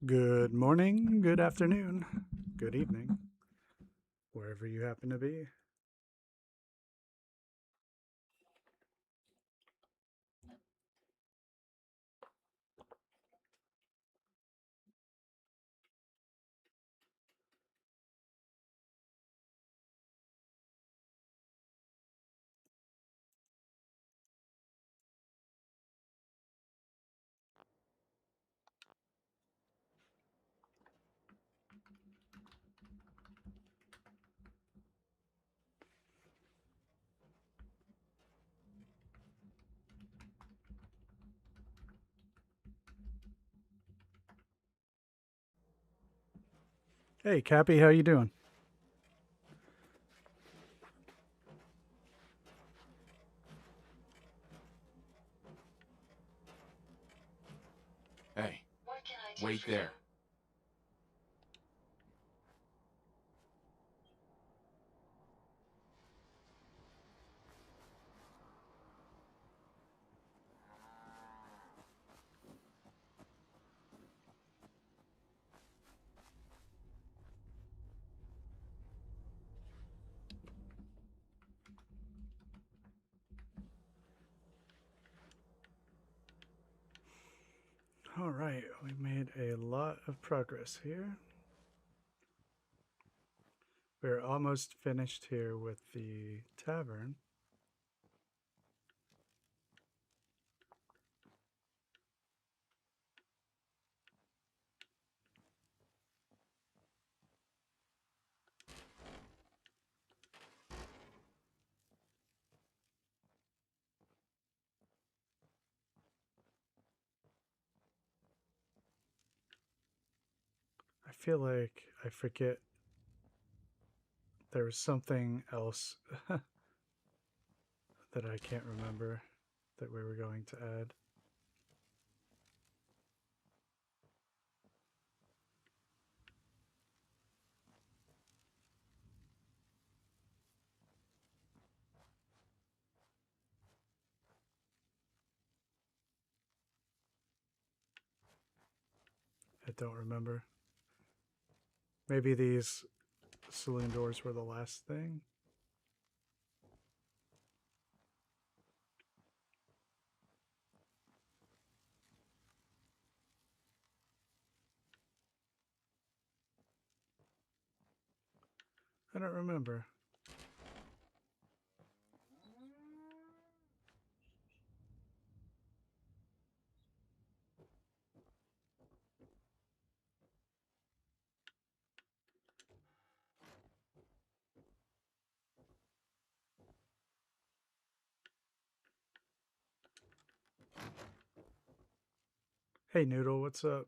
Good morning, good afternoon, good evening, wherever you happen to be. Hey, Cappy, how you doing? Hey, wait there. All right, we made a lot of progress here. We're almost finished here with the tavern. I feel like I forget there was something else that I can't remember that we were going to add. I don't remember. Maybe these saloon doors were the last thing. I don't remember. Hey, Noodle, what's up?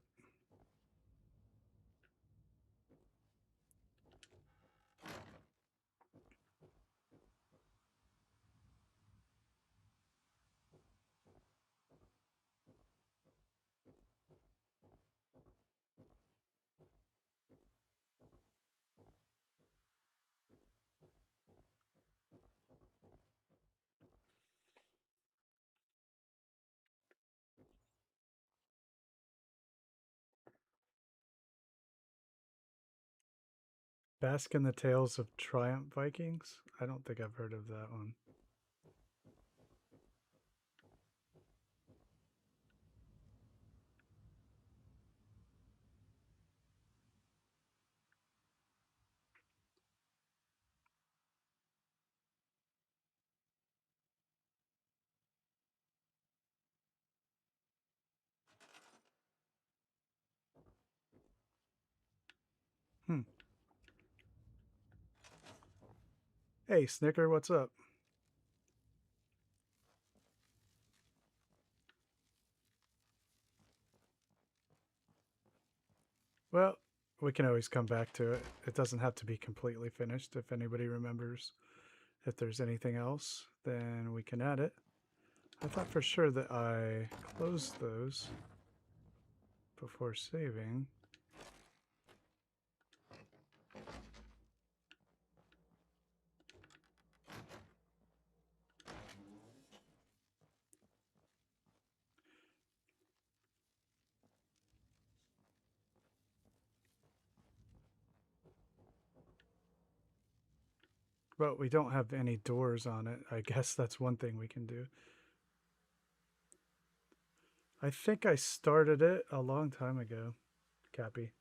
Bask in the Tales of Triumph Vikings? I don't think I've heard of that one. Hmm. Hey, Snicker, what's up? Well, we can always come back to it. It doesn't have to be completely finished. If anybody remembers if there's anything else, then we can add it. I thought for sure that I closed those before saving. But we don't have any doors on it. I guess that's one thing we can do. I think I started it a long time ago, Cappy.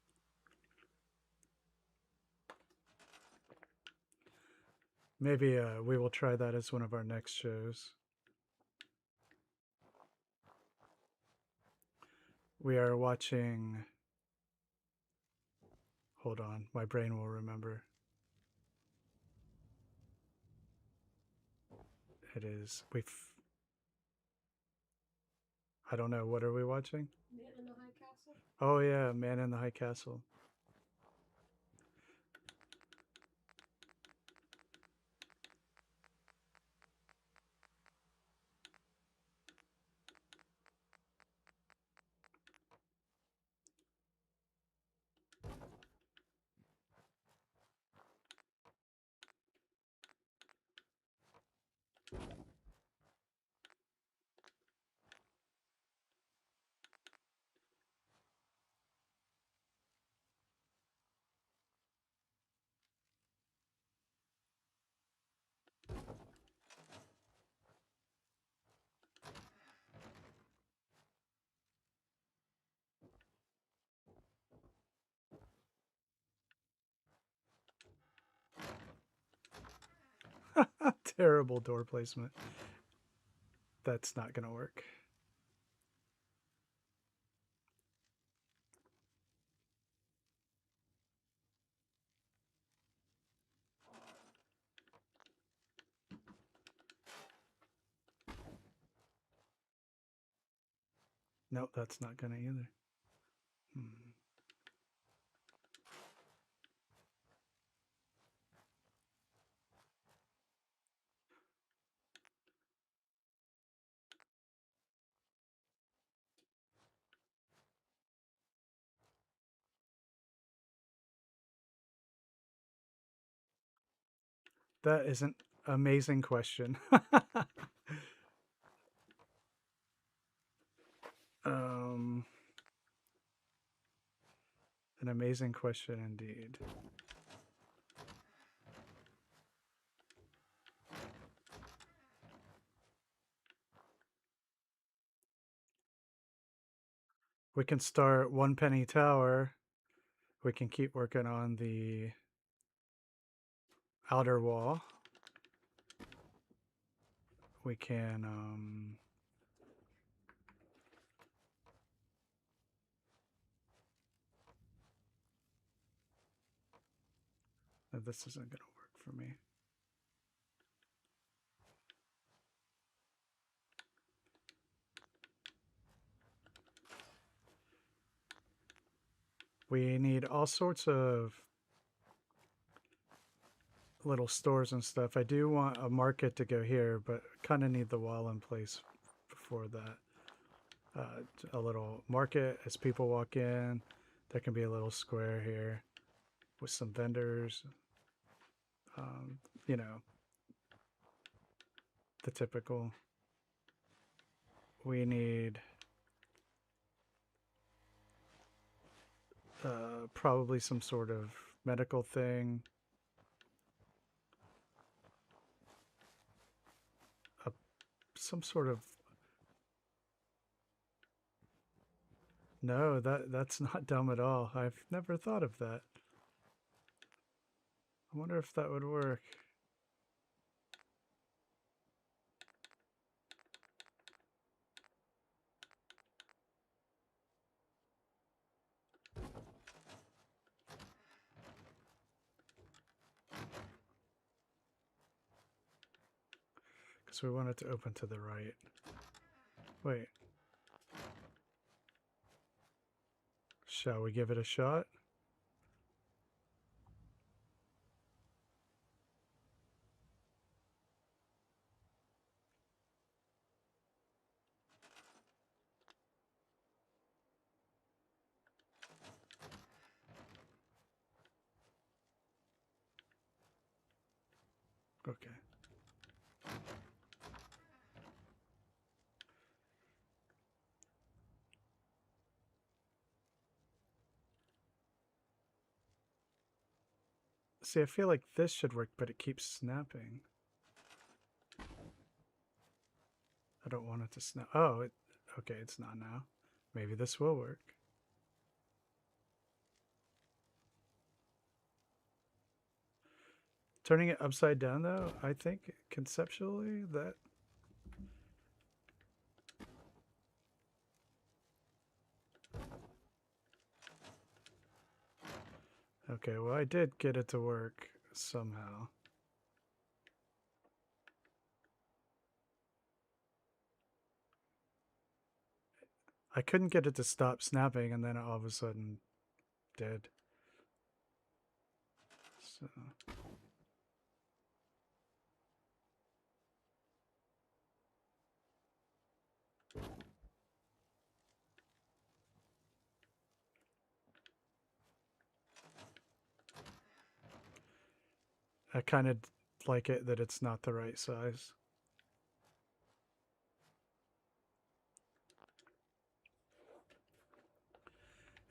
Maybe we will try that as one of our next shows. We are watching... Hold on, my brain will remember. It is... I don't know, what are we watching? Man in the High Castle? Oh yeah, Man in the High Castle. Terrible door placement. That's not going to work. Nope, that's not going to either. That is an amazing question. An amazing question indeed. We can start One Penny Tower. We can keep working on the outer wall. We can no, this isn't going to work for me. We need all sorts of little stores and stuff. I do want a market to go here, but kind of need the wall in place before that. A little market as people walk in. There can be a little square here with some vendors. You know, the typical. We need probably some sort of medical thing. Some sort of... No, that's not dumb at all. I've never thought of that. I wonder if that would work. Because we want it to open to the right. Wait. Shall we give it a shot? Okay. See, I feel like this should work, but it keeps snapping. I don't want it to snap. Oh, okay, it's not now. Maybe this will work. Turning it upside down, though, I think conceptually that... Okay, well, I did get it to work somehow. I couldn't get it to stop snapping, and then it all of a sudden did. So... I kind of like it that it's not the right size.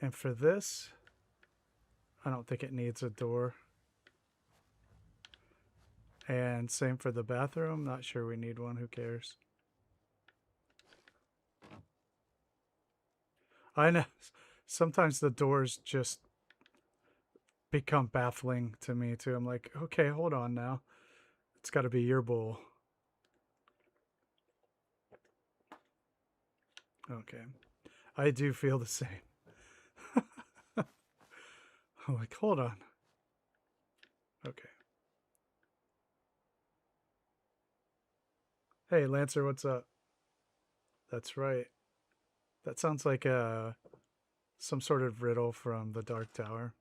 And for this, I don't think it needs a door. And same for the bathroom. Not sure we need one. Who cares? I know. Sometimes the doors just become baffling to me too. I'm like, okay, hold on now. It's got to be your bowl. Okay. I do feel the same. I'm like, hold on. Okay. Hey, Lancer, what's up? That's right. That sounds like some sort of riddle from the Dark Tower.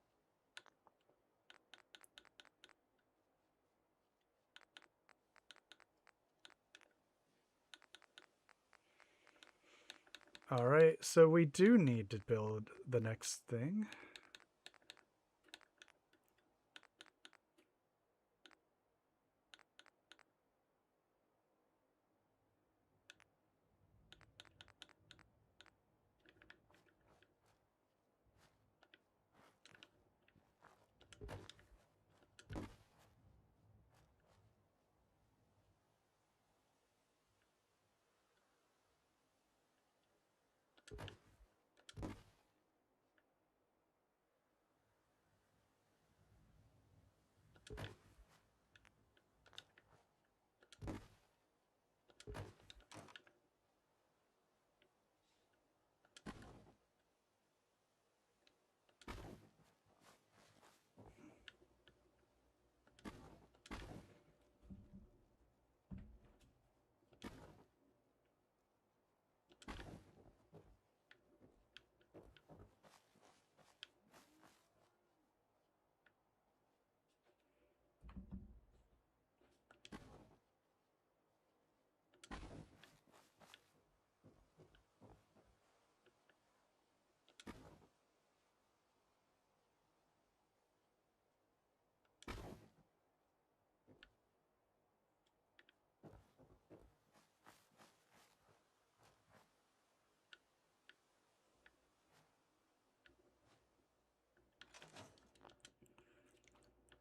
All right, so we do need to build the next thing.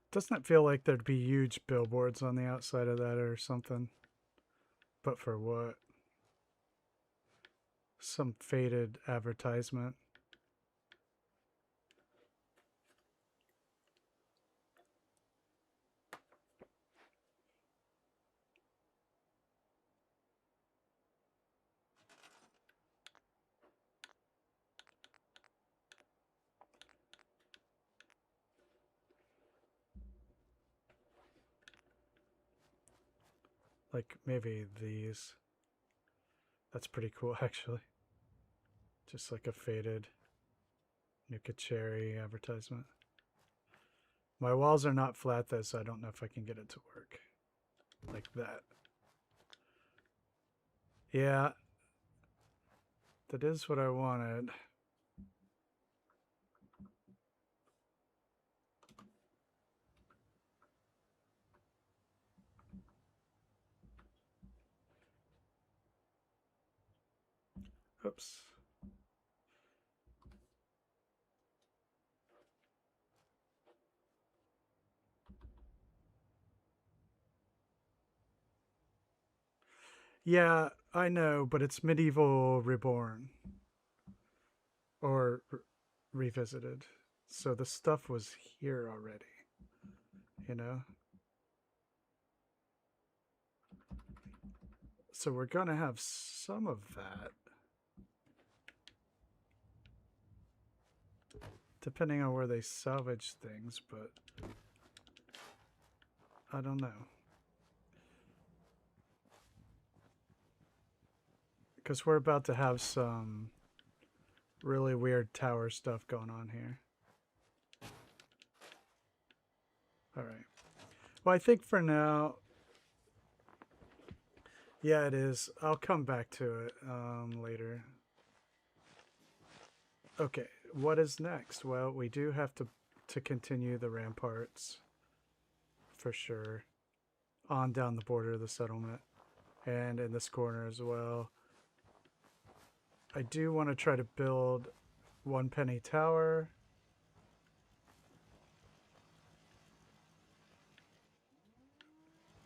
Doesn't it feel like there'd be huge billboards on the outside of that or something? But for what? Some faded advertisement. Like maybe these. That's pretty cool, actually. Just like a faded Nuka Cherry advertisement. My walls are not flat though, so I don't know if I can get it to work. Like that. Yeah. That is what I wanted. Oops. Yeah, I know, but it's medieval reborn or revisited. So the stuff was here already, you know? So we're going to have some of that. Depending on where they salvage things, but I don't know. Because we're about to have some really weird tower stuff going on here. Alright. Well, I think for now... Yeah, it is. I'll come back to it later. Okay, what is next? Well, we do have to continue the ramparts. For sure. On down the border of the settlement. And in this corner as well. I do want to try to build one penny tower.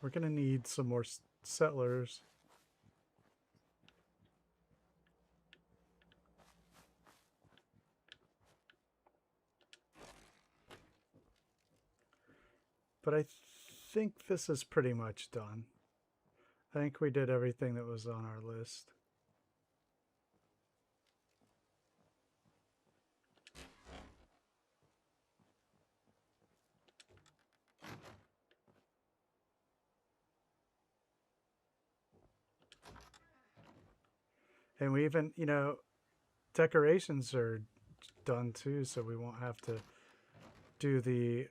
We're going to need some more settlers. But I think this is pretty much done. I think we did everything that was on our list. And we even, you know, decorations are done too, so we won't have to do the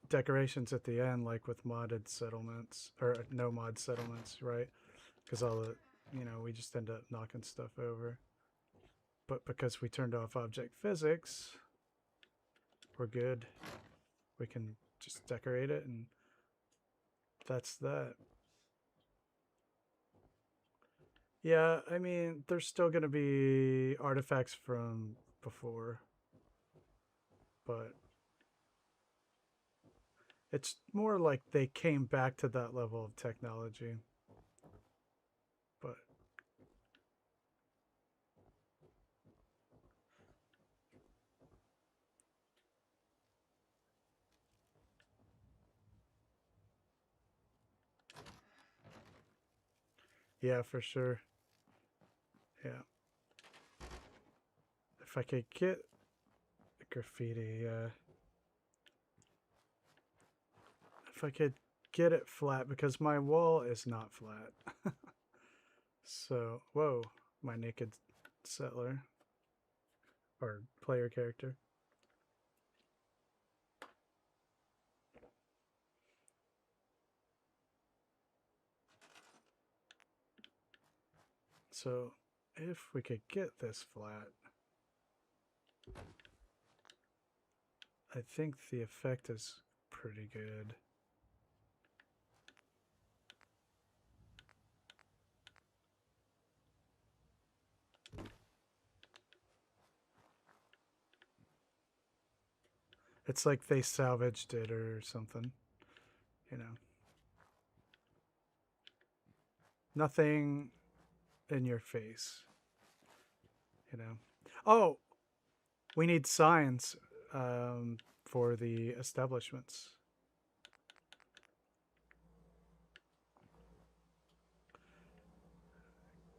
decorations at the end like with modded settlements, or no mod settlements, right? Because all the, you know, we just end up knocking stuff over. But because we turned off object physics, we're good. We can just decorate it, and that's that. Yeah, I mean, there's still going to be artifacts from before, but it's more like they came back to that level of technology. But yeah, for sure. Yeah. If I could get graffiti, if I could get it flat, because my wall is not flat. So, whoa, my naked settler or player character. So, if we could get this flat, I think the effect is pretty good. It's like they salvaged it or something, you know. Nothing in your face, you know. Oh, we need signs for the establishments.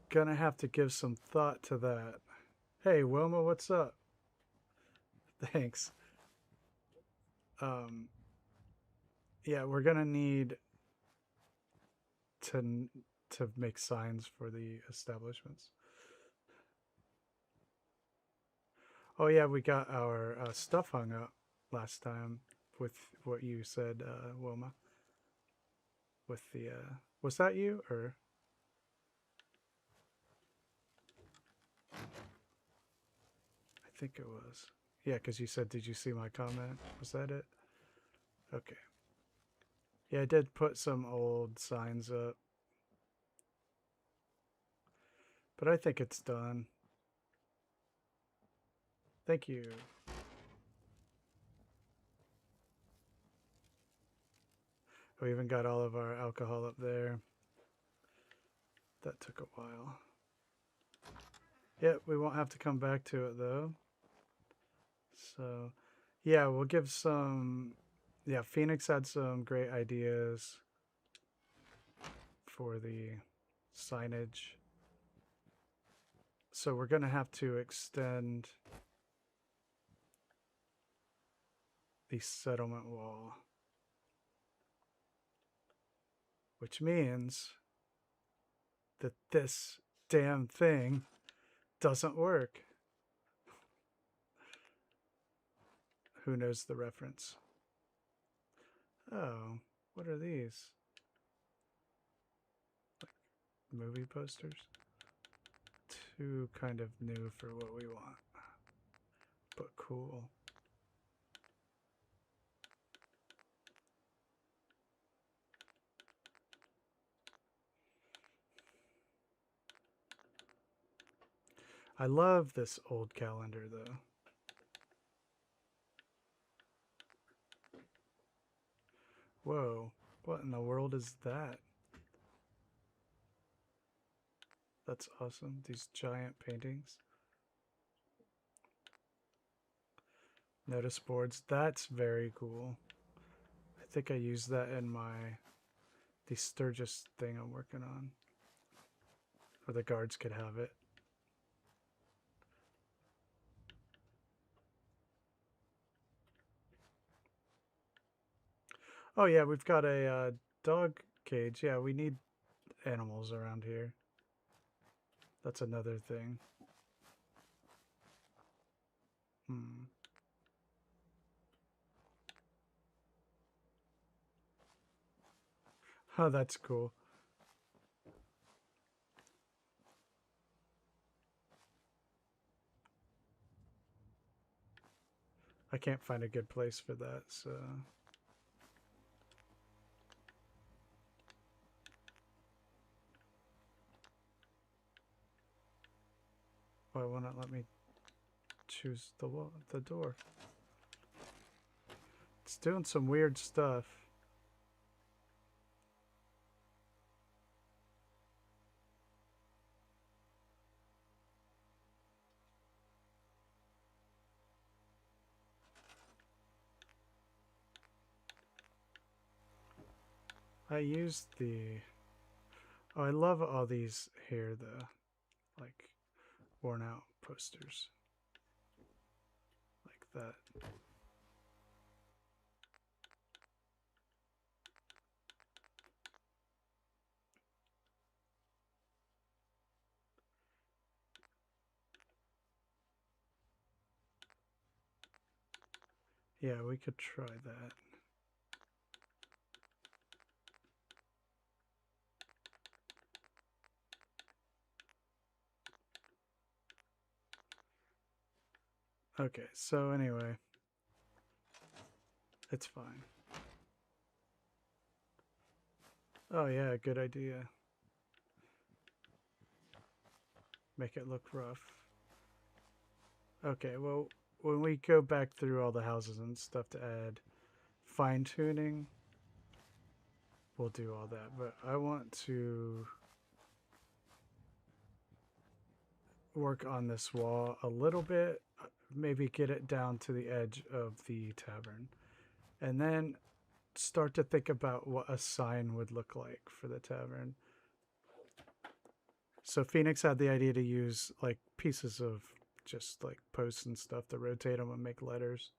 Gonna have to give some thought to that. Hey, Wilma, what's up? Thanks. Yeah, we're gonna need to make signs for the establishments. Oh yeah, we got our stuff hung up last time with what you said, Wilma. With the was that you or? I think it was. Yeah, because you said, "Did you see my comment?" Was that it? Okay. Yeah, I did put some old signs up, but I think it's done. Thank you. We even got all of our alcohol up there. That took a while. Yep, we won't have to come back to it though. So, yeah, we'll give some... Yeah, Phoenix had some great ideas for the signage. So we're going to have to extend the settlement wall. Which means that this damn thing doesn't work. Who knows the reference? Oh, what are these? Like movie posters? Too kind of new for what we want, but cool. I love this old calendar though. Whoa, what in the world is that? That's awesome. These giant paintings. Notice boards. That's very cool. I think I used that in my the Sturgis thing I'm working on. Or the guards could have it. Oh yeah, we've got a dog cage. Yeah, we need animals around here. That's another thing. Oh, that's cool. I can't find a good place for that, so... Why won't it let me choose the door? It's doing some weird stuff. I used the... Oh, I love all these here, the like worn out posters. Like that. Yeah, we could try that. Okay, so anyway, it's fine. Oh yeah, good idea. Make it look rough. Okay, well, when we go back through all the houses and stuff to add fine-tuning, we'll do all that. But I want to work on this wall a little bit, maybe get it down to the edge of the tavern, and then start to think about what a sign would look like for the tavern. So Phoenix had the idea to use like pieces of just like posts and stuff to rotate them and make letters.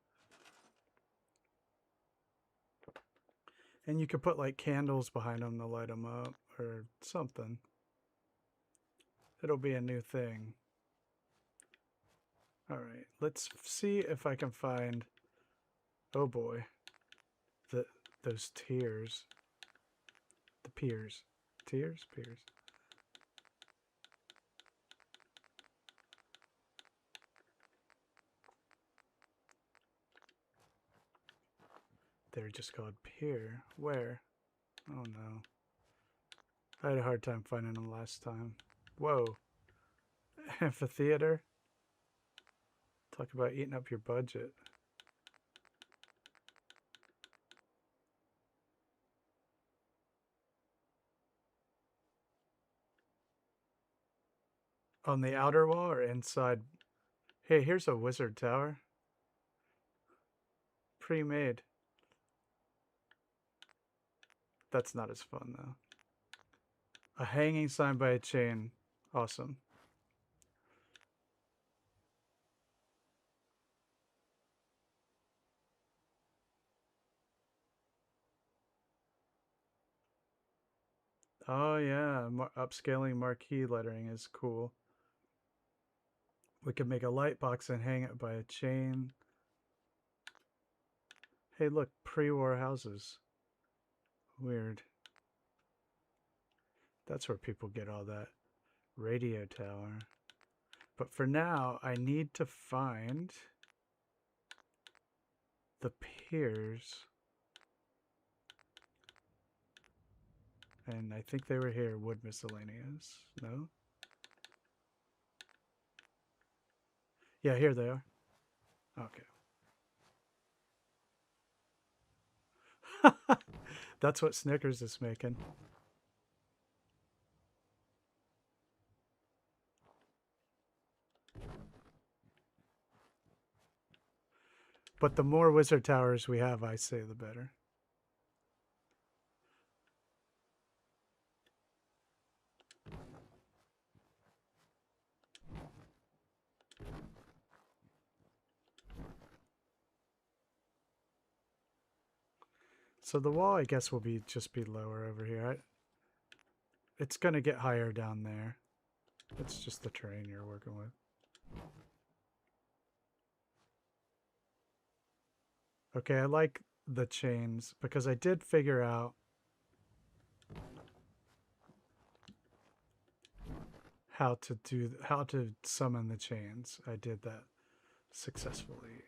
And you could put like candles behind them to light them up or something. It'll be a new thing. All right, let's see if I can find, oh boy, those tiers. The piers. Tiers? Piers. They're just called pier. Where? Oh no. I had a hard time finding them last time. Whoa. Amphitheater? Talk about eating up your budget. On the outer wall or inside? Hey, here's a wizard tower. Pre-made. That's not as fun though. A hanging sign by a chain. Awesome. Oh yeah, upscaling marquee lettering is cool. We could make a light box and hang it by a chain. Hey, look, pre-war houses. Weird. That's where people get all that radio tower. But for now, I need to find the piers. And I think they were here. Wood miscellaneous. No? Yeah, here they are. Okay. That's what Snickers is making. But the more wizard towers we have, I say, the better. So the wall, I guess, will be just be lower over here. It's going to get higher down there. It's just the terrain you're working with. Okay, I like the chains because I did figure out how to summon the chains. I did that successfully.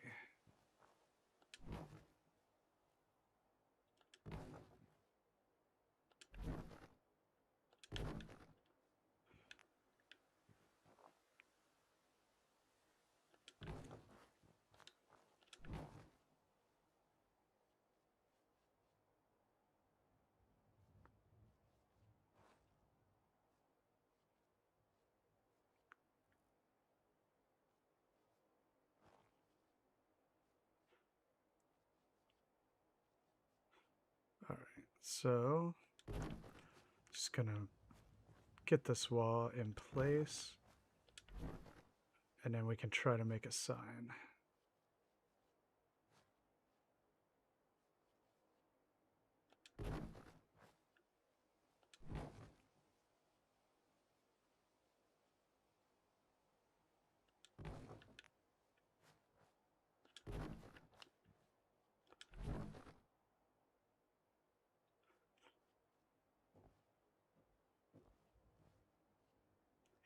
All right, so just gonna get this wall in place, and then we can try to make a sign.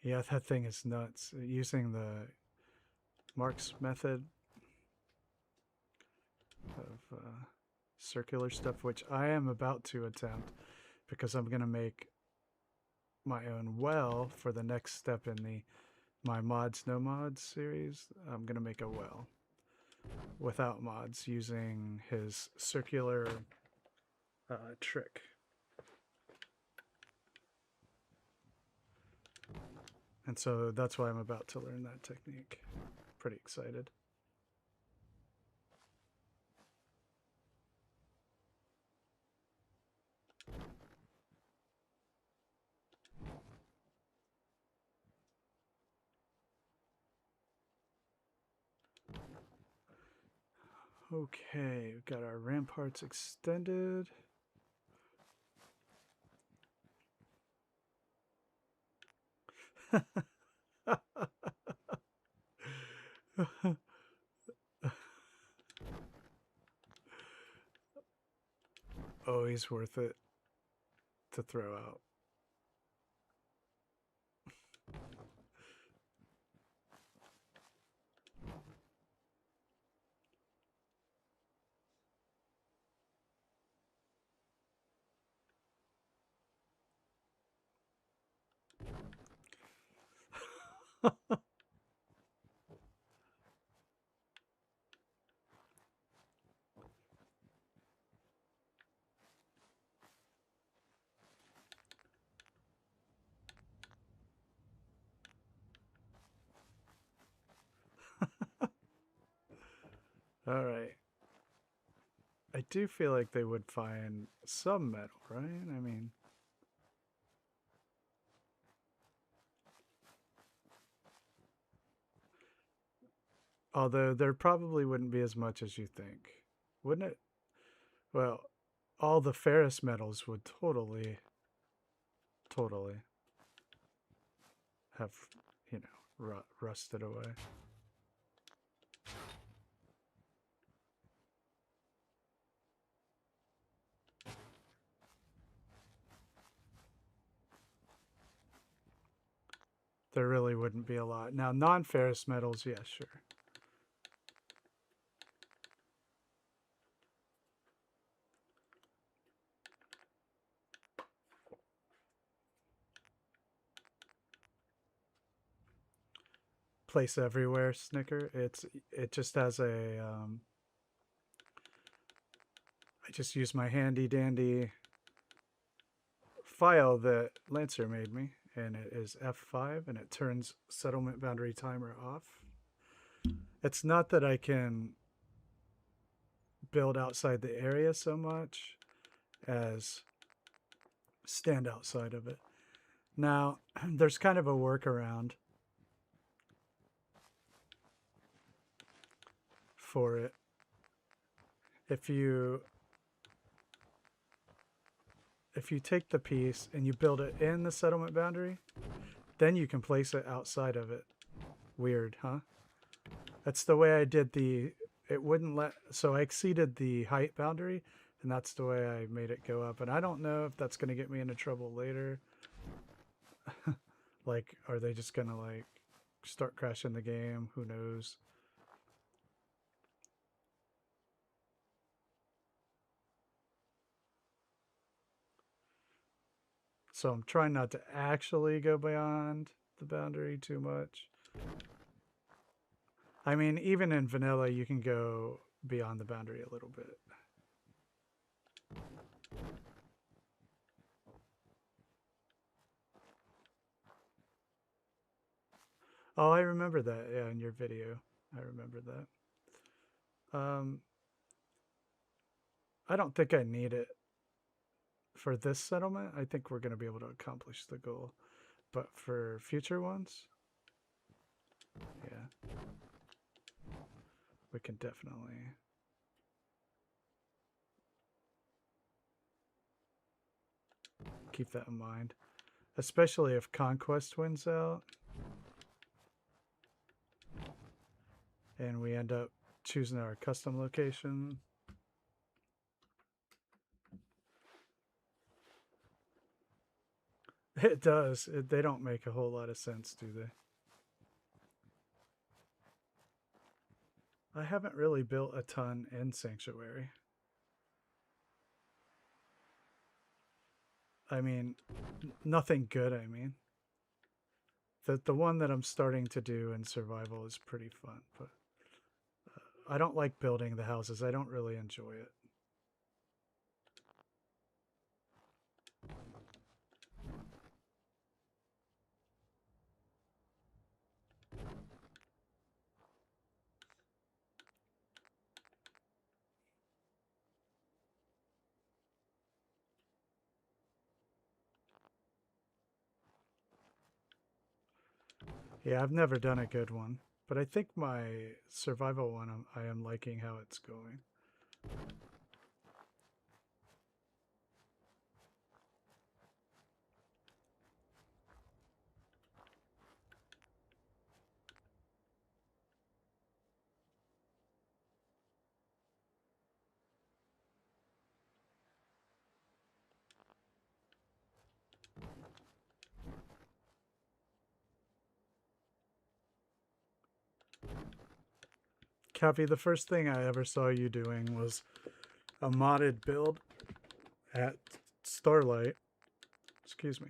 Yeah, that thing is nuts. Using the Mark's method of circular stuff, which I am about to attempt because I'm going to make my own well for the next step in the my mods no mods series. I'm going to make a well without mods using his circular trick. And so that's why I'm about to learn that technique. Pretty excited. Okay, we've got our ramparts extended. Always worth it to throw out. All right. I do feel like they would find some metal, right? I mean, although there probably wouldn't be as much as you think, wouldn't it? Well, all the ferrous metals would totally have, rusted away. There really wouldn't be a lot. Now, non-ferrous metals, yeah, sure. Place everywhere snicker. It just has a I just use my handy dandy file that Lancer made me, and it is F5, and it turns settlement boundary timer off. It's not that I can build outside the area so much as stand outside of it. Now, there's kind of a workaround for it. If you take the piece and you build it in the settlement boundary, then you can place it outside of it. Weird, huh? That's the way I did it wouldn't let, so I exceeded the height boundary, and that's the way I made it go up. And I don't know if that's going to get me into trouble later. Like, are they just going to like start crashing the game? Who knows? So I'm trying not to actually go beyond the boundary too much. I mean, even in vanilla, you can go beyond the boundary a little bit. Oh, I remember that. Yeah, in your video. I remember that. I don't think I need it for this settlement. I think we're going to be able to accomplish the goal. But for future ones, yeah, we can definitely. Keep that in mind. Especially if Conquest wins out. And we end up choosing our custom location. It does. They don't make a whole lot of sense, do they? I haven't really built a ton in Sanctuary. I mean, nothing good, I mean. The one that I'm starting to do in Survival is pretty fun, but I don't like building the houses. I don't really enjoy it. Yeah, I've never done a good one, but I think my Survival one, I am liking how it's going. Cappy, the first thing I ever saw you doing was a modded build at Starlight. Excuse me.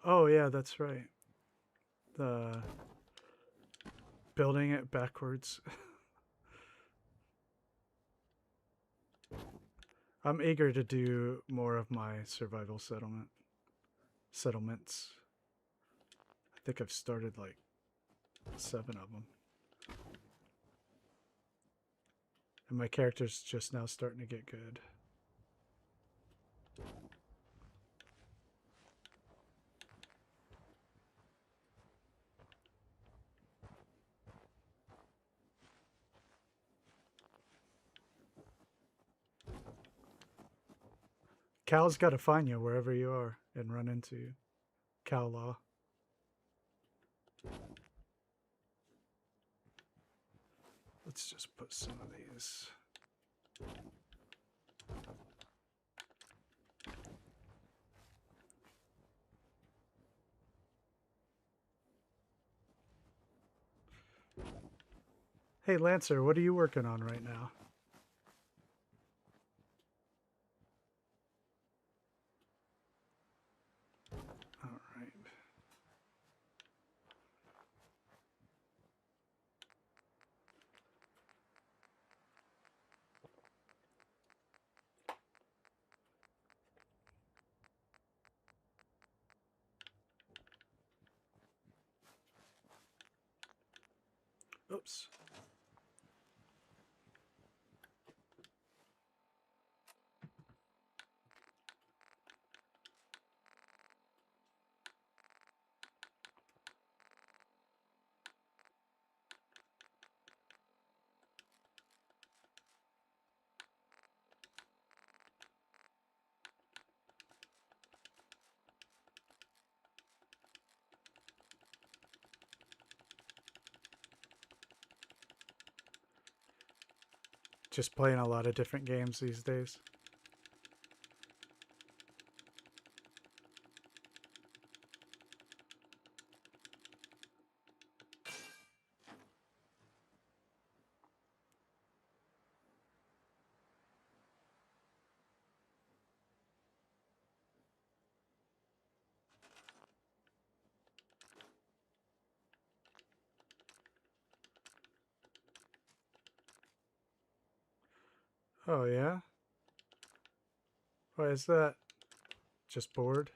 Oh yeah, that's right. The building it backwards. I'm eager to do more of my survival settlements. I think I've started like 7 of them. And my character's just now starting to get good. Cal's got to find you wherever you are and run into you. Cal Law. Let's just put some of these. Hey Lancer, what are you working on right now? All right. Oops. Just playing a lot of different games these days. Oh yeah? Why is that? Just bored?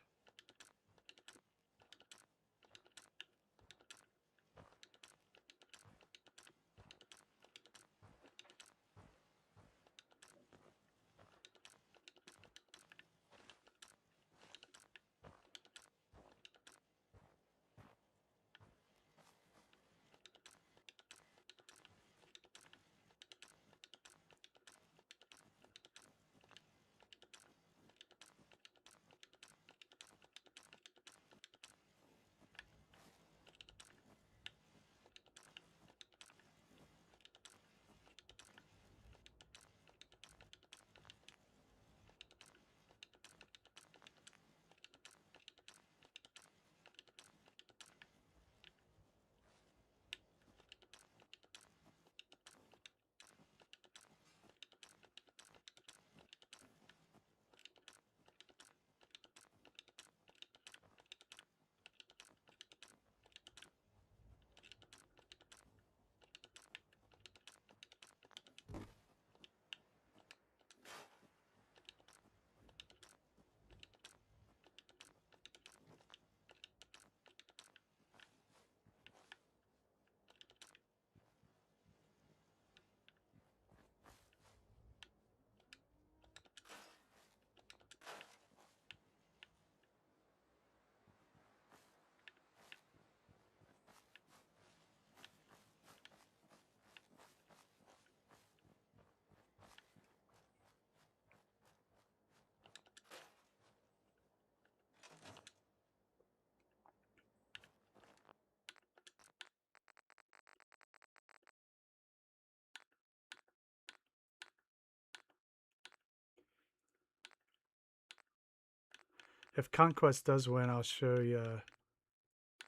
If Conquest does win, I'll show you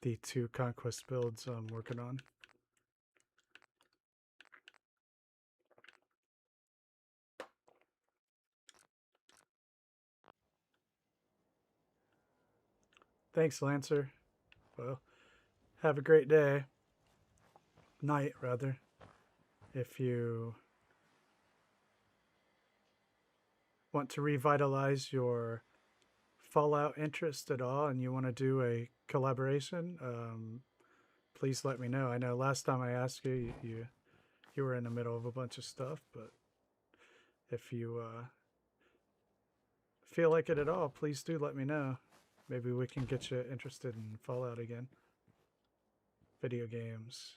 the 2 Conquest builds I'm working on. Thanks, Lancer. Well, have a great day. Night, rather. If you want to revitalize your Fallout interest at all and you want to do a collaboration, please let me know. I know last time I asked you, you were in the middle of a bunch of stuff, but if you feel like it at all, please do let me know. Maybe we can get you interested in Fallout again. Video games.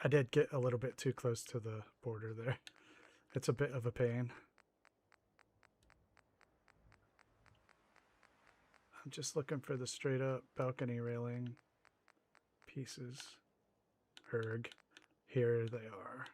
I did get a little bit too close to the border there. It's a bit of a pain. I'm just looking for the straight up balcony railing pieces. Erg. Here they are.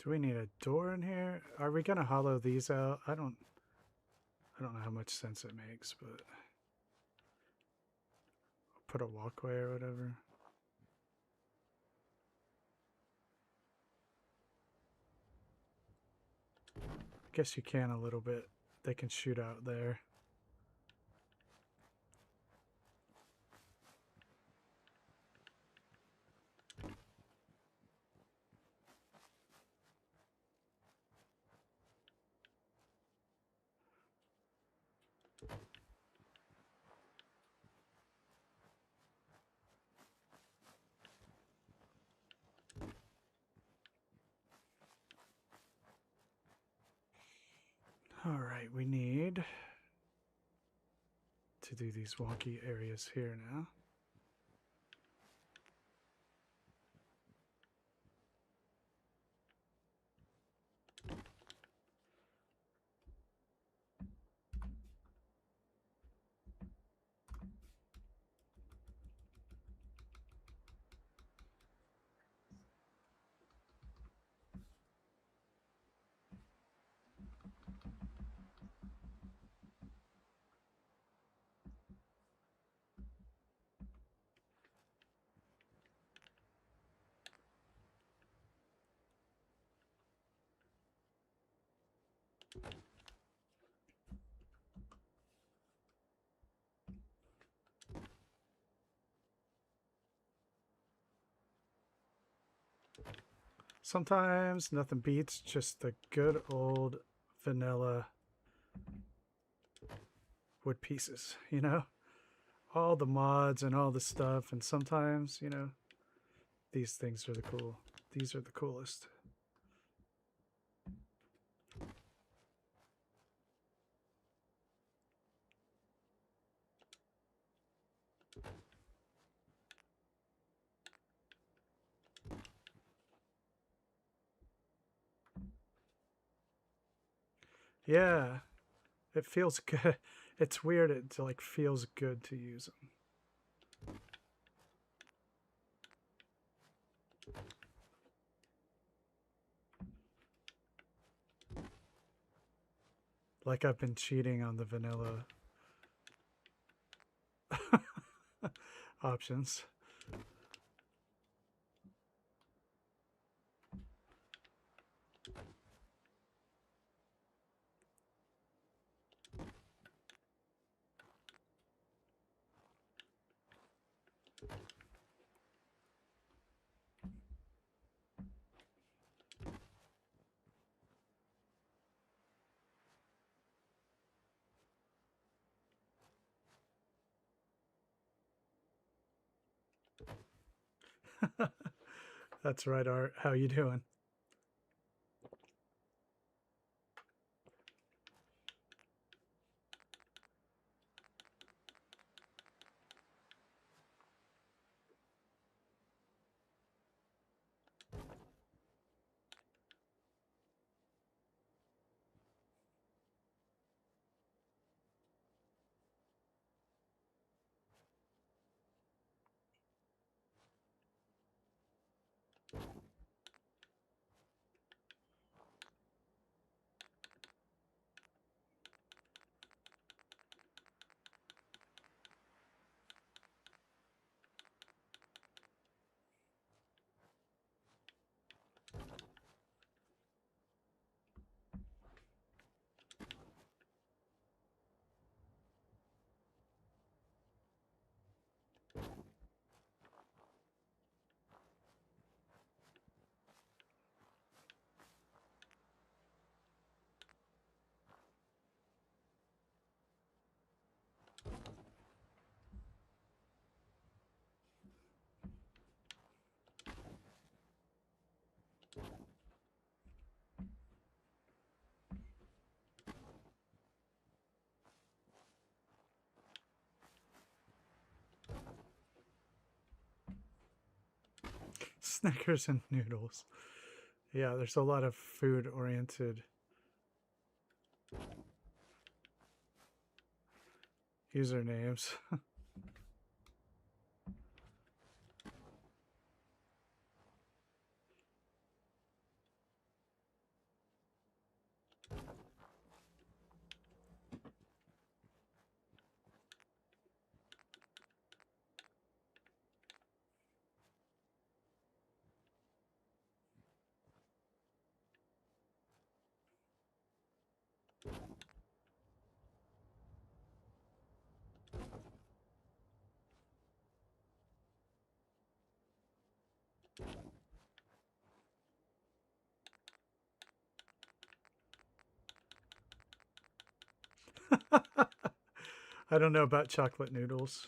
Do we need a door in here? Are we gonna hollow these out? I don't know how much sense it makes, but put a walkway or whatever. I guess you can a little bit. They can shoot out there. All right, we need to do these wonky areas here now. Sometimes nothing beats just the good old vanilla wood pieces, you know? All the mods and all the stuff, and sometimes, you know, these things are the cool. These are the coolest. Yeah, it feels good. It's weird. It like feels good to use them. Like I've been cheating on the vanilla options. That's right, Art. How you doing? Snickers and noodles. Yeah, there's a lot of food oriented usernames. I don't know about chocolate noodles.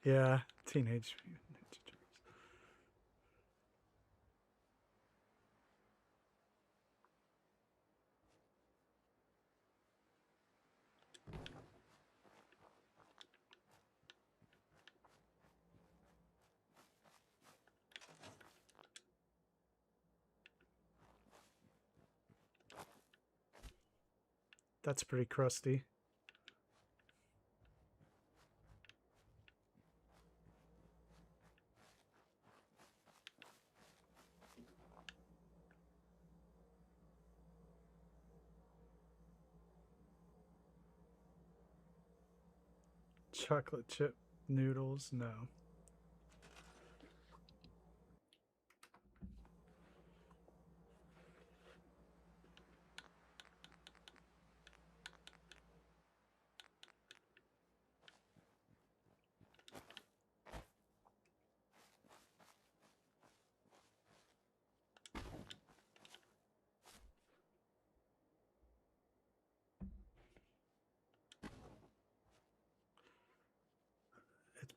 Yeah, Teenage Mutant Ninja Turtles. That's pretty crusty. Chocolate chip noodles, no.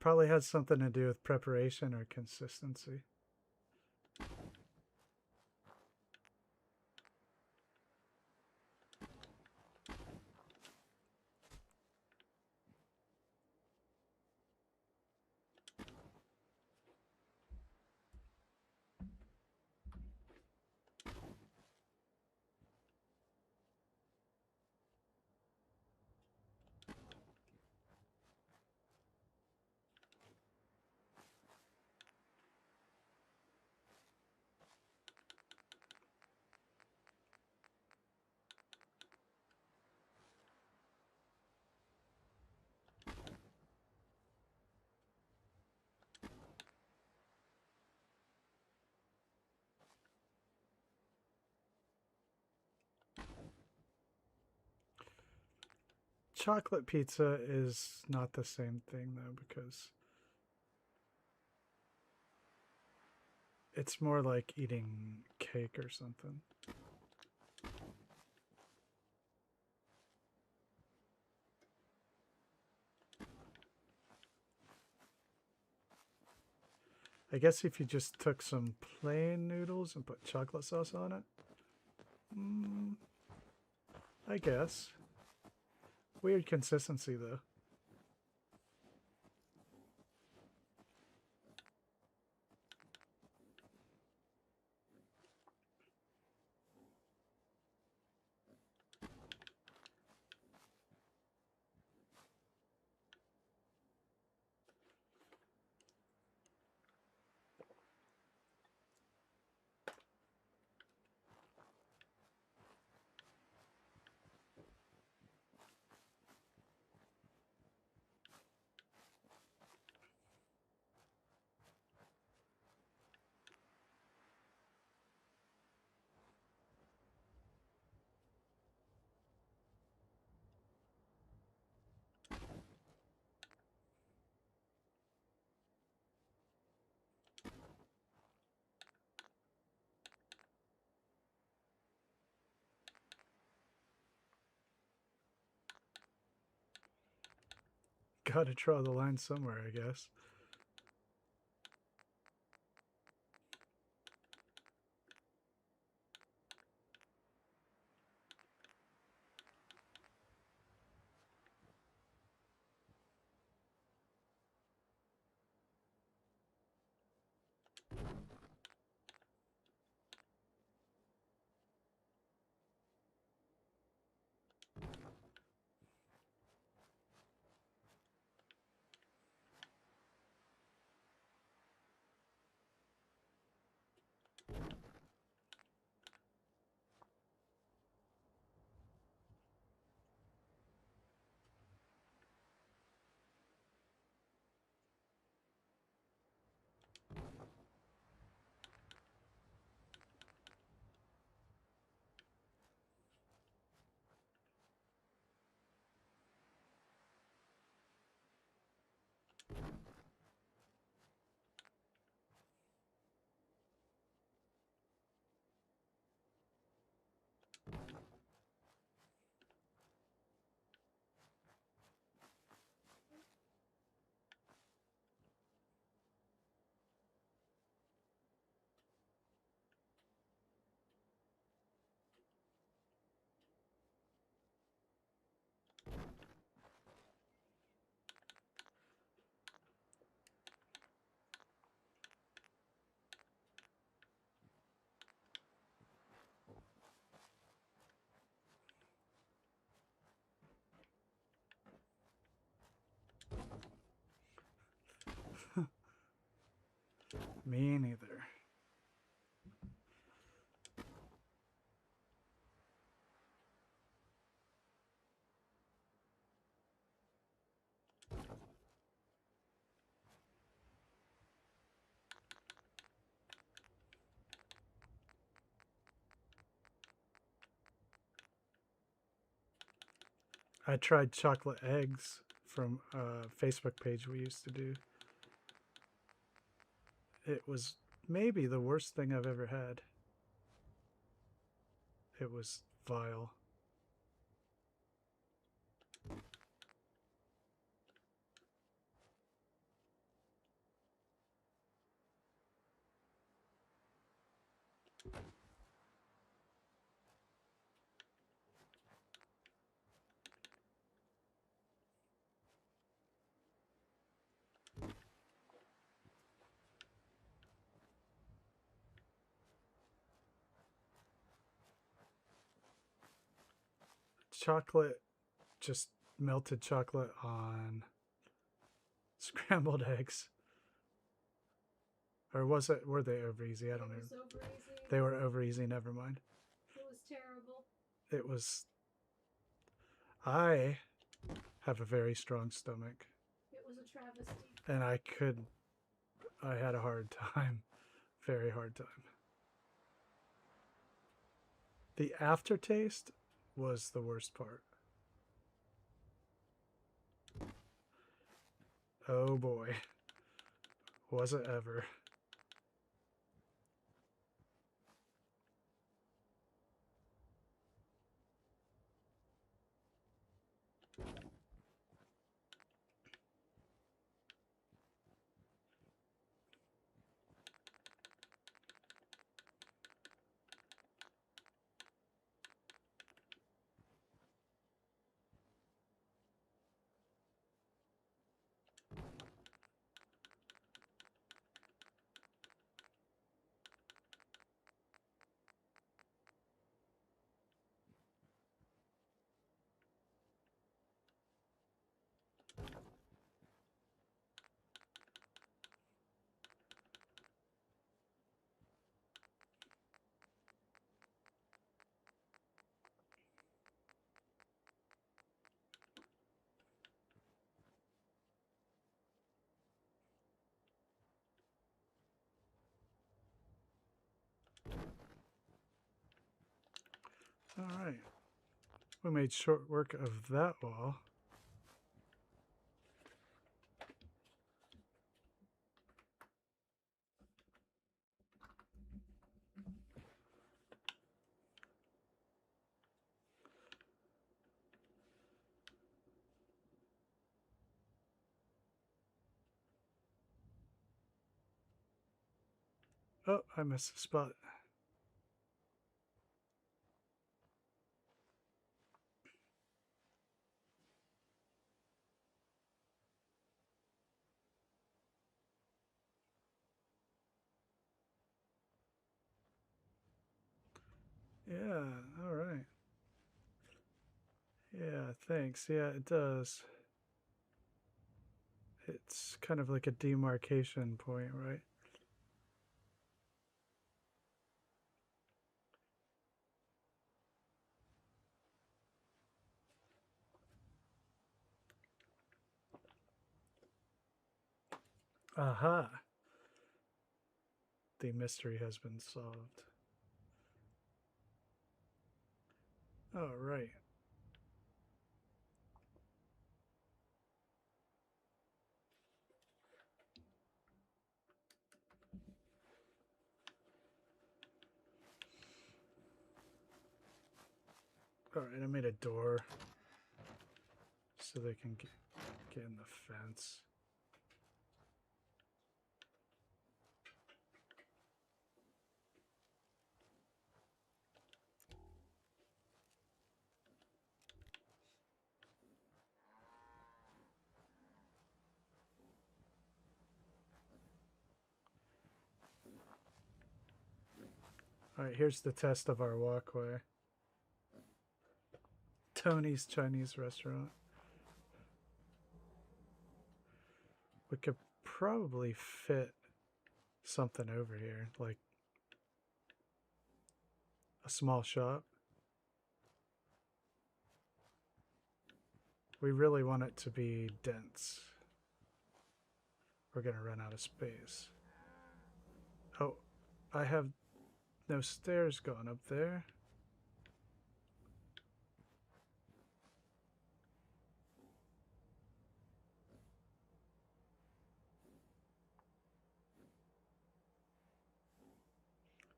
probably has something to do with preparation or consistency. Chocolate pizza is not the same thing though, because it's more like eating cake or something. I guess if you just took some plain noodles and put chocolate sauce on it, I guess. Weird consistency though. Gotta draw the line somewhere, I guess. Me neither. I tried chocolate eggs from a Facebook page we used to do. It was maybe the worst thing I've ever had. It was vile. Chocolate, just melted chocolate on scrambled eggs. Or was it, were they over easy? I don't know. Over easy. They were over easy, never mind. It was terrible. It was. I have a very strong stomach. It was a travesty. And I had a hard time. Very hard time. The aftertaste was the worst part. Oh boy. Was it ever. All right. We made short work of that wall. Oh, I missed a spot. Yeah, all right. Yeah, thanks. Yeah, it does. It's kind of like a demarcation point, right? Aha! The mystery has been solved. All right. All right, I made a door so they can get in the fence. All right, here's the test of our walkway. Tony's Chinese restaurant. We could probably fit something over here, like a small shop. We really want it to be dense. We're going to run out of space. Oh, I have no stairs going up there.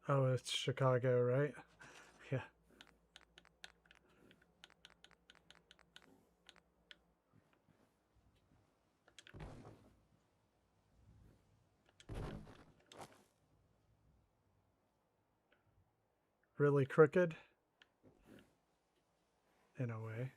Oh, it's Chicago, right? Yeah. really crooked in a way.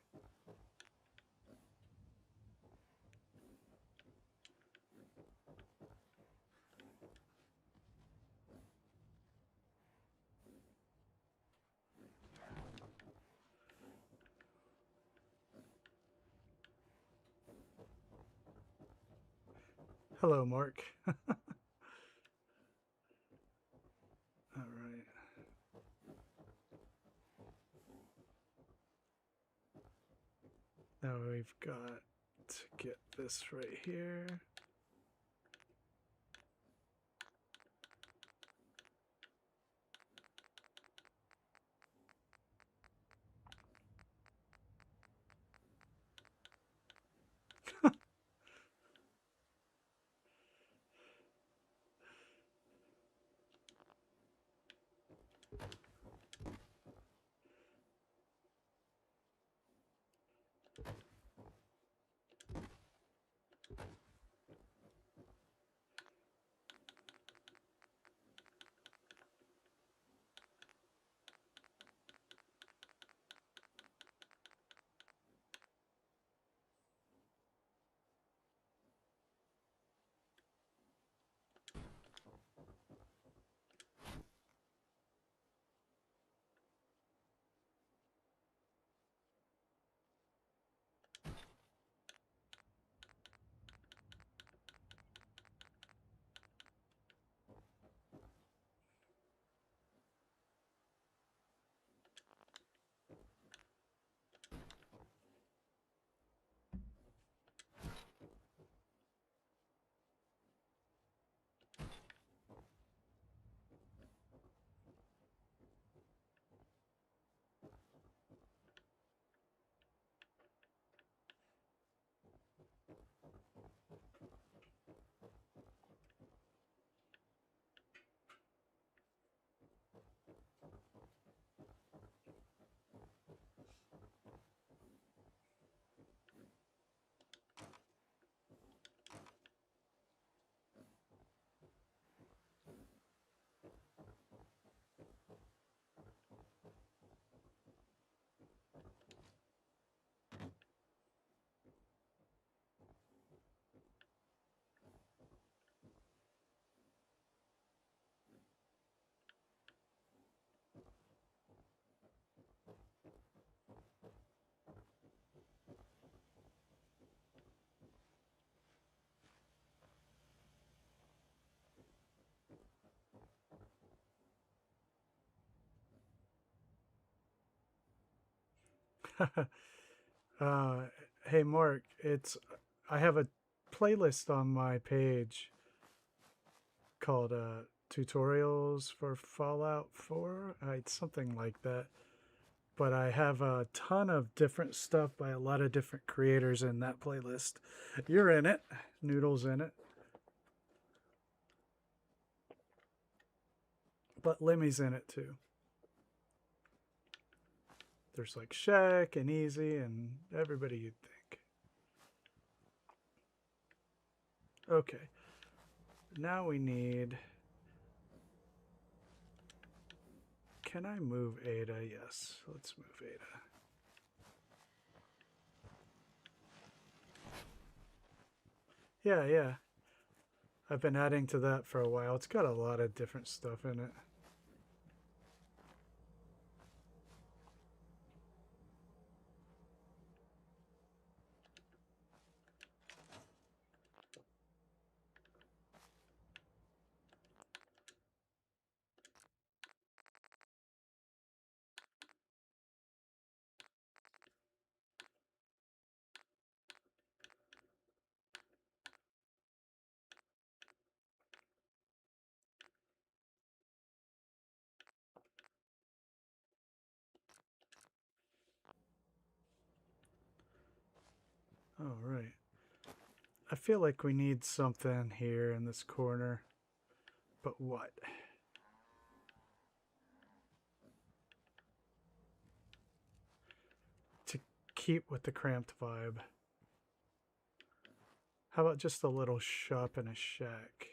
Hello, Mark. All right. Now we've got to get this right here. uh, hey Mark, I have a playlist on my page called tutorials for Fallout 4. It's something like that. But I have a ton of different stuff by a lot of different creators in that playlist. You're in it. Noodle's in it. But Limmy's in it too. There's like Shaq and Easy and everybody you'd think. Okay. Now we need... Can I move Ada? Yes. Let's move Ada. Yeah. I've been adding to that for a while. It's got a lot of different stuff in it. All right. I feel like we need something here in this corner. But what? To keep with the cramped vibe. How about just a little shop and a shack?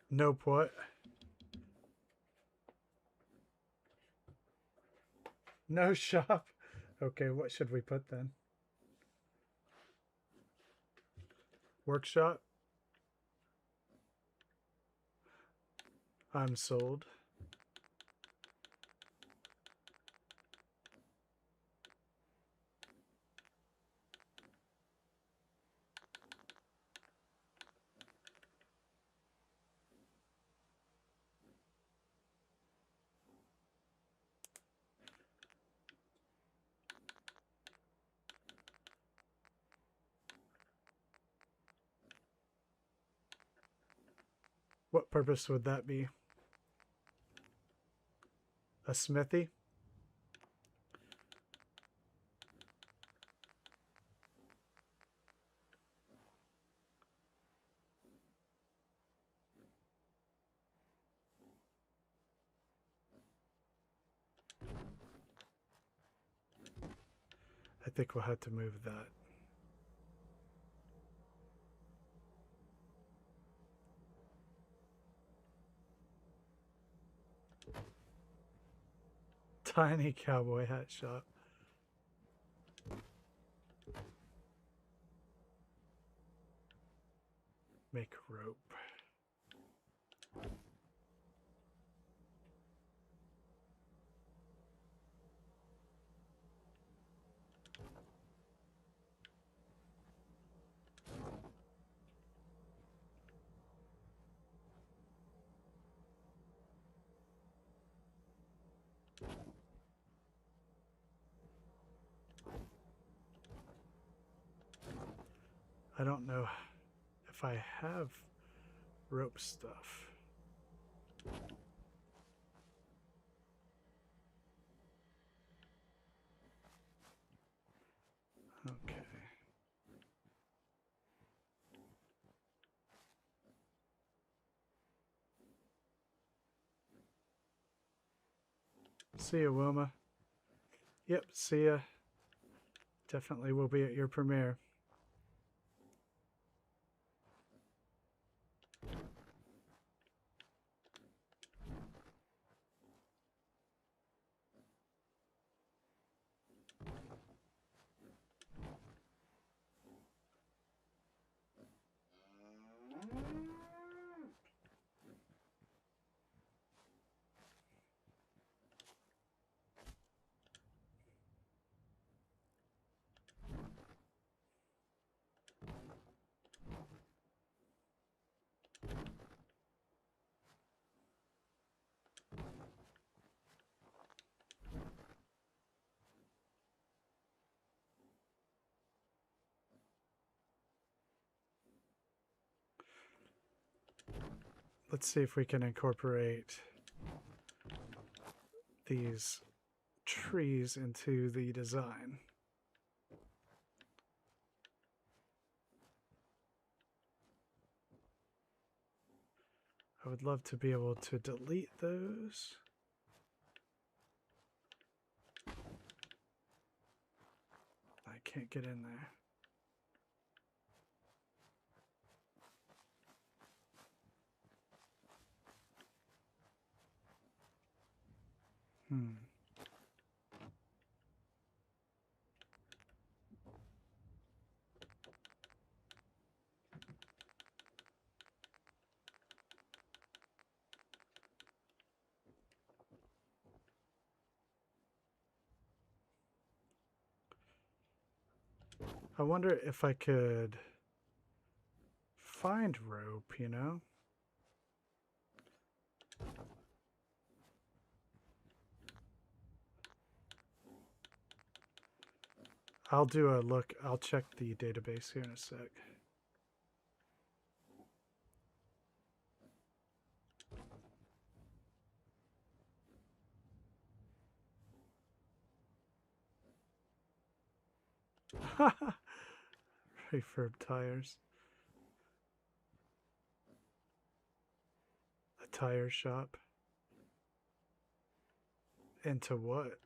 Nope, what? No shop? Okay, what should we put then? Workshop? I'm sold. What purpose would that be? A smithy? I think we'll have to move that. Tiny cowboy hat shop. Make rope. I don't know if I have rope stuff. Okay. See ya, Wilma. Yep, see ya. Definitely will be at your premiere. Let's see if we can incorporate these trees into the design. I would love to be able to delete those. I can't get in there. I wonder if I could find rope, you know? I'll do a look. I'll check the database here in a sec. Refurb tires. A tire shop. Into what?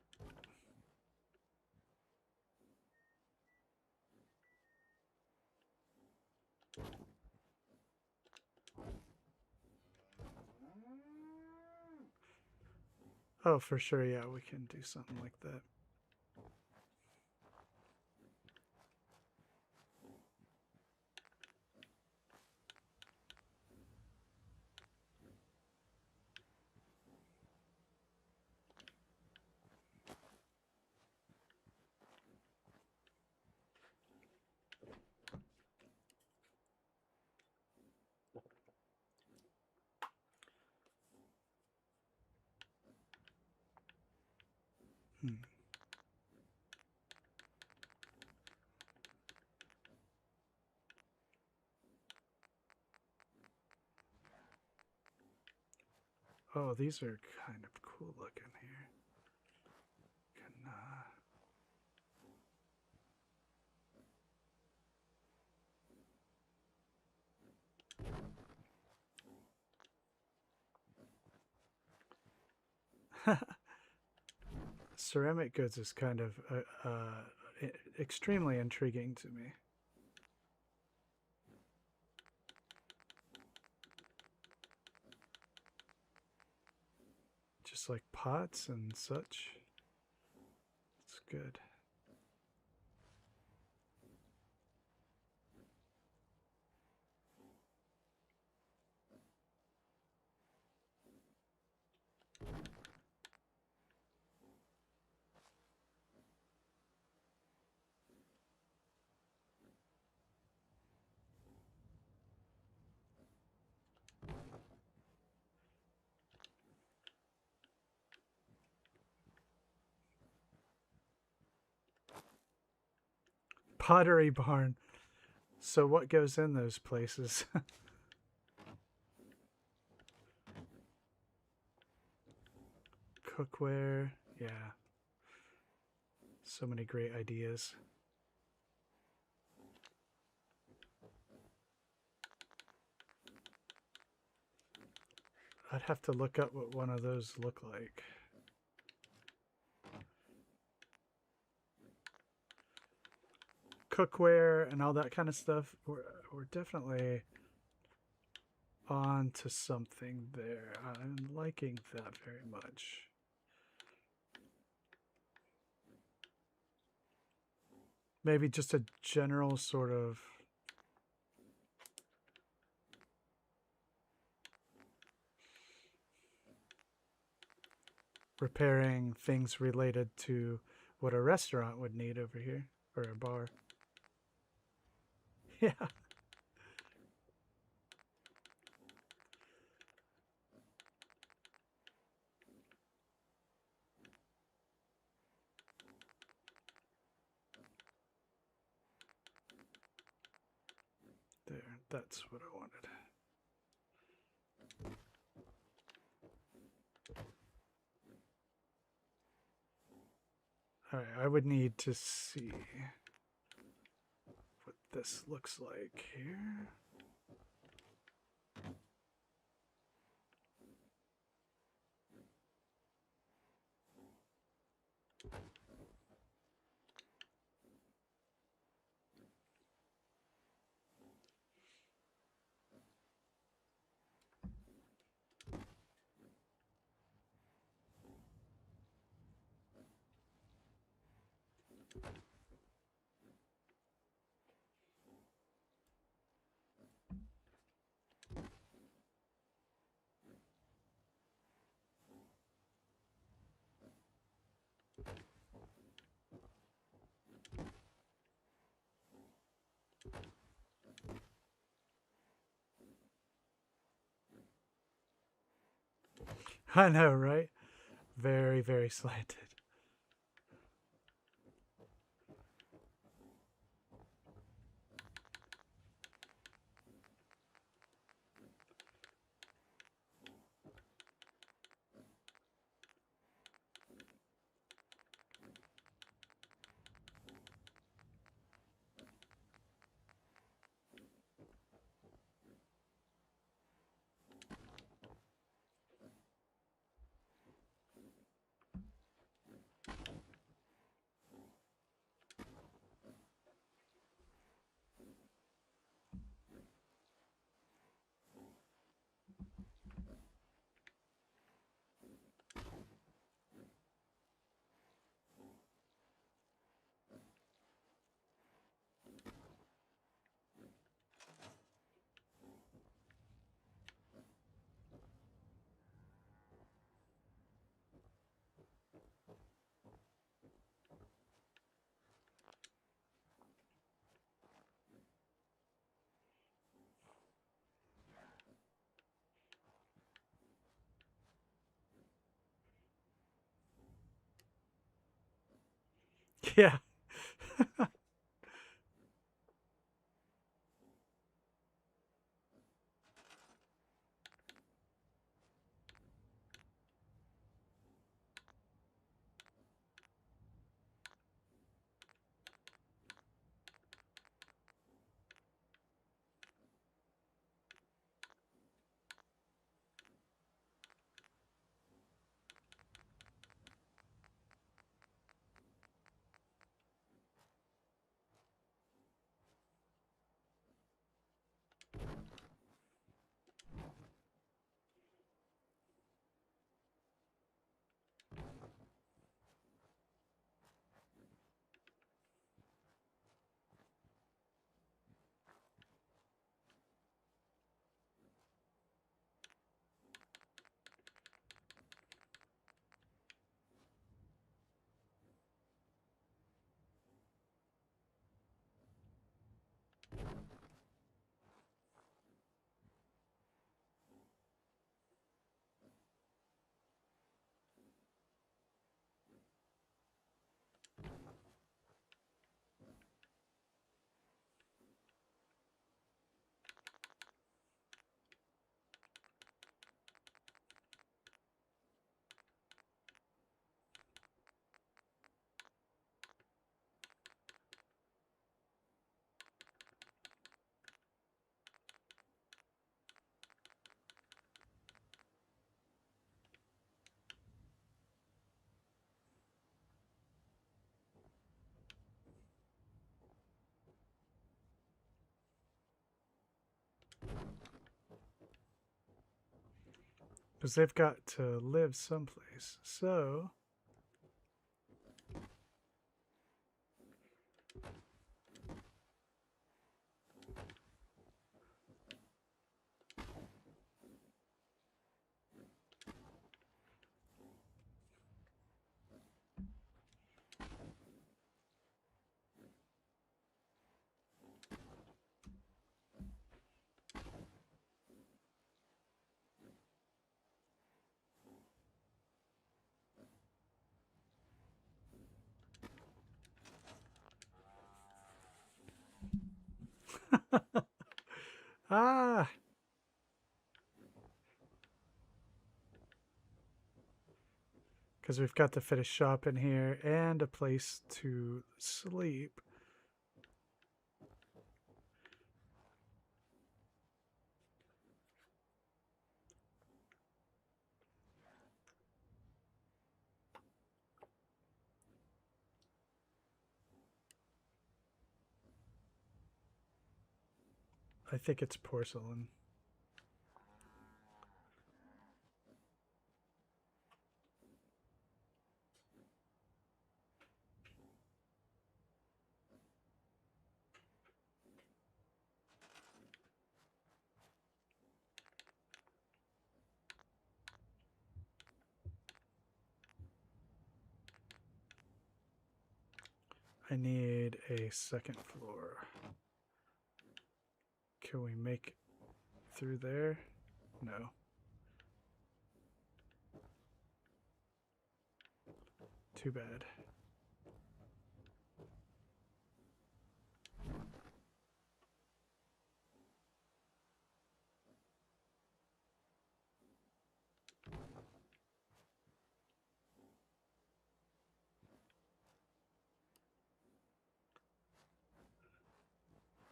Oh, for sure, yeah, we can do something like that. Hmm. Oh, these are kind of cool looking here. Can, ceramic goods is kind of extremely intriguing to me. Just like pots and such. It's good. Pottery barn. So what goes in those places? Cookware. Yeah. So many great ideas. I'd have to look up what one of those look like. Cookware and all that kind of stuff. We're definitely on to something there. I'm liking that very much. Maybe just a general sort of repairing things related to what a restaurant would need over here, or a bar. Yeah. There, that's what I wanted. All right, I would need to see what this looks like here. I know, right? Very, very slanted. Yeah. Because they've got to live someplace. So ah, because we've got to fit a shop in here and a place to sleep. I think it's porcelain. I need a second floor. Can we make it through there? No. Too bad.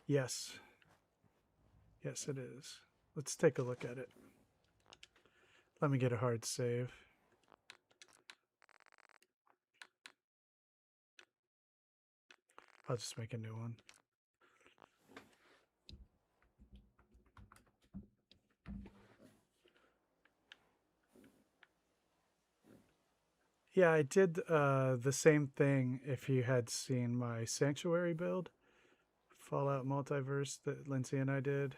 Yes. Yes, it is. Let's take a look at it. Let me get a hard save. I'll just make a new one. Yeah, I did the same thing if you had seen my Sanctuary build, Fallout Multiverse that Lindsay and I did.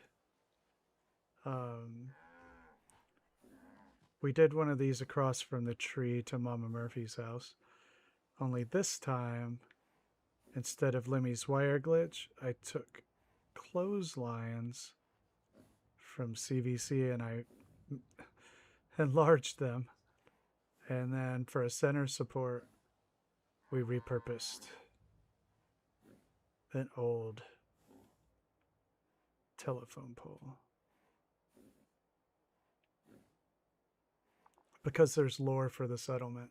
We did one of these across from the tree to Mama Murphy's house. Only this time, instead of Limmy's wire glitch, I took clotheslines from CVC and I enlarged them. And then for a center support, we repurposed an old telephone pole. Because there's lore for the settlement,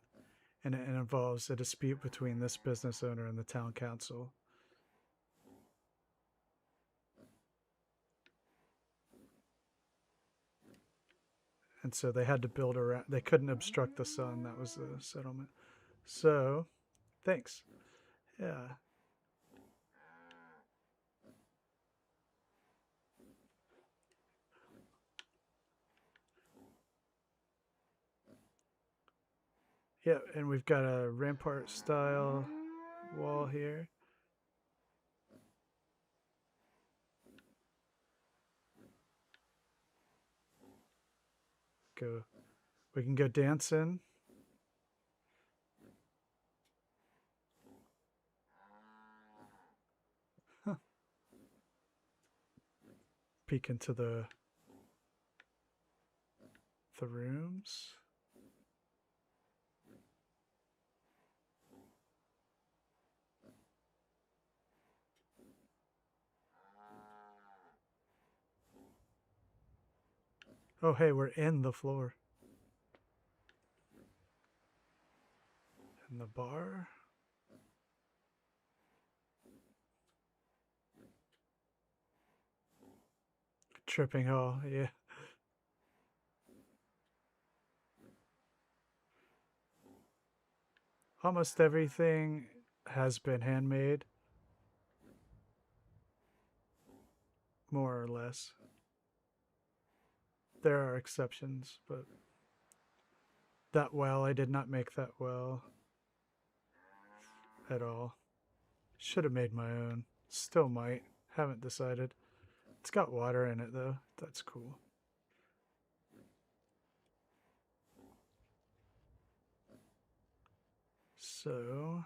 and it involves a dispute between this business owner and the town council. And so they had to build around, they couldn't obstruct the sun. That was the settlement. So, thanks. Yeah. Yeah, and we've got a rampart style wall here. We can go dancing. Huh. Peek into the rooms. Oh, hey, we're in the floor. In the bar. Tripping hall, yeah. Almost everything has been handmade. More or less. There are exceptions, but that well, I did not make that well at all. Should have made my own. Still might. Haven't decided. It's got water in it though. That's cool. So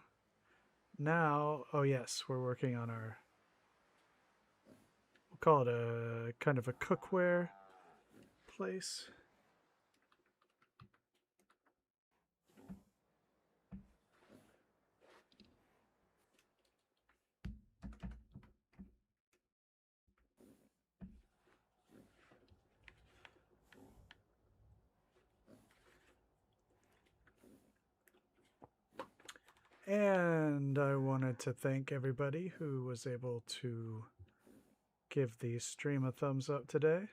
now, oh yes, we're working on our, we'll call it a kind of a cookware place. And I wanted to thank everybody who was able to give the stream a thumbs up today.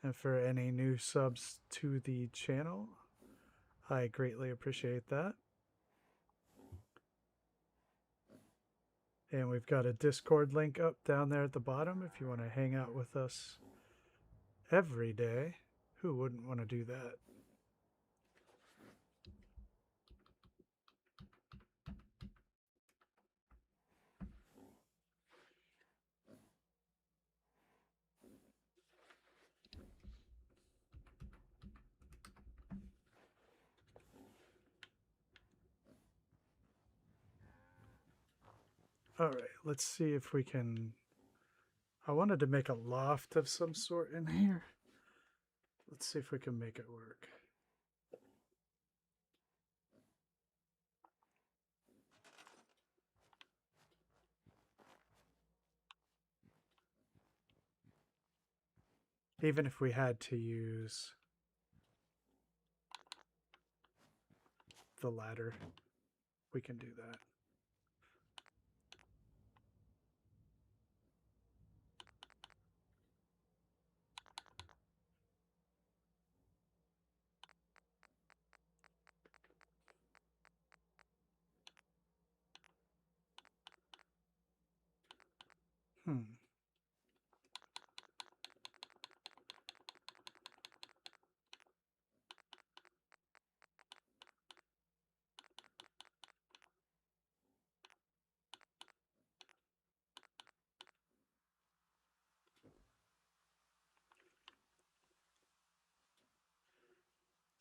And for any new subs to the channel, I greatly appreciate that. And we've got a Discord link up down there at the bottom if you want to hang out with us every day. Who wouldn't want to do that? All right, let's see if we can... I wanted to make a loft of some sort in here. Let's see if we can make it work. Even if we had to use the ladder, we can do that.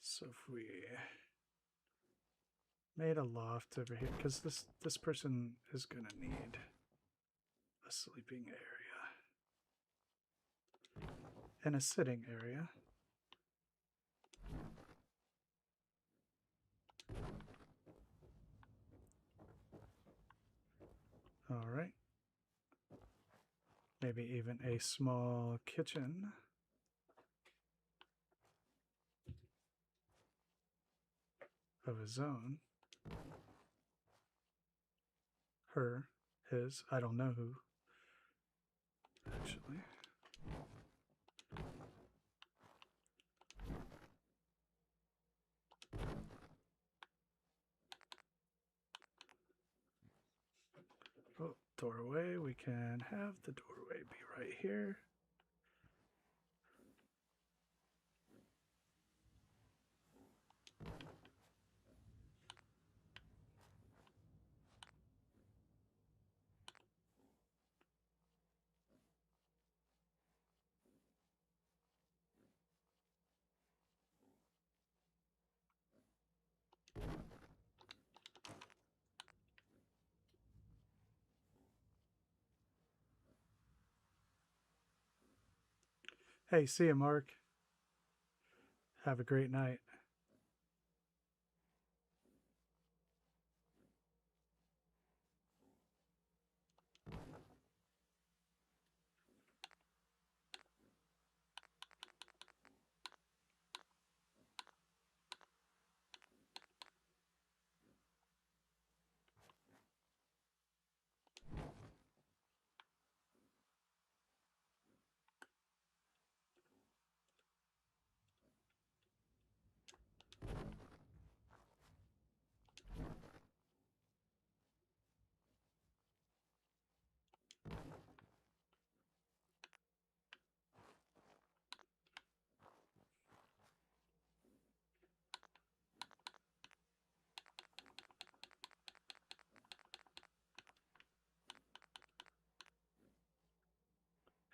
So if we made a loft over here, because this person is gonna need a sleeping area and a sitting area. All right, Maybe even a small kitchen. Of his own. Her, his, I don't know who. Actually. Oh, doorway. We can have the doorway be right here. Hey, see you, Mark. Have a great night.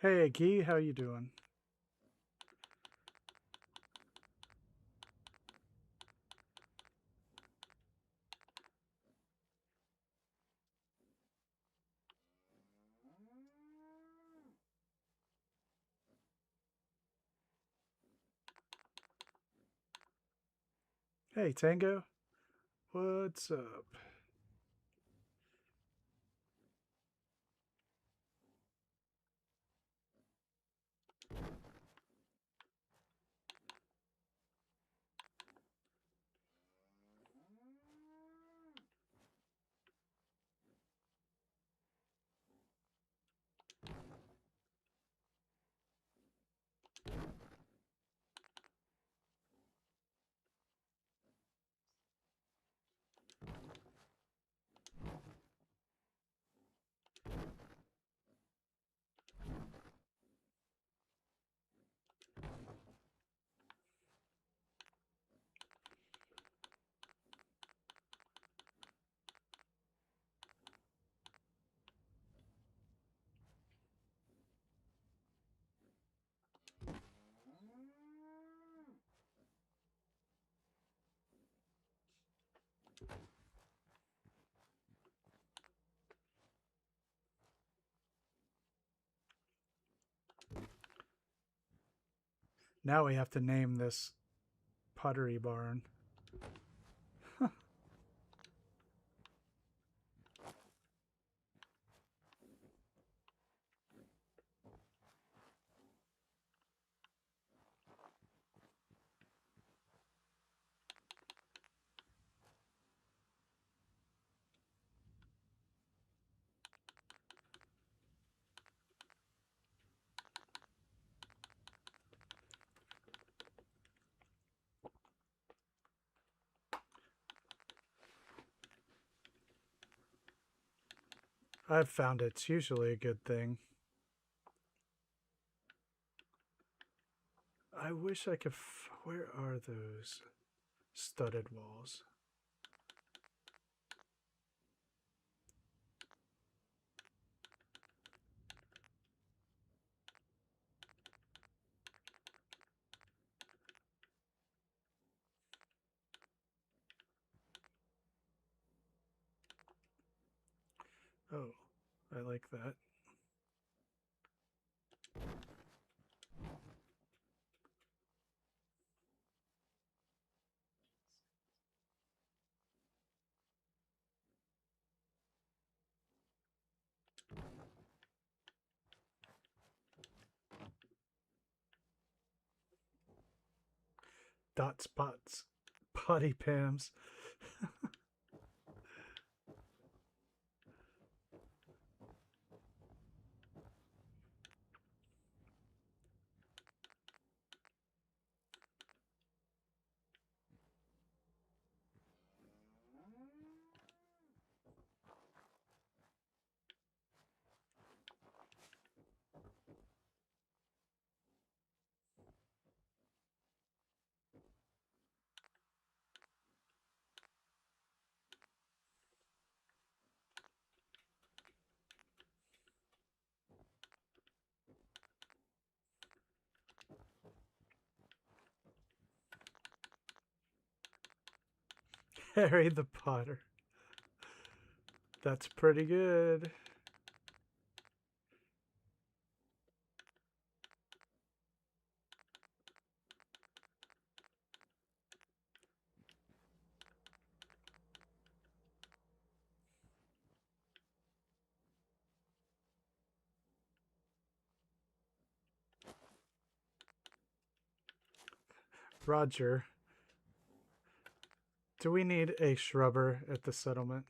Hey, Guy, how you doing? Hey, Tango. What's up? Now we have to name this pottery barn. I've found it's usually a good thing. I wish I could. Where are those studded walls? Oh, I like that. Dot spots. Potty Pams. Harry the Potter. That's pretty good. Roger. Do we need a shrubber at the settlement?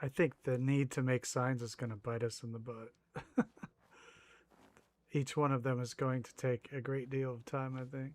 I think the need to make signs is going to bite us in the butt. Each one of them is going to take a great deal of time, I think.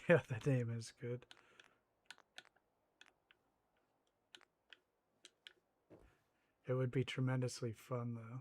Yeah, the name is good. It would be tremendously fun, though.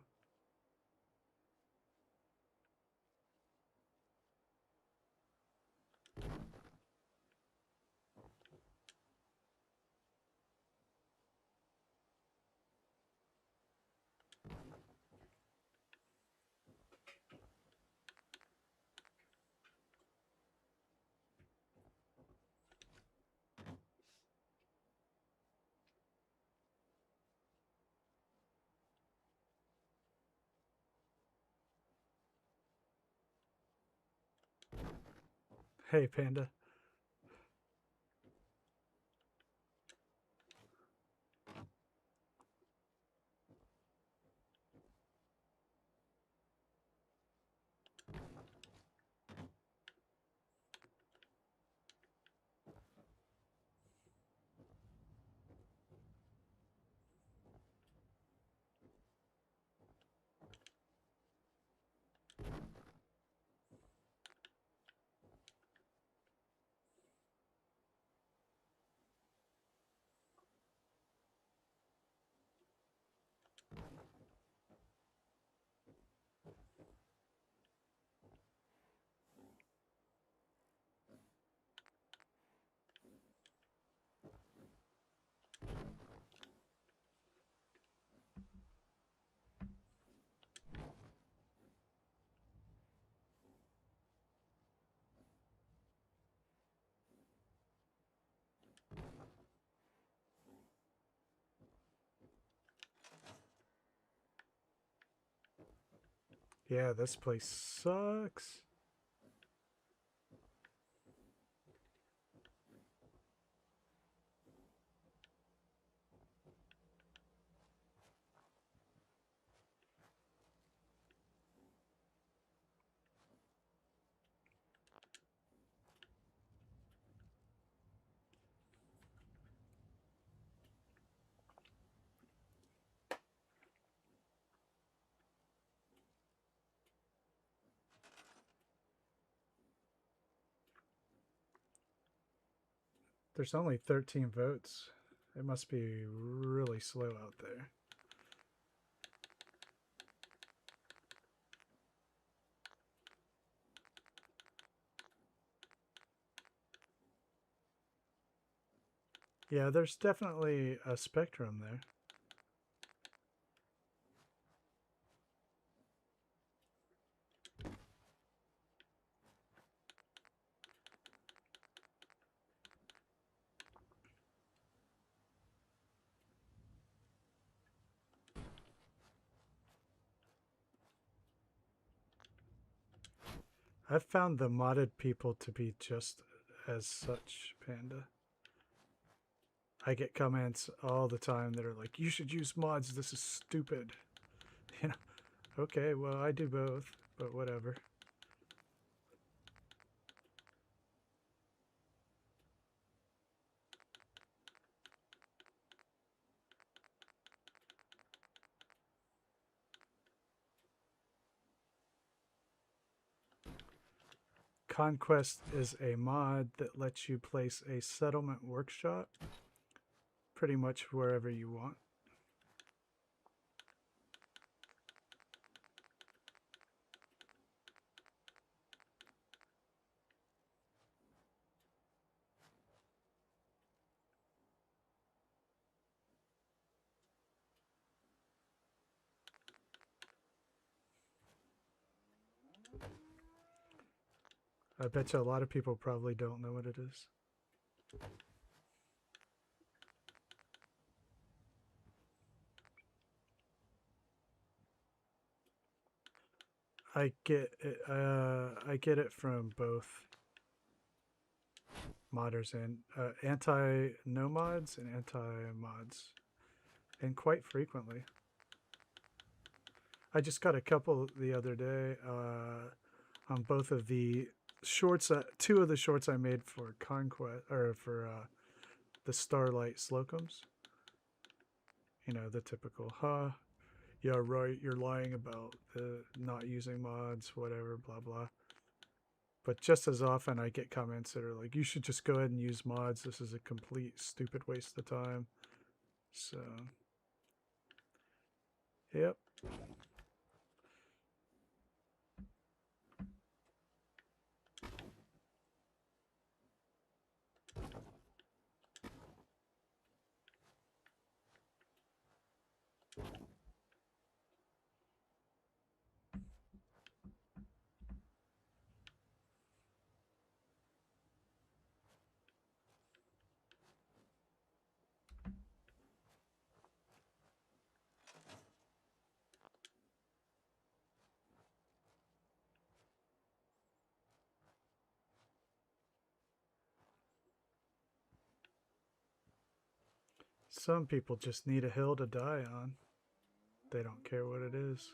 Hey, Panda. Yeah, this place sucks. There's only 13 votes. It must be really slow out there. Yeah, there's definitely a spectrum there. I've found the modded people to be just as such, Panda. I get comments all the time that are like, you should use mods, this is stupid. You know, okay, well, I do both, but whatever. Conquest is a mod that lets you place a settlement workshop pretty much wherever you want. I bet you a lot of people probably don't know what it is. I get it from both modders and anti-no mods and anti-mods, and quite frequently. I just got a couple the other day on both of the shorts. Two of the shorts I made for Conquest or for the Starlight Slocums. You know, the typical, yeah, right, you're lying about the not using mods, whatever, blah blah. But just as often I get comments that are like, you should just go ahead and use mods. This is a complete stupid waste of time. So, yep. Some people just need a hill to die on. They don't care what it is.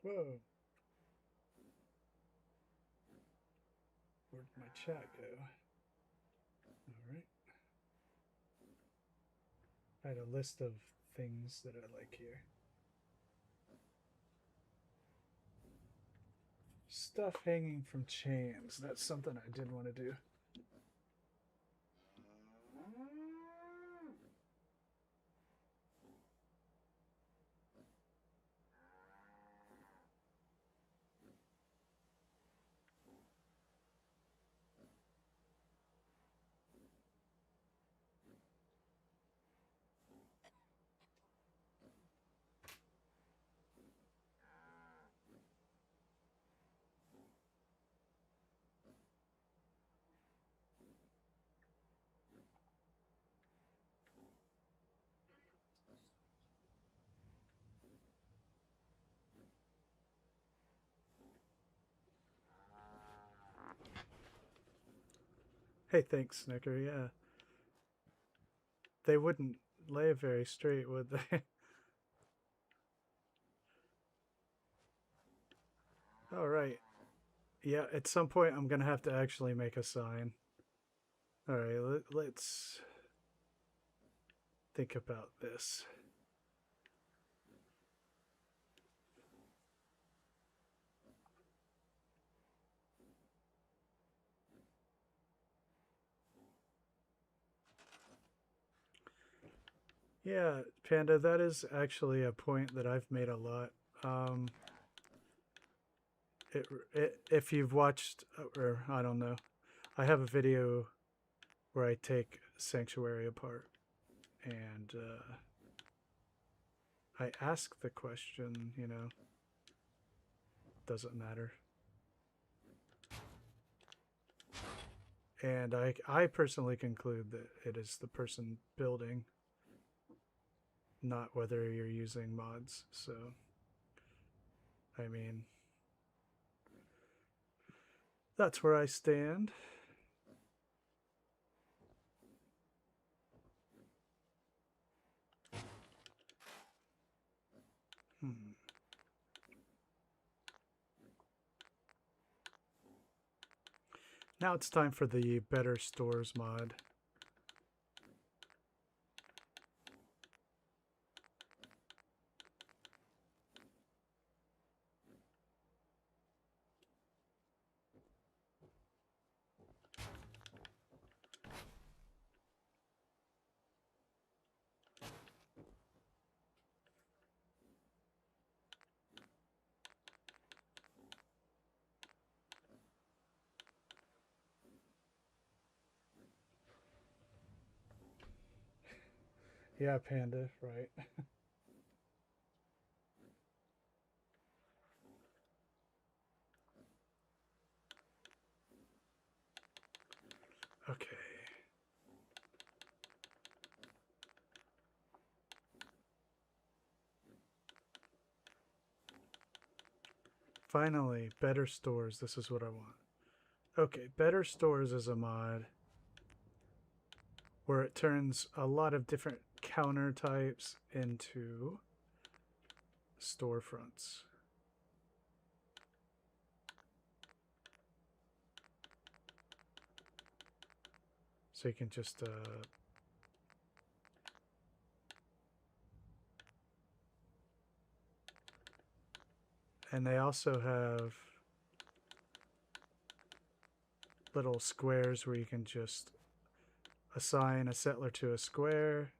Whoa. Where'd my chat go? All right. I had a list of things that I like here. Stuff hanging from chains. That's something I did want to do. Hey, thanks, Snicker. Yeah. They wouldn't lay very straight, would they? All right. Yeah, at some point I'm going to have to actually make a sign. All right, let's think about this. Yeah, Panda, that is actually a point that I've made a lot. If you've watched, or I don't know, I have a video where I take Sanctuary apart and I ask the question, you know, does it matter? And I personally conclude that it is the person building, not whether you're using mods. So, I mean, that's where I stand. Now it's time for the Better Stores mod. Yeah, Panda, right. Okay. Finally, better stores. This is what I want. Okay, better stores is a mod where it turns a lot of different counter types into storefronts. So you can just and they also have little squares where you can just assign a settler to a square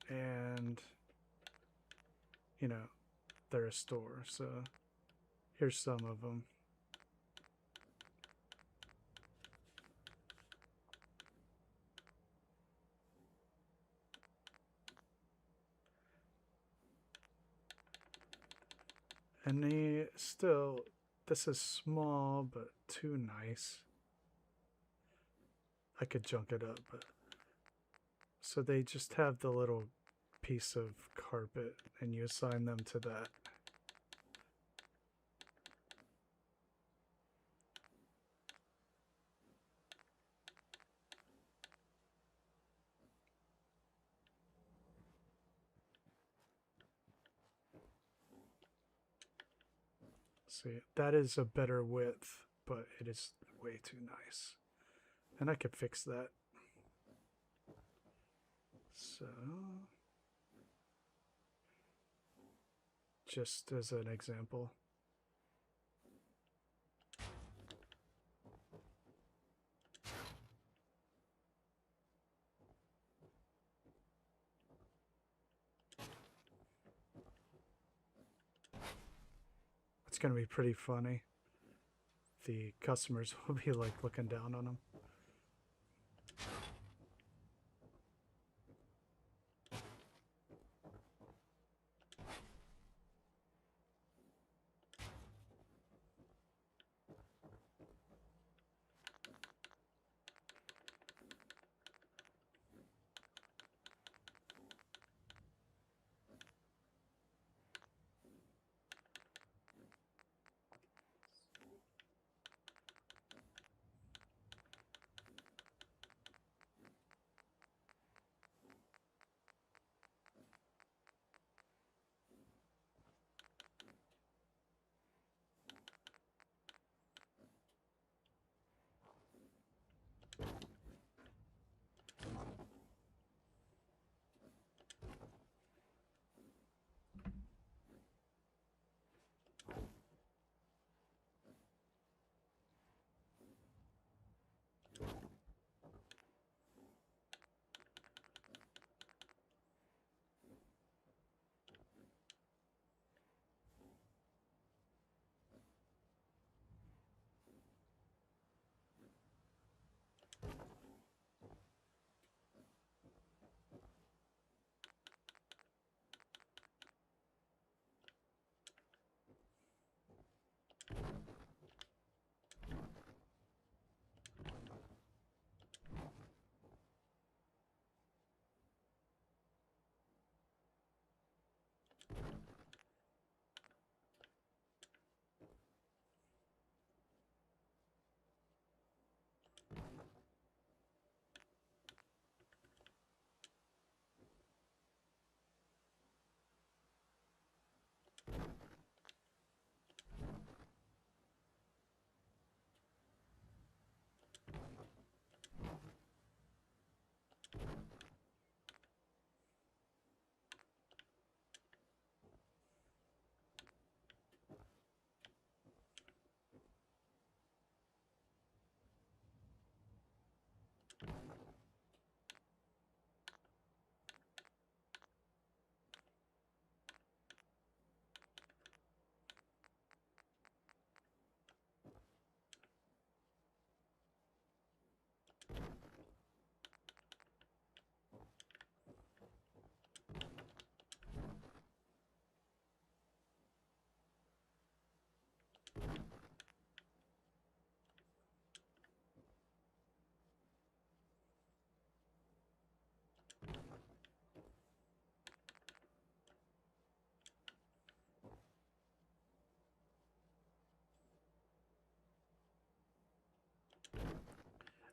and you know they're a store. So here's some of them. And they still, this is small but too nice. I could junk it up, but so they just have the little piece of carpet and you assign them to that. See, that is a better width, but it is way too nice. And I could fix that. So, just as an example. It's going to be pretty funny. The customers will be like looking down on them.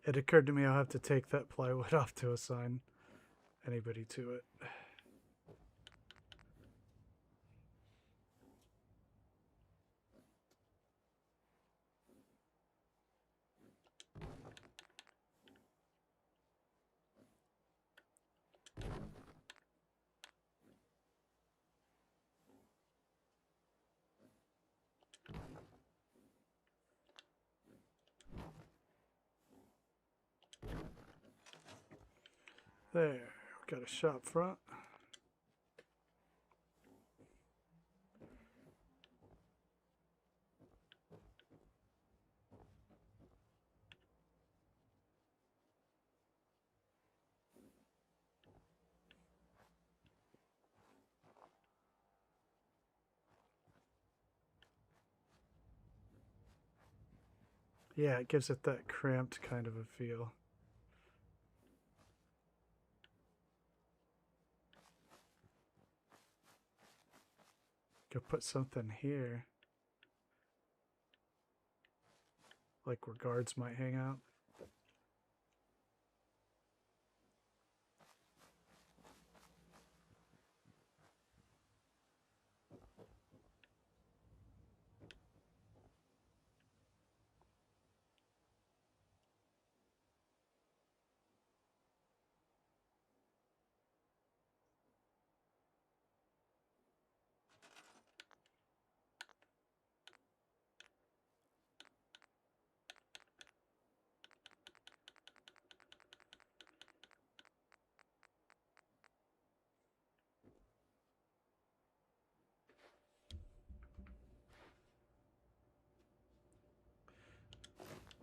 It occurred to me I'll have to take that plywood off to assign anybody to it. There, we got a shop front. Yeah, it gives it that cramped kind of a feel. Could put something here. Like where guards might hang out.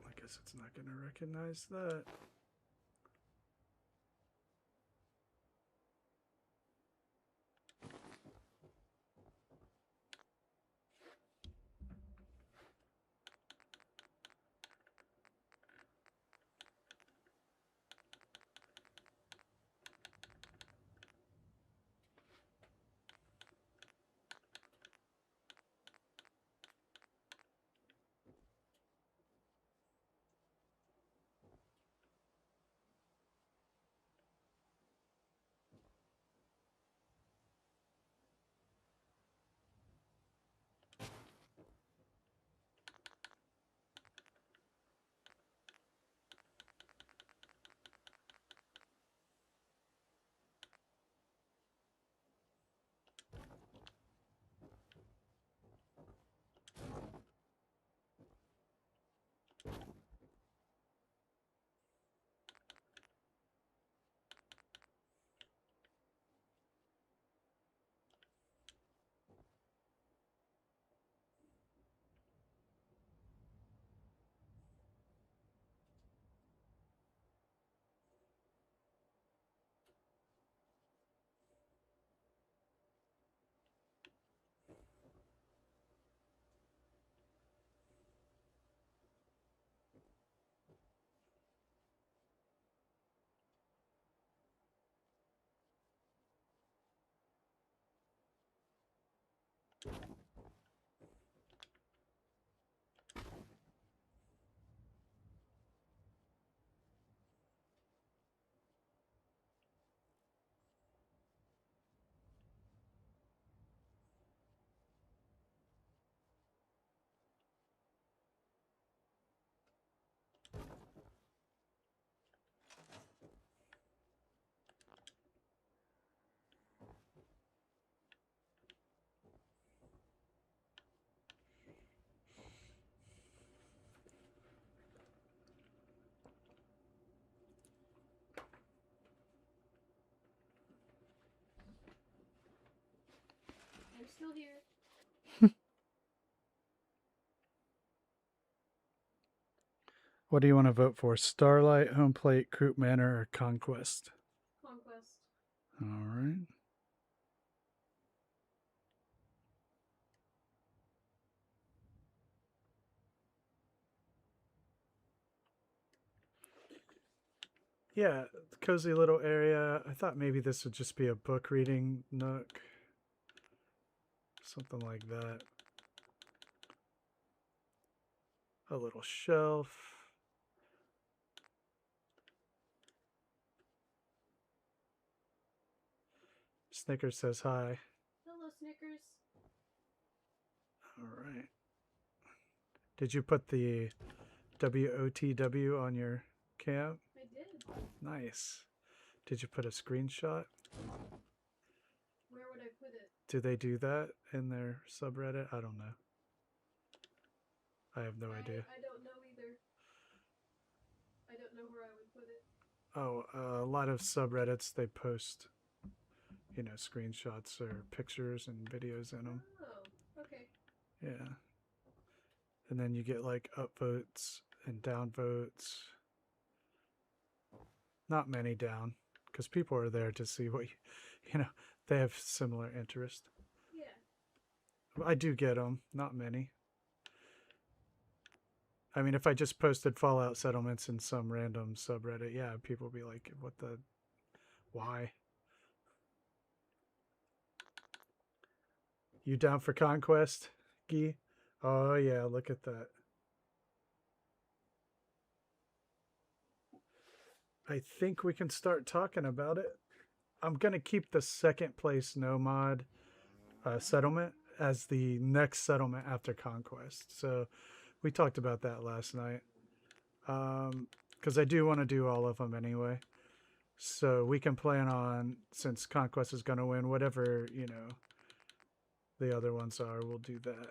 I guess it's not going to recognize that. I'm still here. What do you want to vote for? Starlight, Home Plate, Croup Manor, or Conquest? Conquest. All right. Yeah, cozy little area. I thought maybe this would just be a book reading nook. Something like that. A little shelf. Snickers says hi. Hello, Snickers. All right. Did you put the WOTW on your cam? I did. Nice. Did you put a screenshot? Where would I put it? Do they do that in their subreddit? I don't know. I have no idea. I don't know either. I don't know where I would put it. Oh, a lot of subreddits, they post, you know, screenshots or pictures and videos in them. Oh, okay. Yeah. And then you get like upvotes and downvotes. Not many down, because people are there to see what you know, they have similar interest. Yeah. I do get them, not many. I mean, if I just posted Fallout settlements in some random subreddit, yeah, people would be like, what the, why? You down for Conquest, Guy? Oh yeah, look at that. I think we can start talking about it. I'm going to keep the second place no mod settlement as the next settlement after Conquest. So we talked about that last night. Because I do want to do all of them anyway. So we can plan on, since Conquest is going to win, whatever, you know, the other ones are, we'll do that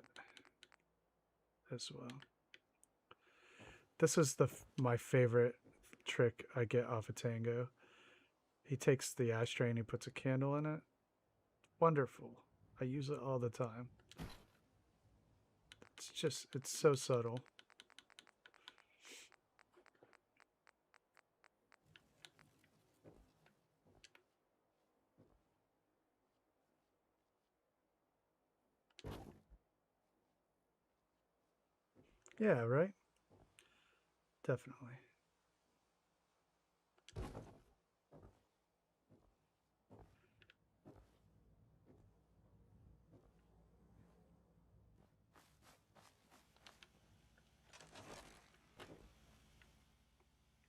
as well. This is my favorite trick I get off of Tango. He takes the ashtray and he puts a candle in it. Wonderful. I use it all the time. It's so subtle. Yeah, right? Definitely.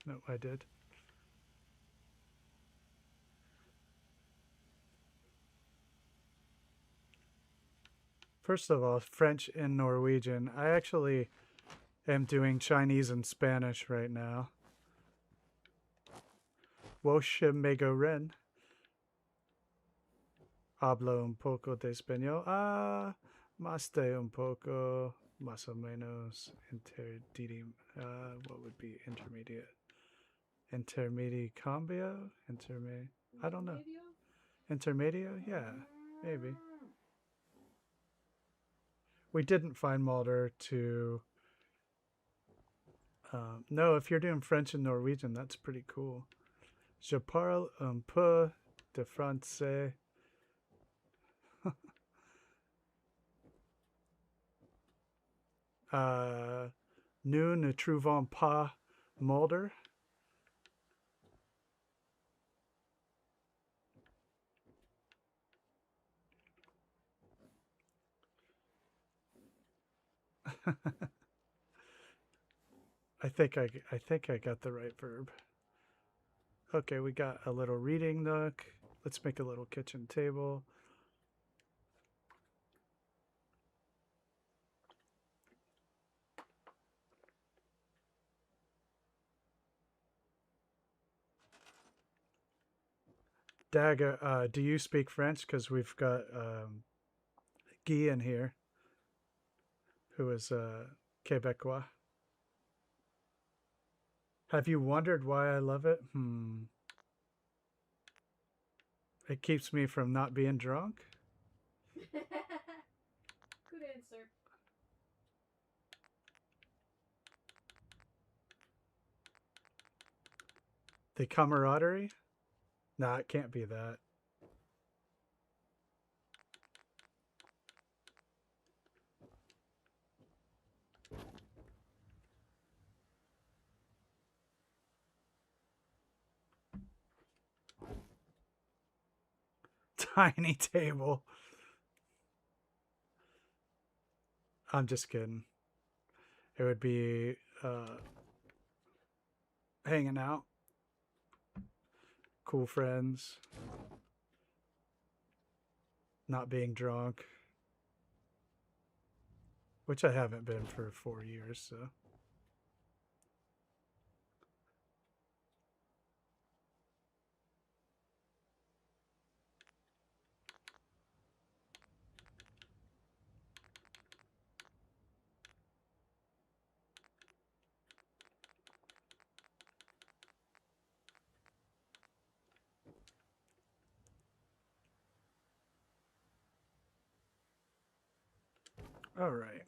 No, I did. First of all, French and Norwegian. I actually am doing Chinese and Spanish right now. Woche mego ren. Hablo un poco de español. Ah, más de un poco, más o menos, what would be intermediate? Intermediate cambio? I don't know. Intermedio? Yeah, maybe. We didn't find Mulder to... no, if you're doing French and Norwegian, that's pretty cool. Je parle un peu de français. Nous ne trouvons pas Mulder. I think I got the right verb. Okay, we got a little reading nook. Let's make a little kitchen table. Daga, do you speak French? Because we've got Guy in here, who is Quebecois. Have you wondered why I love it? It keeps me from not being drunk. Good answer. The camaraderie? Nah, it can't be that. Tiny table. I'm just kidding. It would be hanging out. Cool friends. not being drunk, which I haven't been for 4 years, so. All right.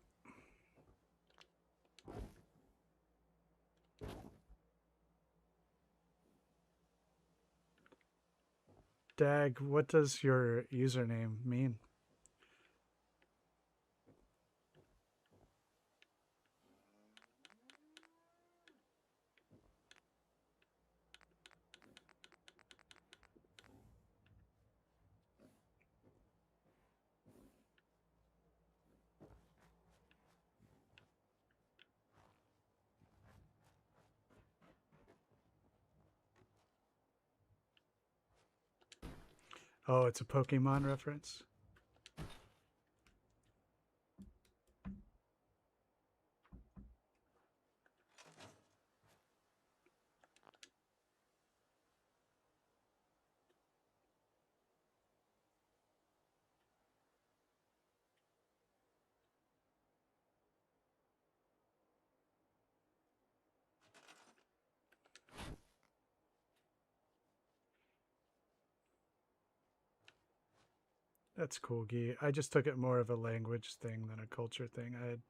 Dag, what does your username mean? Oh, it's a Pokemon reference? That's cool, Guy. I just took it more of a language thing than a culture thing. I had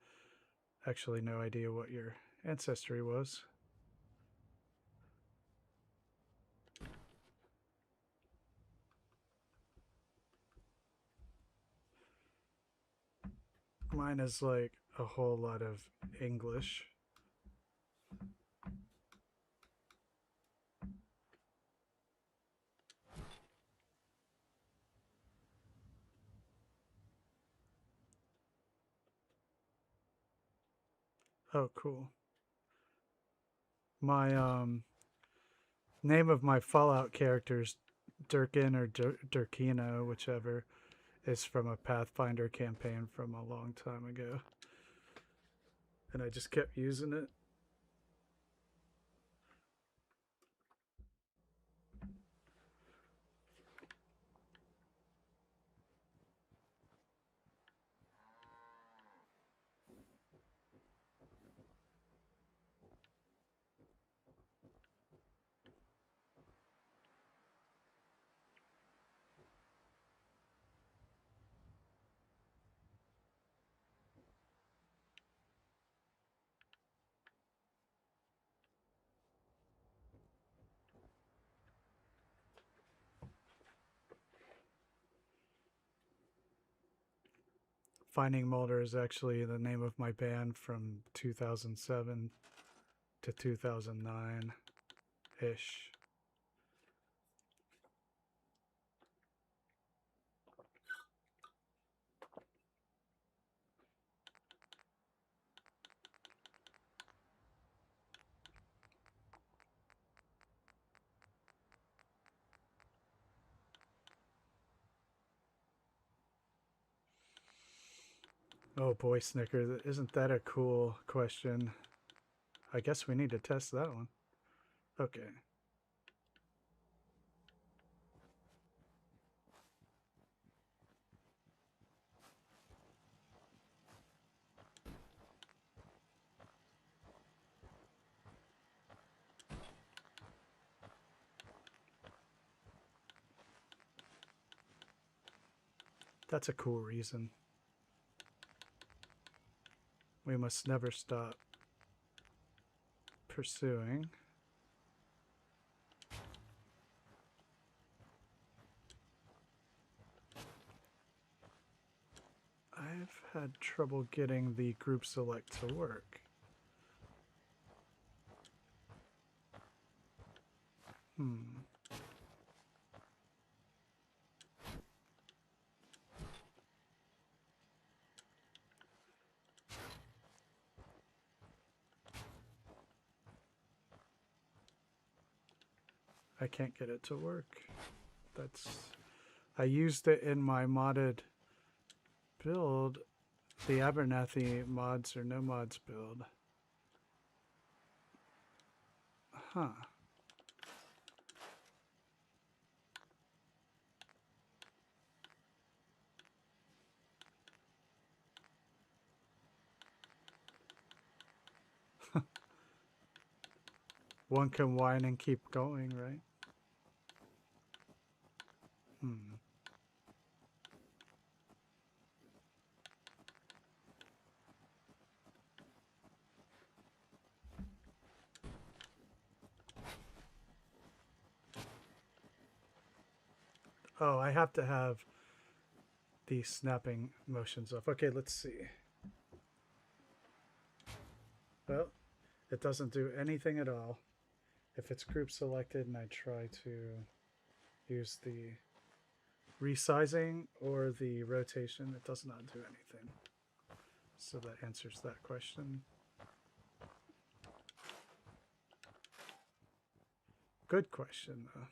actually no idea what your ancestry was. Mine is like a whole lot of English. Oh, cool. My name of my Fallout characters, Durkin or Durkina, whichever, is from a Pathfinder campaign from a long time ago. And I just kept using it. Finding Mulder is actually the name of my band from 2007 to 2009-ish. Oh boy, Snicker, isn't that a cool question? I guess we need to test that one. Okay. That's a cool reason. We must never stop pursuing. I've had trouble getting the group select to work. I can't get it to work. I used it in my modded build, the Abernathy mods or no mods build. Huh. One can whine and keep going, right? Hmm. Oh, I have to have the snapping motions off. Okay, let's see. Well, it doesn't do anything at all. If it's group selected and I try to use the resizing or the rotation, it does not do anything. So that answers that question. Good question, though.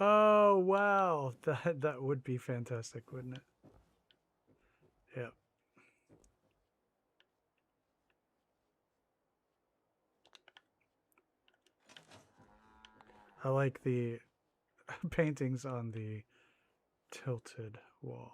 Oh wow, that would be fantastic, wouldn't it? Yep. I like the paintings on the tilted wall.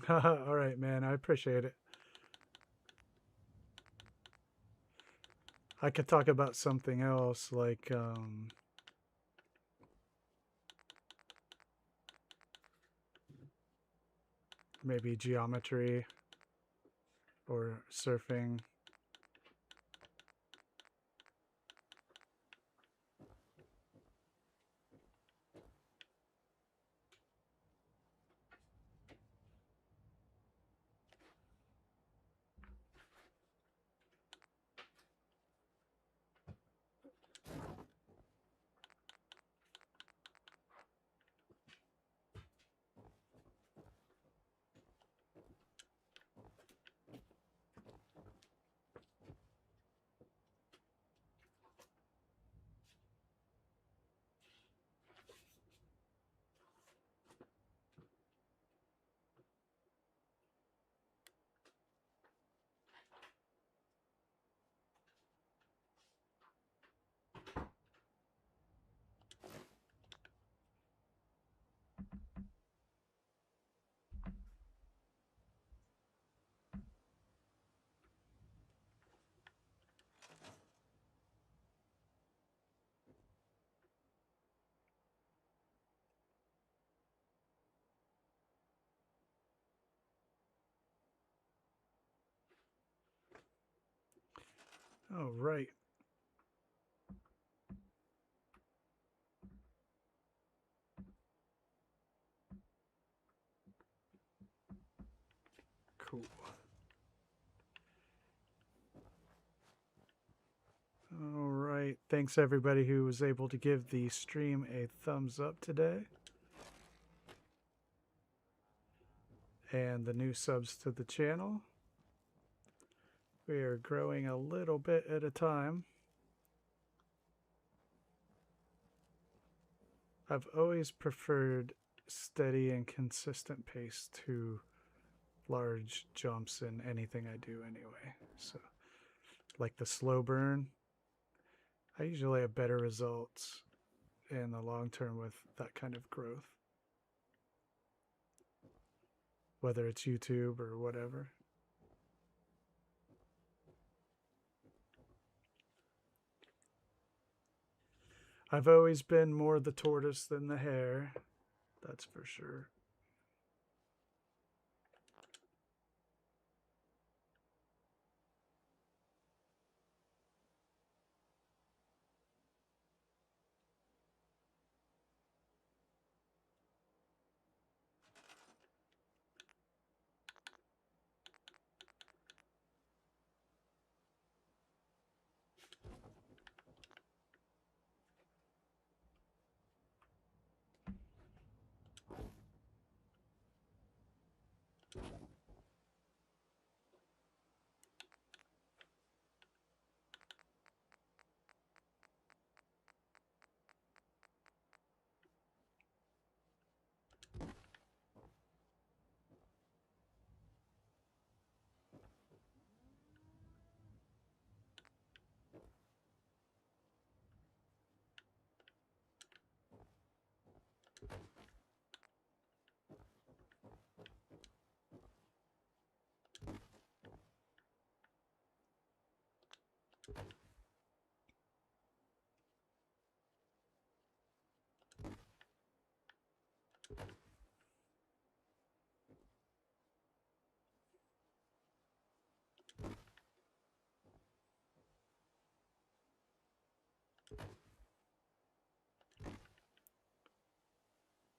All right, man. I appreciate it. I could talk about something else, like maybe geometry or surfing. Oh, right. Cool. All right. Thanks everybody who was able to give the stream a thumbs up today. And the new subs to the channel. We are growing a little bit at a time. I've always preferred steady and consistent pace to large jumps in anything I do anyway. So, like the slow burn, I usually have better results in the long term with that kind of growth, whether it's YouTube or whatever. I've always been more the tortoise than the hare, that's for sure.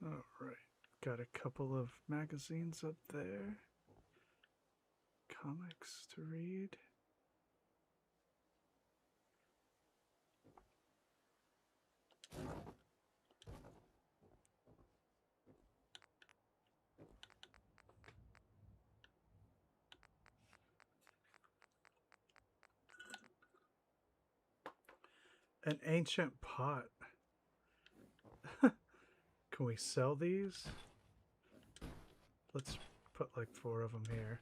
All right, got a couple of magazines up there. Comics to read. An ancient pot. Can we sell these? Let's put like 4 of them here.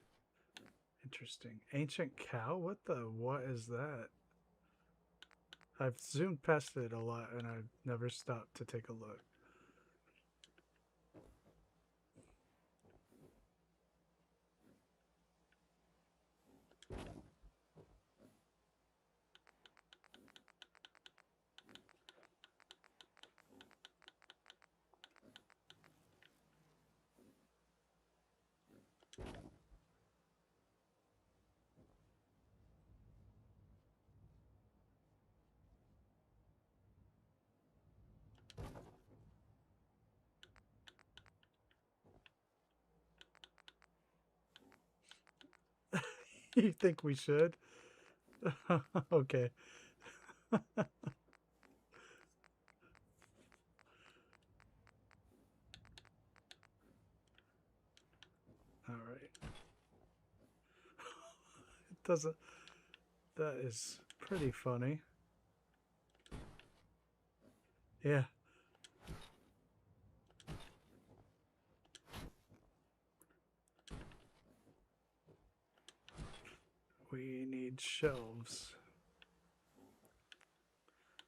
Interesting. Ancient cow? What is that? I've zoomed past it a lot and I've never stopped to take a look. You think we should? Okay. All right. It doesn't. That is pretty funny. Yeah. We need shelves.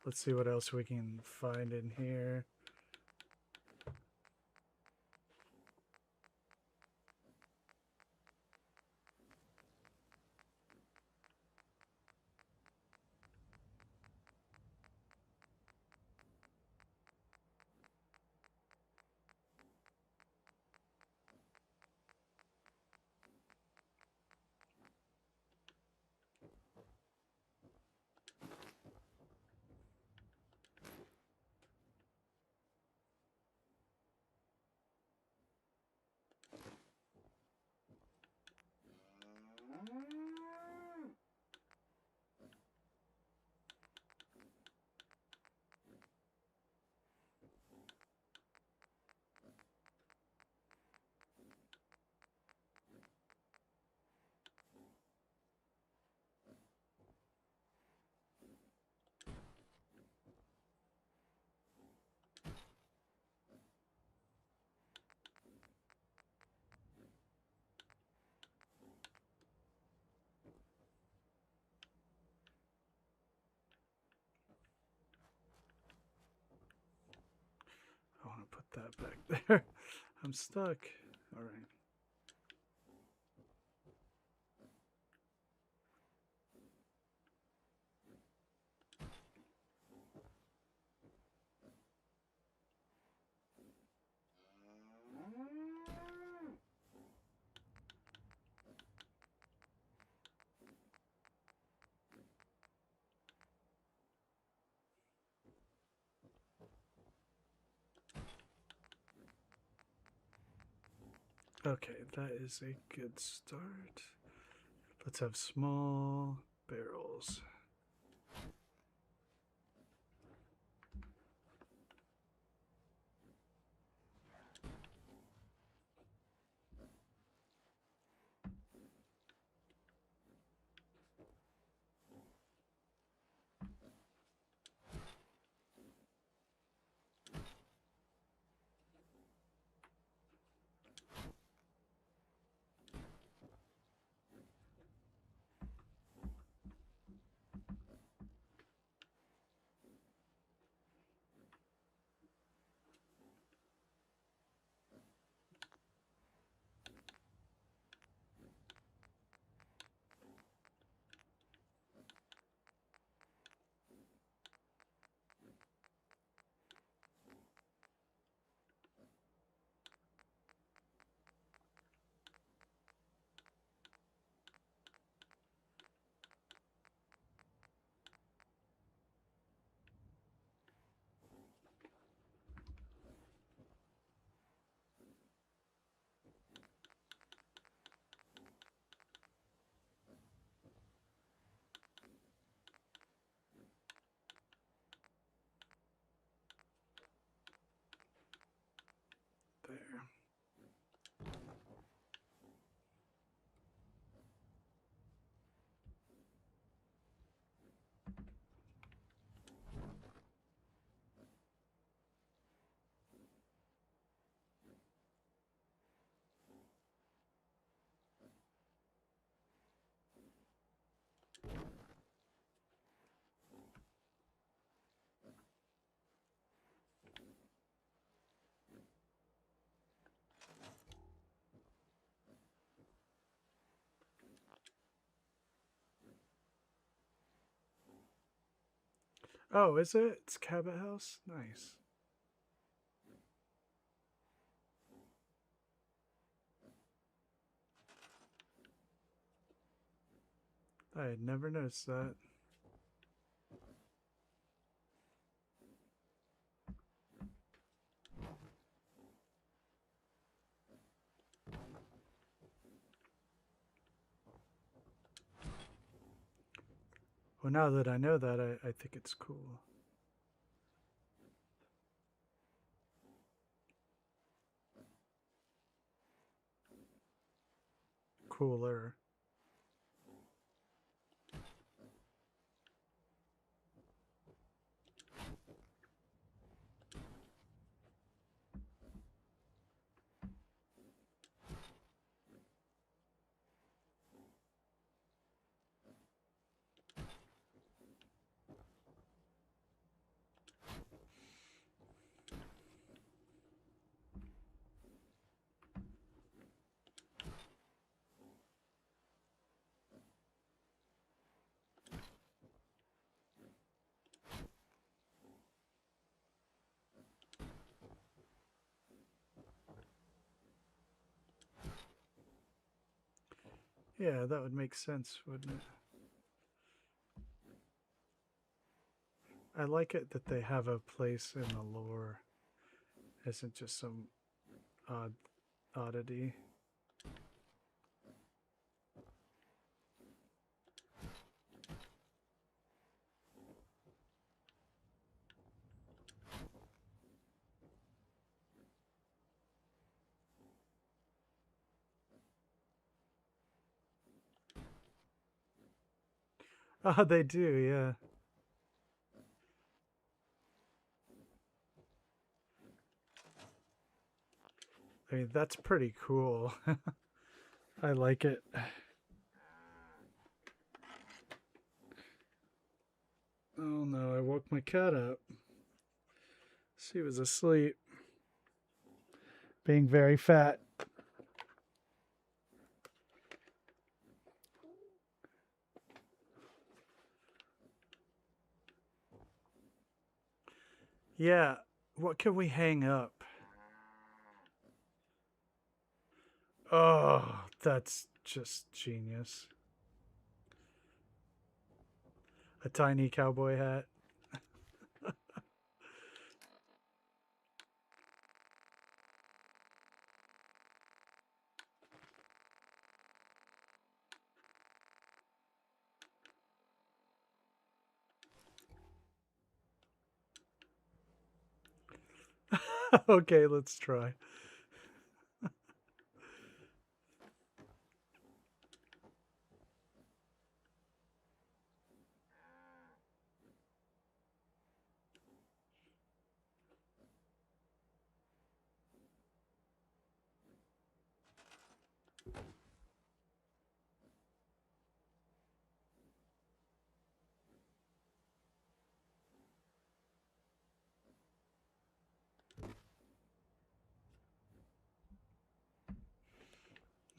Let's see what else we can find in here. that back there. I'm stuck. All right. Okay, that is a good start. Let's have small barrels. There. Oh, is it? It's Cabot House? Nice. I had never noticed that. Well, now that I know that, I think it's cool. Cooler. Yeah, that would make sense, wouldn't it? I like it that they have a place in the lore. Isn't just some oddity. Oh, they do, yeah. I mean, that's pretty cool. I like it. Oh no, I woke my cat up. She was asleep. Being very fat. Yeah, what can we hang up? Oh, that's just genius. A tiny cowboy hat. Okay, let's try.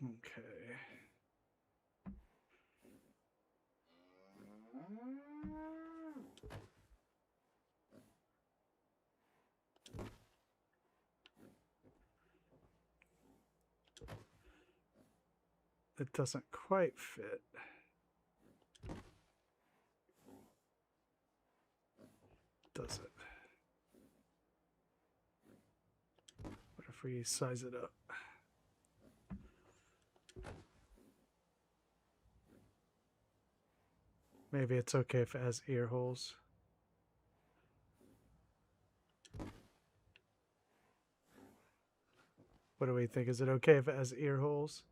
Okay. It doesn't quite fit. Does it? What if we size it up? Maybe it's okay if it has ear holes. What do we think? Is it okay if it has ear holes?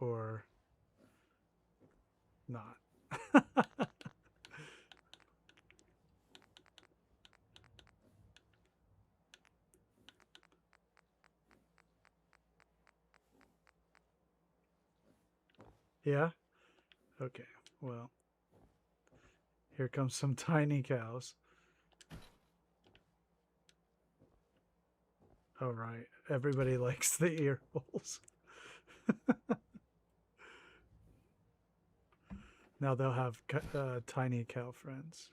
Or not? Yeah? Okay, well, here comes some tiny cows. All right, everybody likes the ear holes. Now they'll have tiny cow friends.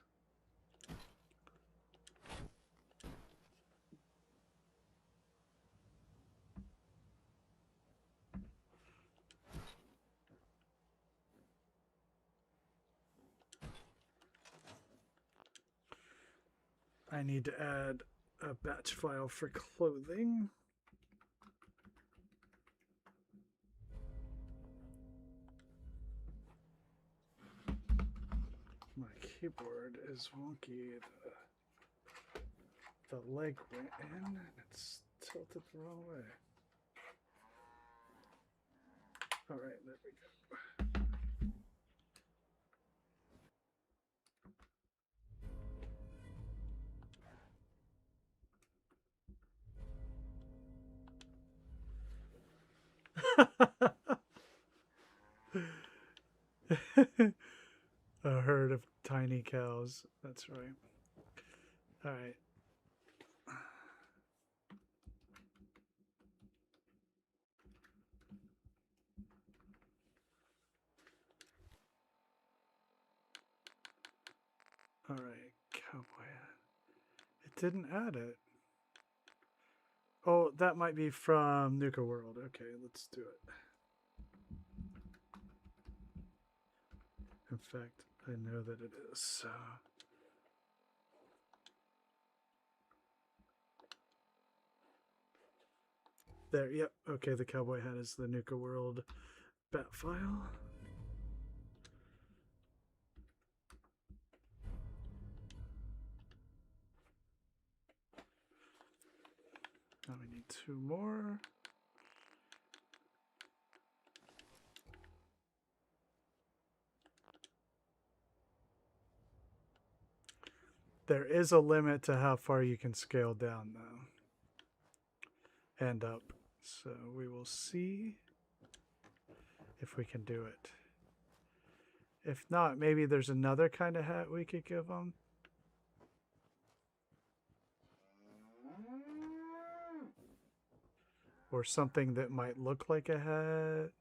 I need to add a batch file for clothing. My keyboard is wonky. The leg went in and it's tilted the wrong way. All right, there we go. A herd of tiny cows. That's right. All right. All right, cowboy. It didn't add it. Oh, that might be from Nuka World. Okay, let's do it. In fact, I know that it is. So. There, yep. Okay, the cowboy hat is the Nuka World bat file. Now we need 2 more. There is a limit to how far you can scale down, though, and up. So we will see if we can do it. If not, maybe there's another kind of hat we could give them. or something that might look like a hat.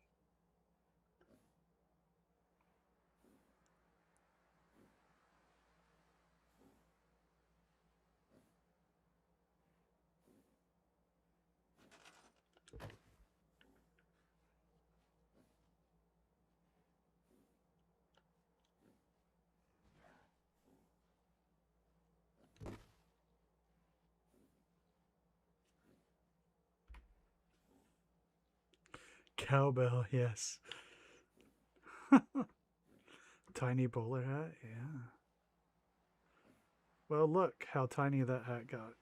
Cowbell, yes. Tiny bowler hat, yeah. Well, look how tiny that hat got.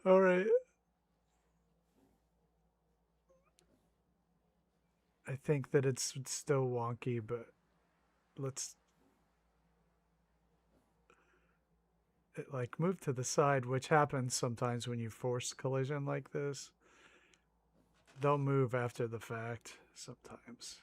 All right. I think that it's still wonky, but let's like move to the side, which happens sometimes when you force collision like this. They'll move after the fact sometimes.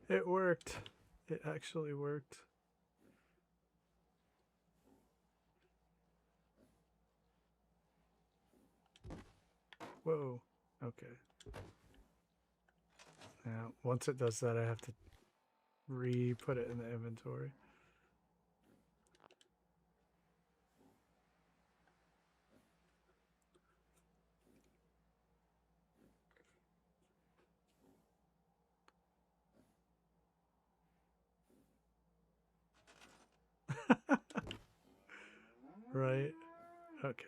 It worked. It actually worked. Whoa. Okay. Now, once it does that, I have to re-put it in the inventory. Right? Okay.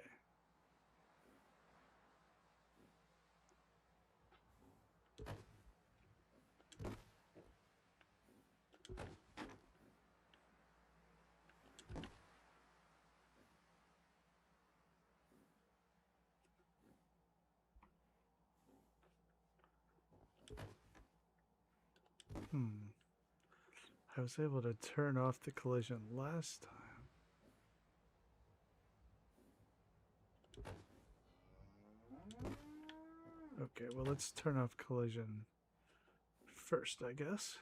I was able to turn off the collision last time. Okay, well, let's turn off collision first, I guess.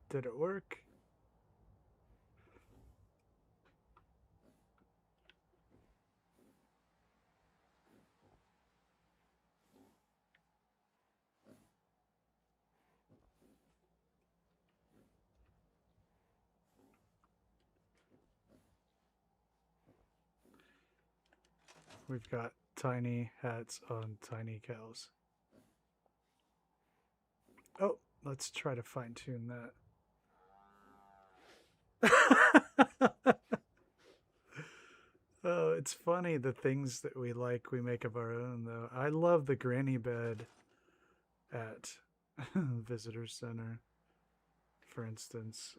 Did it work? We've got tiny hats on tiny cows. Oh, let's try to fine-tune that. Oh, it's funny the things that we like we make of our own, though. I love the granny bed at Visitor Center, for instance.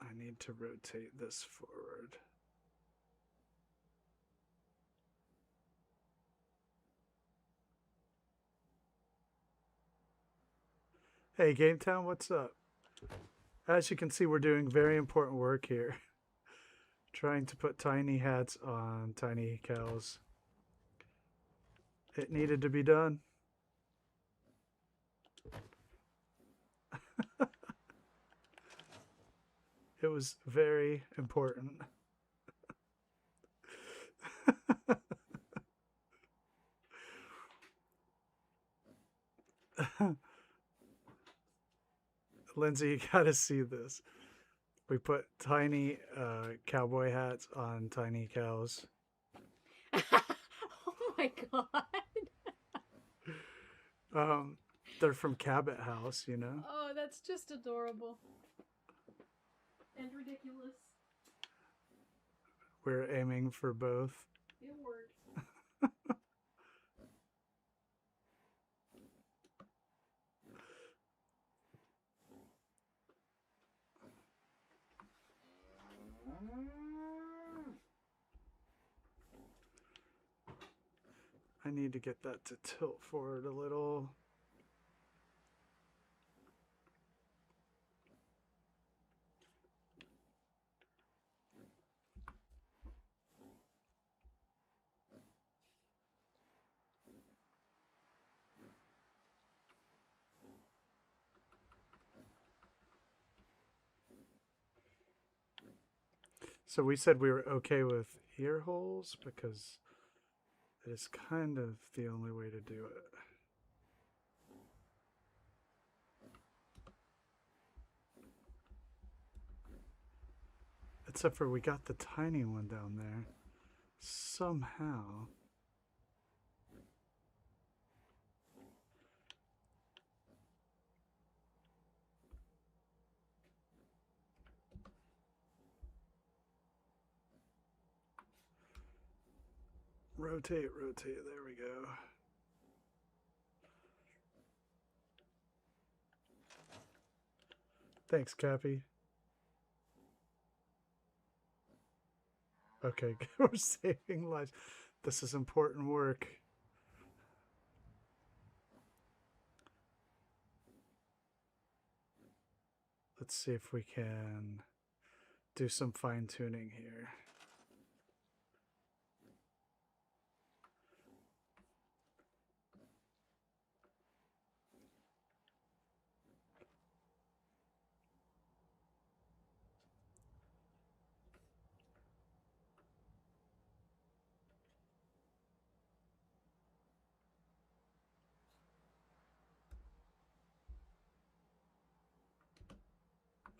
I need to rotate this forward. Hey, Game Town, what's up? As you can see, we're doing very important work here. Trying to put tiny hats on tiny cows. It needed to be done. It was very important. Lindsay, you gotta see this. We put tiny cowboy hats on tiny cows. Oh my god. They're from Cabot House, you know? Oh, that's just adorable. And ridiculous. We're aiming for both. It works. I need to get that to tilt forward a little. So we said we were okay with ear holes because it is kind of the only way to do it. Except for we got the tiny one down there. Somehow. Rotate, rotate, there we go. Thanks, Cappy. Okay, we're saving lives. This is important work. Let's see if we can do some fine tuning here.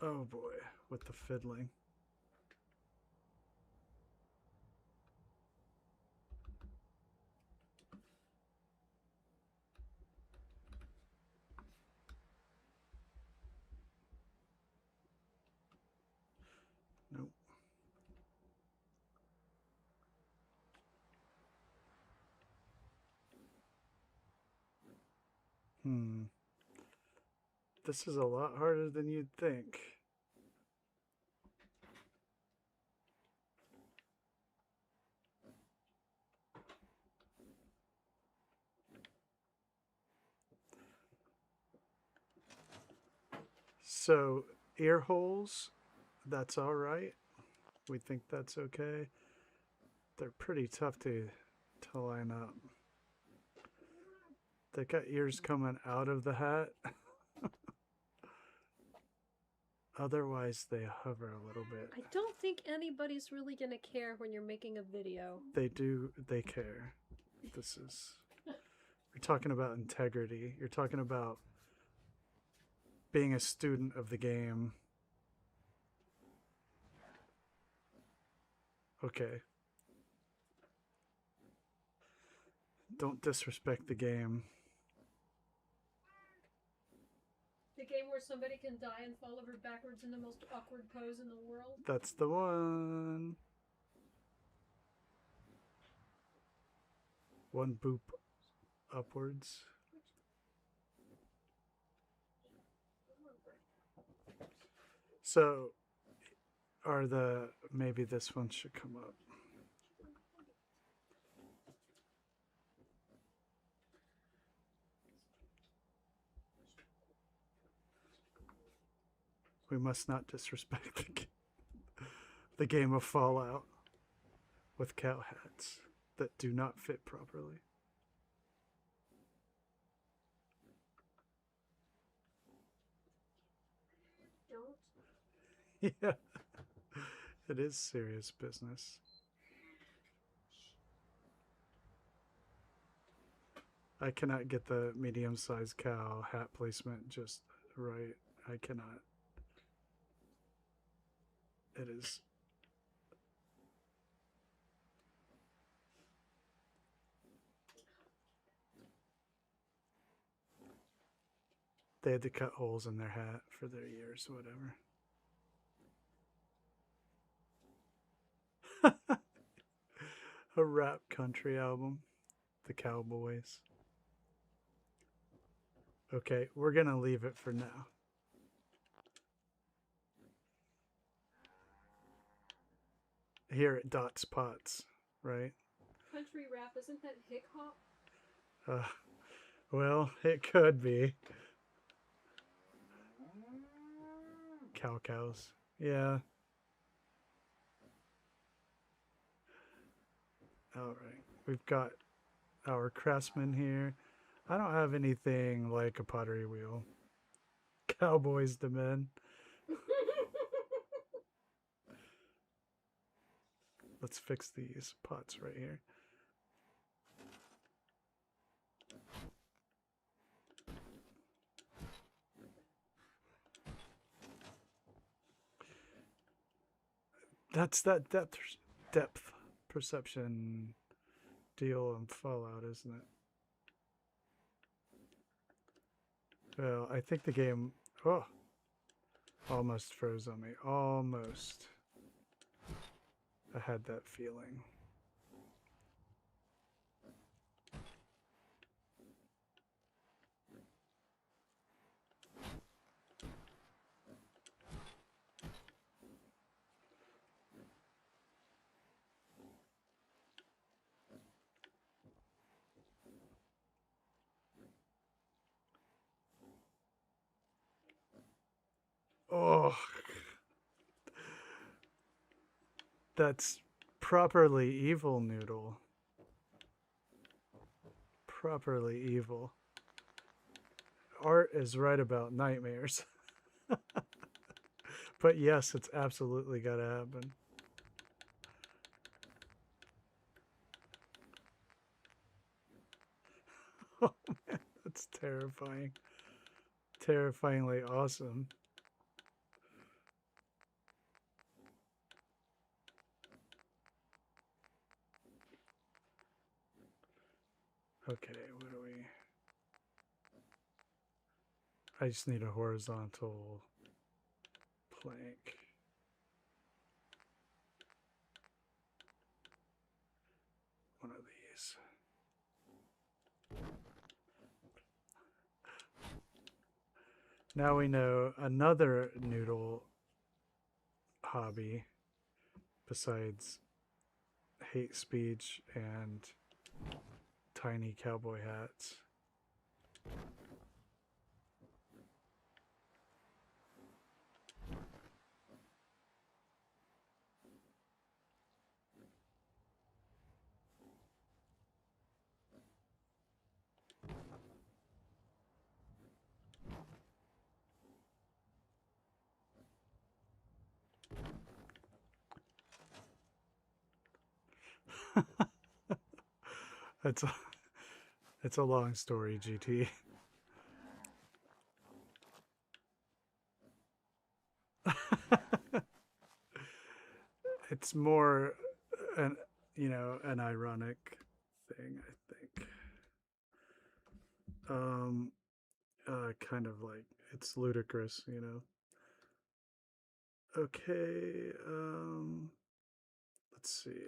Oh boy, with the fiddling. Nope. This is a lot harder than you'd think. So, ear holes, that's all right. We think that's okay. They're pretty tough to line up. They got ears coming out of the hat. Otherwise, they hover a little bit. I don't think anybody's really gonna care when you're making a video. They do, they care. This is, you're talking about integrity. You're talking about being a student of the game. Okay. Don't disrespect the game. The game where somebody can die and fall over backwards in the most awkward pose in the world. That's the one. One boop upwards. So, maybe this one should come up. We must not disrespect the game of Fallout with cow hats that do not fit properly. Don't. Yeah, it is serious business. I cannot get the medium-sized cow hat placement just right. I cannot. It is. They had to cut holes in their hat for their ears or whatever. A rap country album. The Cowboys. Okay, we're going to leave it for now. Here it dots pots, right? Country rap, isn't that hip hop? Well, it could be. Cows. Yeah. Alright. We've got our craftsman here. I don't have anything like a pottery wheel. Cowboys the men. Let's fix these pots right here. That's that depth perception deal in Fallout, isn't it? Well, I think the game... Oh! Almost froze on me. Almost. I had that feeling. Oh, that's properly evil, Noodle. Properly evil. Art is right about nightmares. But yes, it's absolutely gotta happen. Oh man, that's terrifying. Terrifyingly awesome. Okay, what do we... I just need a horizontal plank. One of these. Now we know another Noodle hobby besides hate speech and tiny cowboy hats. It's a long story, GT. It's more an an ironic thing, I think. Kind of like it's ludicrous, Okay, let's see,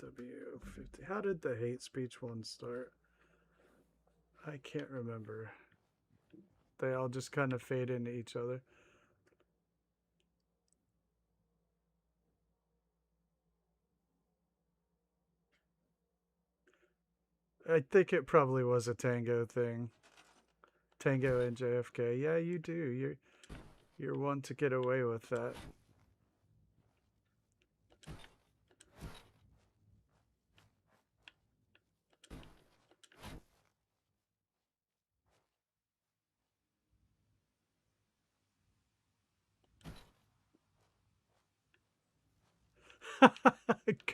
FW50. How did the hate speech one start? I can't remember. They all just kind of fade into each other. I think it probably was a Tango thing. Tango and JFK. Yeah, you do. You're one to get away with that.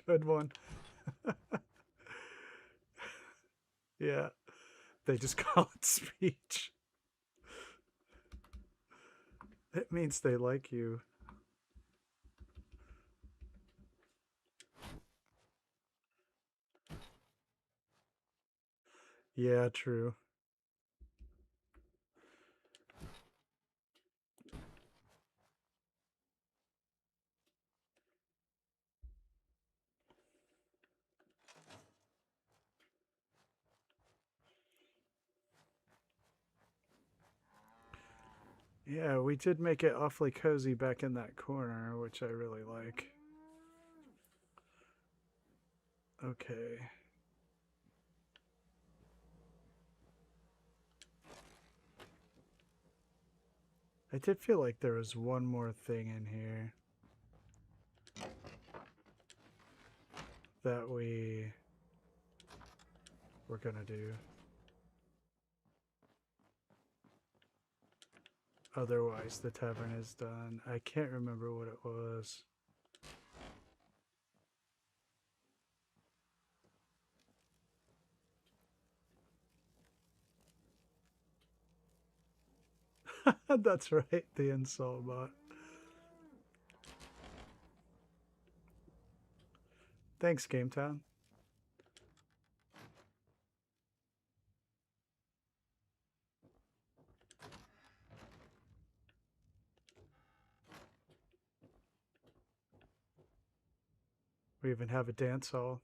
Good one. Yeah, they just call it speech. It means they like you. Yeah, true. Yeah, we did make it awfully cozy back in that corner, which I really like. Okay. I did feel like there was one more thing in here that we were gonna do. Otherwise, the tavern is done. I can't remember what it was. That's right, the insult bot. Thanks, GameTown. We even have a dance hall.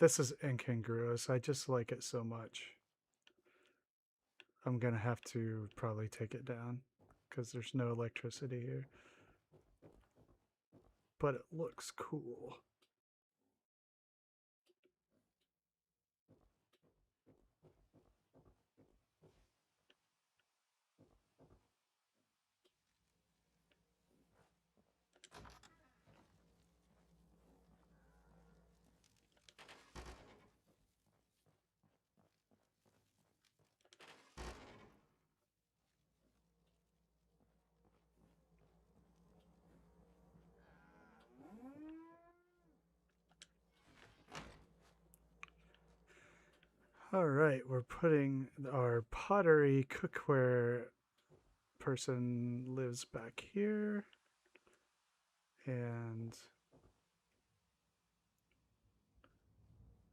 This is incongruous. I just like it so much. I'm gonna have to probably take it down because there's no electricity here. But it looks cool. All right, we're putting our pottery cookware person lives back here. And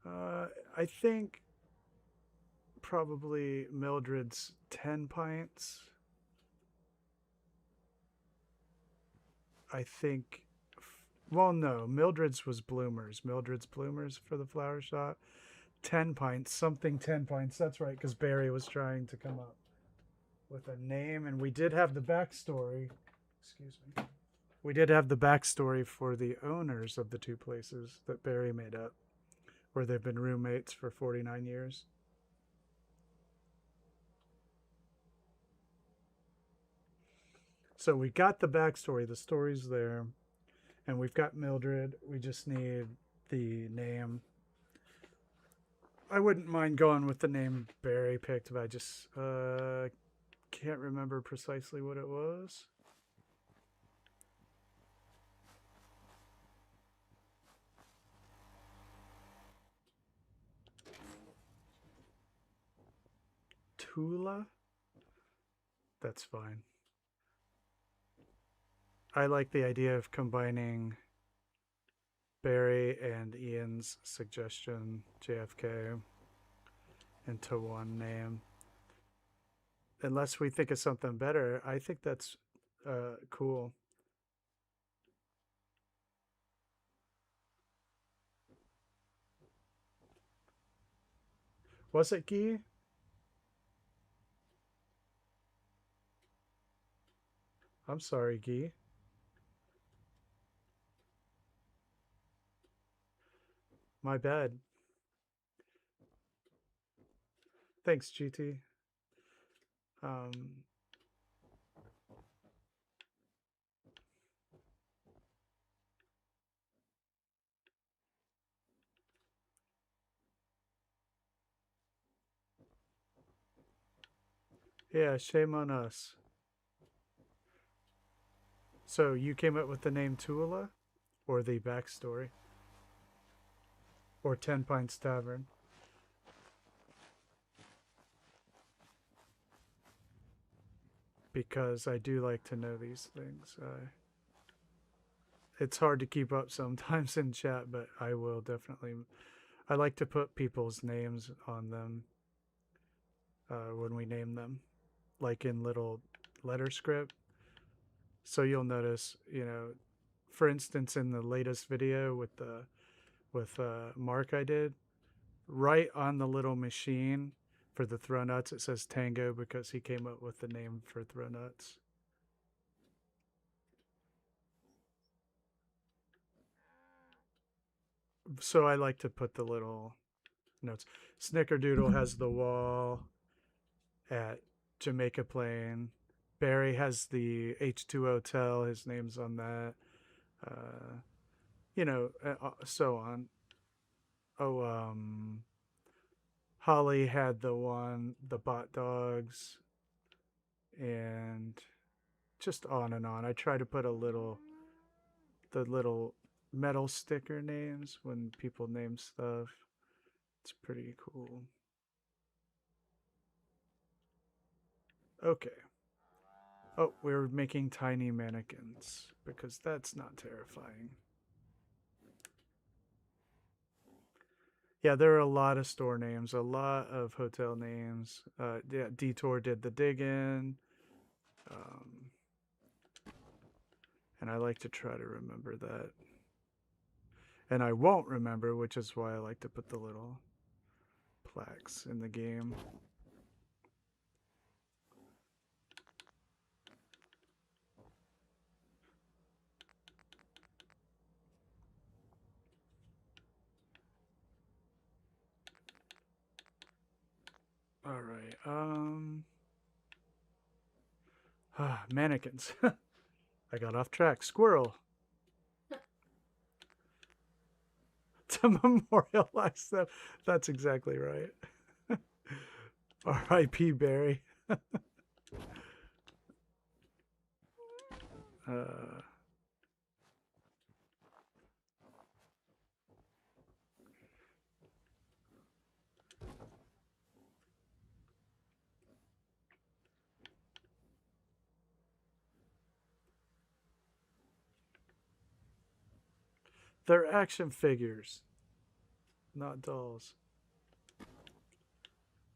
I think probably Mildred's Tenpines. I think, well, no, Mildred's was Bloomers. Mildred's Bloomers for the flower shop. Tenpines, something Tenpines. That's right, because Barry was trying to come up with a name, and we did have the backstory. Excuse me. We did have the backstory for the owners of the two places that Barry made up, where they've been roommates for 49 years. So we got the backstory, the story's there, and we've got Mildred. We just need the name. I wouldn't mind going with the name Barry picked, but I just can't remember precisely what it was. Tula? That's fine. I like the idea of combining Barry and Ian's suggestion, JFK, into one name. Unless we think of something better, I think that's cool. Was it Guy? I'm sorry, Guy. My bad. Thanks, GT. Yeah, shame on us. So you came up with the name Tula? Or the backstory? Or Tenpines Tavern? Because I do like to know these things. It's hard to keep up sometimes in chat, but I will definitely... I like to put people's names on them when we name them, like in little letter script. So you'll notice, you know, for instance, in the latest video with Mark I did, right on the little machine for the throw nuts, it says Tango because he came up with the name for throw nuts. So I like to put the little notes. Snickerdoodle has the wall at Jamaica Plain. Barry has the H2 Hotel. His name's on that. You know, so on. Oh, Holly had the bot dogs, and just on and on. I try to put the little metal sticker names when people name stuff. It's pretty cool. Okay. Oh, we're making tiny mannequins because that's not terrifying. Yeah, there are a lot of store names, a lot of hotel names. Yeah, Detour did the dig-in. And I like to try to remember that. And I won't remember, which is why I like to put the little plaques in the game. All right. Mannequins. I got off track. Squirrel. To memorialize them. That's exactly right. R.I.P. Barry. They're action figures, not dolls.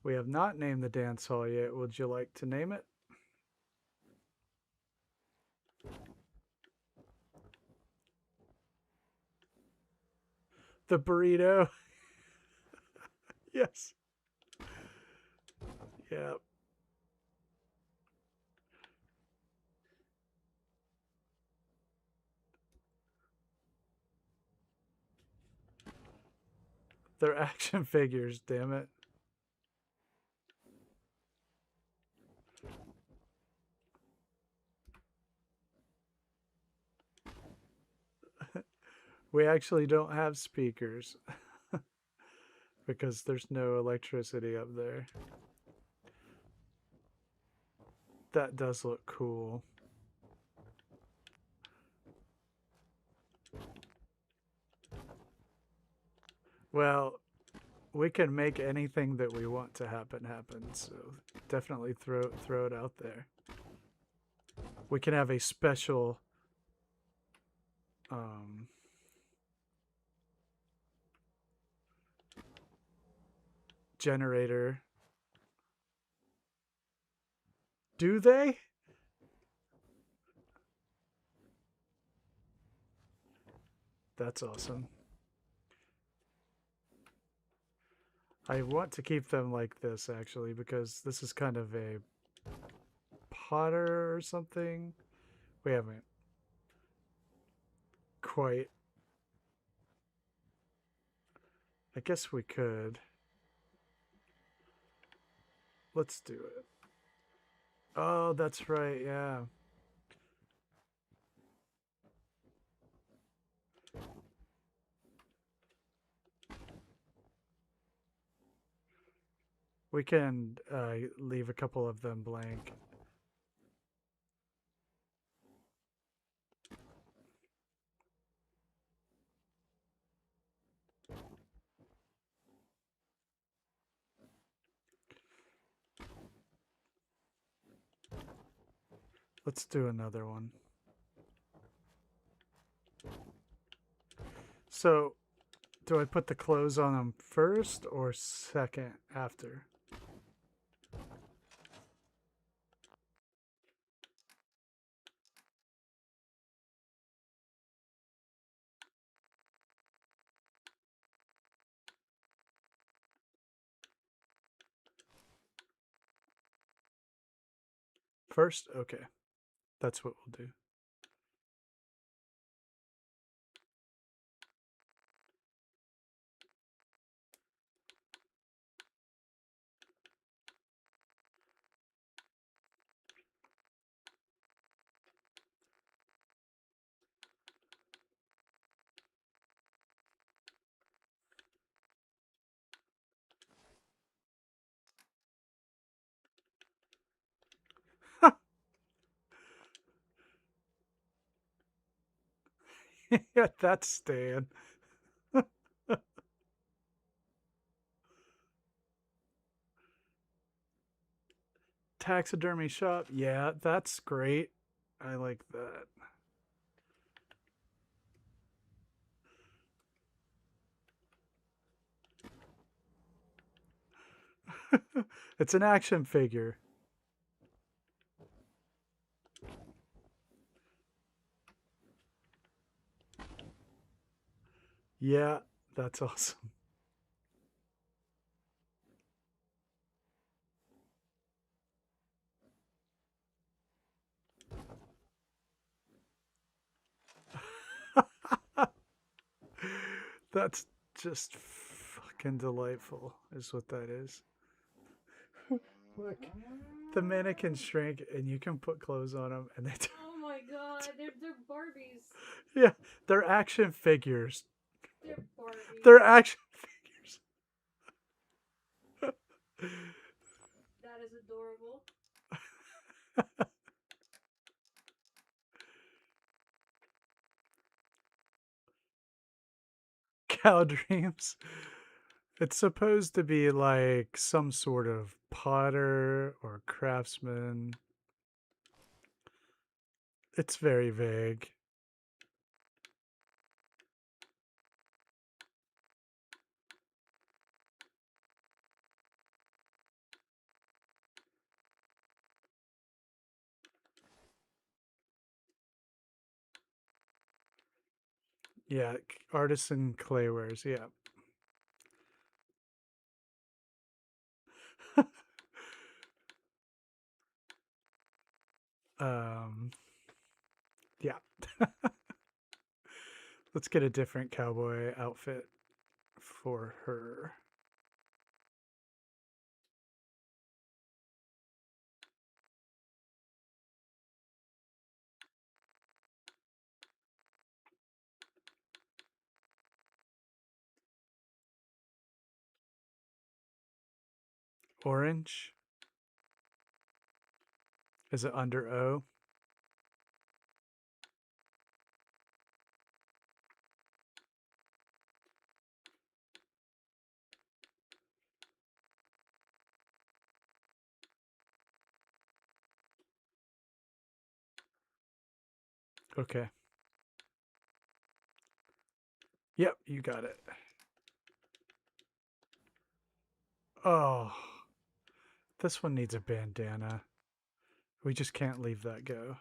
We have not named the dance hall yet. Would you like to name it? The burrito. Yes. Yep. They're action figures, damn it. We actually don't have speakers because there's no electricity up there. That does look cool. Well, we can make anything that we want to happen, so definitely throw it out there. We can have a special generator. Do they? That's awesome. I want to keep them like this, actually, because this is kind of a Potter or something. We haven't quite I guess we could. Let's do it. Oh, that's right, yeah. We can leave a couple of them blank. Let's do another one. So, do I put the clothes on them first or second after? First? Okay. That's what we'll do. Yeah, that's Stan. Taxidermy shop. Yeah, that's great. I like that. It's an action figure. Yeah, that's awesome. That's just fucking delightful, is what that is. Look, the mannequins shrink and you can put clothes on them and they Oh my god, they're Barbies. yeah, they're action figures. They're Barbies. They're action figures. That is adorable. Cow dreams. It's supposed to be like some sort of potter or craftsman. It's very vague. Yeah, artisan claywares. Yeah. Yeah. Let's get a different cowboy outfit for her. Orange. Is it under O? Okay. Yep, you got it. Oh, this one needs a bandana. We just can't leave that go.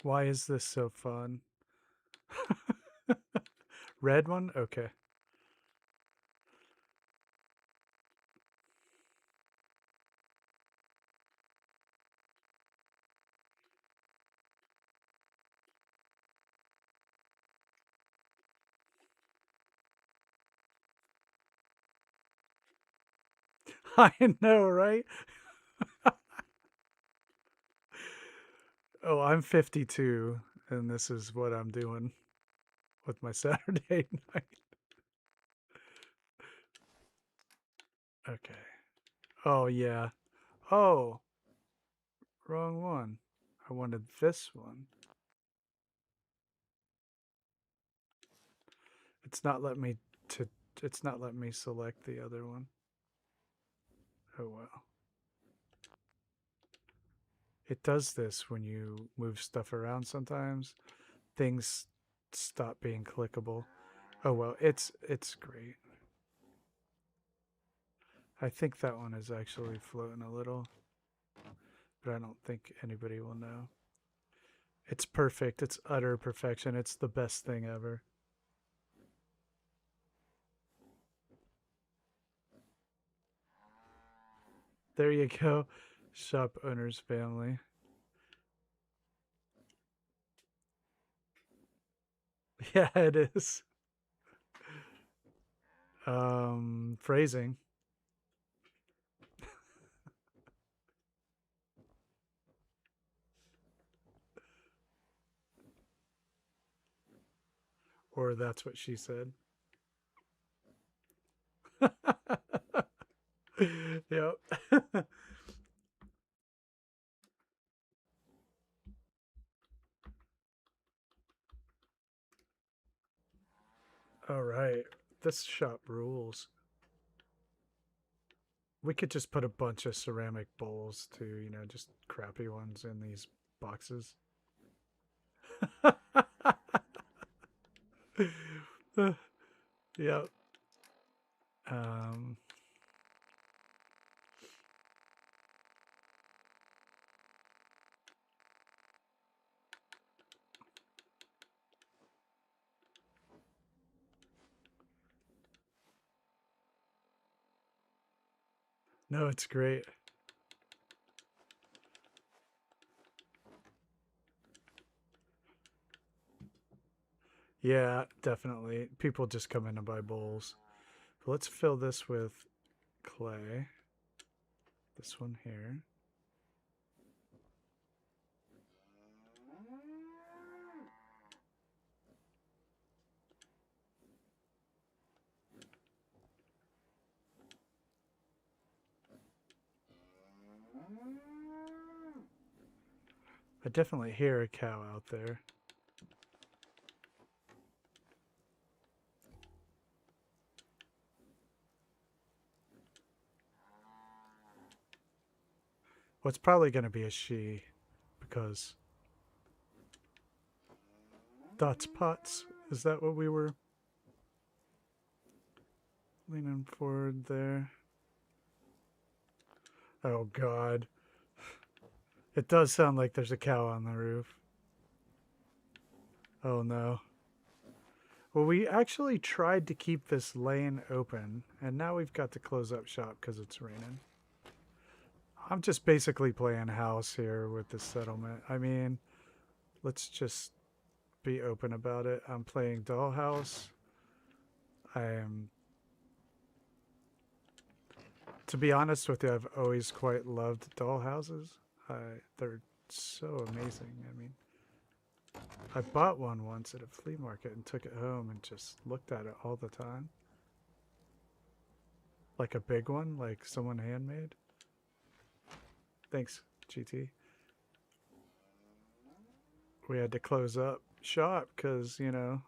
Why is this so fun? Red one? Okay. I know, right? Oh, I'm 52, and this is what I'm doing with my Saturday night. Okay. Oh, yeah. Oh, wrong one. I wanted this one. It's not letting me to. It's not letting me select the other one. Oh well. It does this when you move stuff around sometimes. Things stop being clickable. Oh well, it's great. I think that one is actually floating a little, but I don't think anybody will know. It's perfect. It's utter perfection. It's the best thing ever. There you go. Shop owner's family. Yeah, it is. Phrasing. Or that's what she said. Yep. All right. This shop rules. We could just put a bunch of ceramic bowls too, you know, just crappy ones in these boxes. Yep. Um, no, it's great. Yeah, definitely. People just come in to buy bowls. Let's fill this with clay. This one here. I definitely hear a cow out there. Well, it's probably going to be a she because dots pots. Is that what we were leaning forward there? Oh, God. It does sound like there's a cow on the roof. Oh, no. Well, we actually tried to keep this lane open, and now we've got to close up shop because it's raining. I'm just basically playing house here with this settlement. I mean, let's just be open about it. I'm playing Dollhouse. I am... To be honest with you, I've always quite loved dollhouses. They're so amazing. I mean, I bought one once at a flea market and took it home and just looked at it all the time. Like a big one, like someone handmade. Thanks, GT. We had to close up shop because, you know.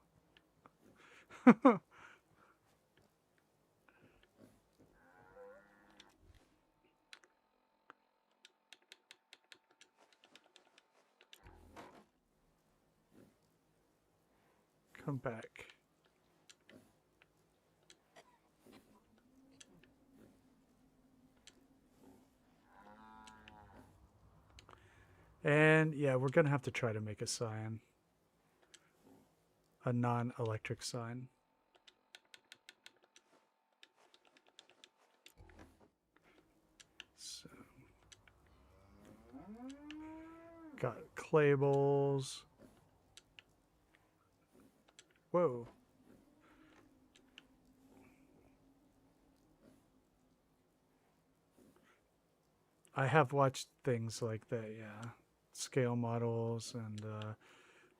Come back. And yeah, we're going to have to try to make a sign. A non-electric sign. So, got clay bowls. Whoa. I have watched things like that, yeah. Scale models, and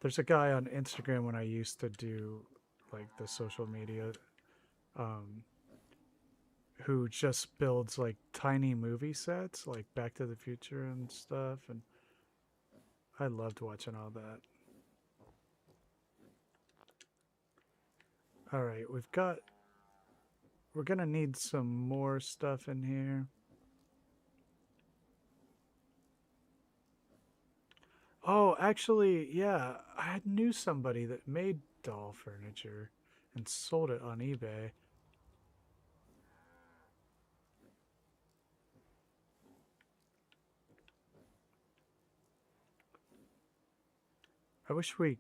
there's a guy on Instagram when I used to do like the social media, um, who just builds like tiny movie sets, like Back to the Future and stuff, and I loved watching all that. All right, we're gonna need some more stuff in here. Oh, actually, yeah, I knew somebody that made doll furniture and sold it on eBay. I wish we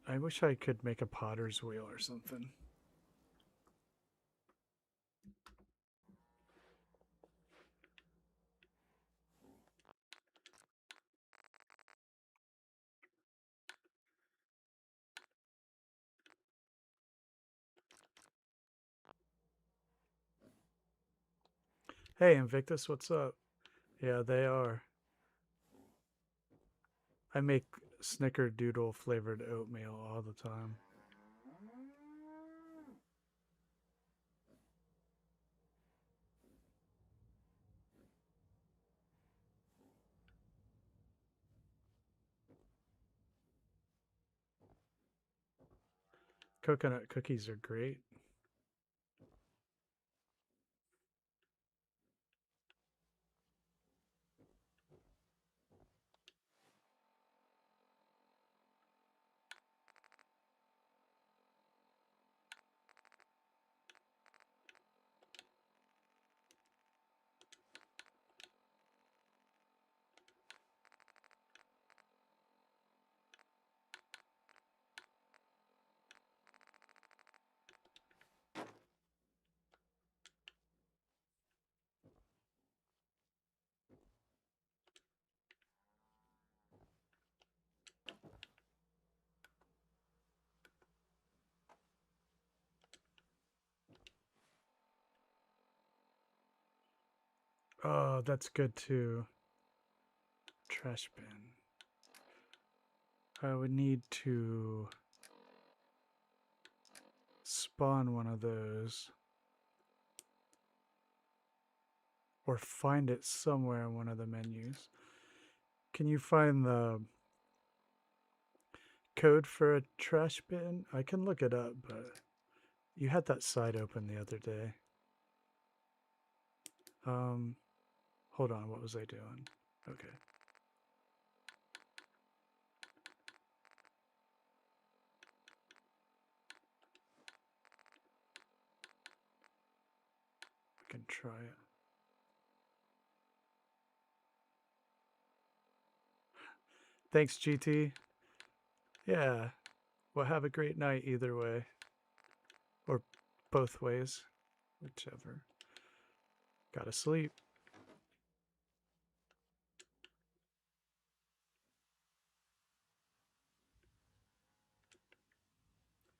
I wish I could make a potter's wheel or something. Hey, Invictus, what's up? Yeah, they are. I make snickerdoodle flavored oatmeal all the time. Coconut cookies are great. Oh, that's good too. Trash bin. I would need to spawn one of those or find it somewhere in one of the menus. Can you find the code for a trash bin? I can look it up, but you had that site open the other day. Hold on, what was I doing? Okay. I can try it. Thanks, GT. Yeah. Well, have a great night either way. Or both ways. Whichever. Gotta sleep.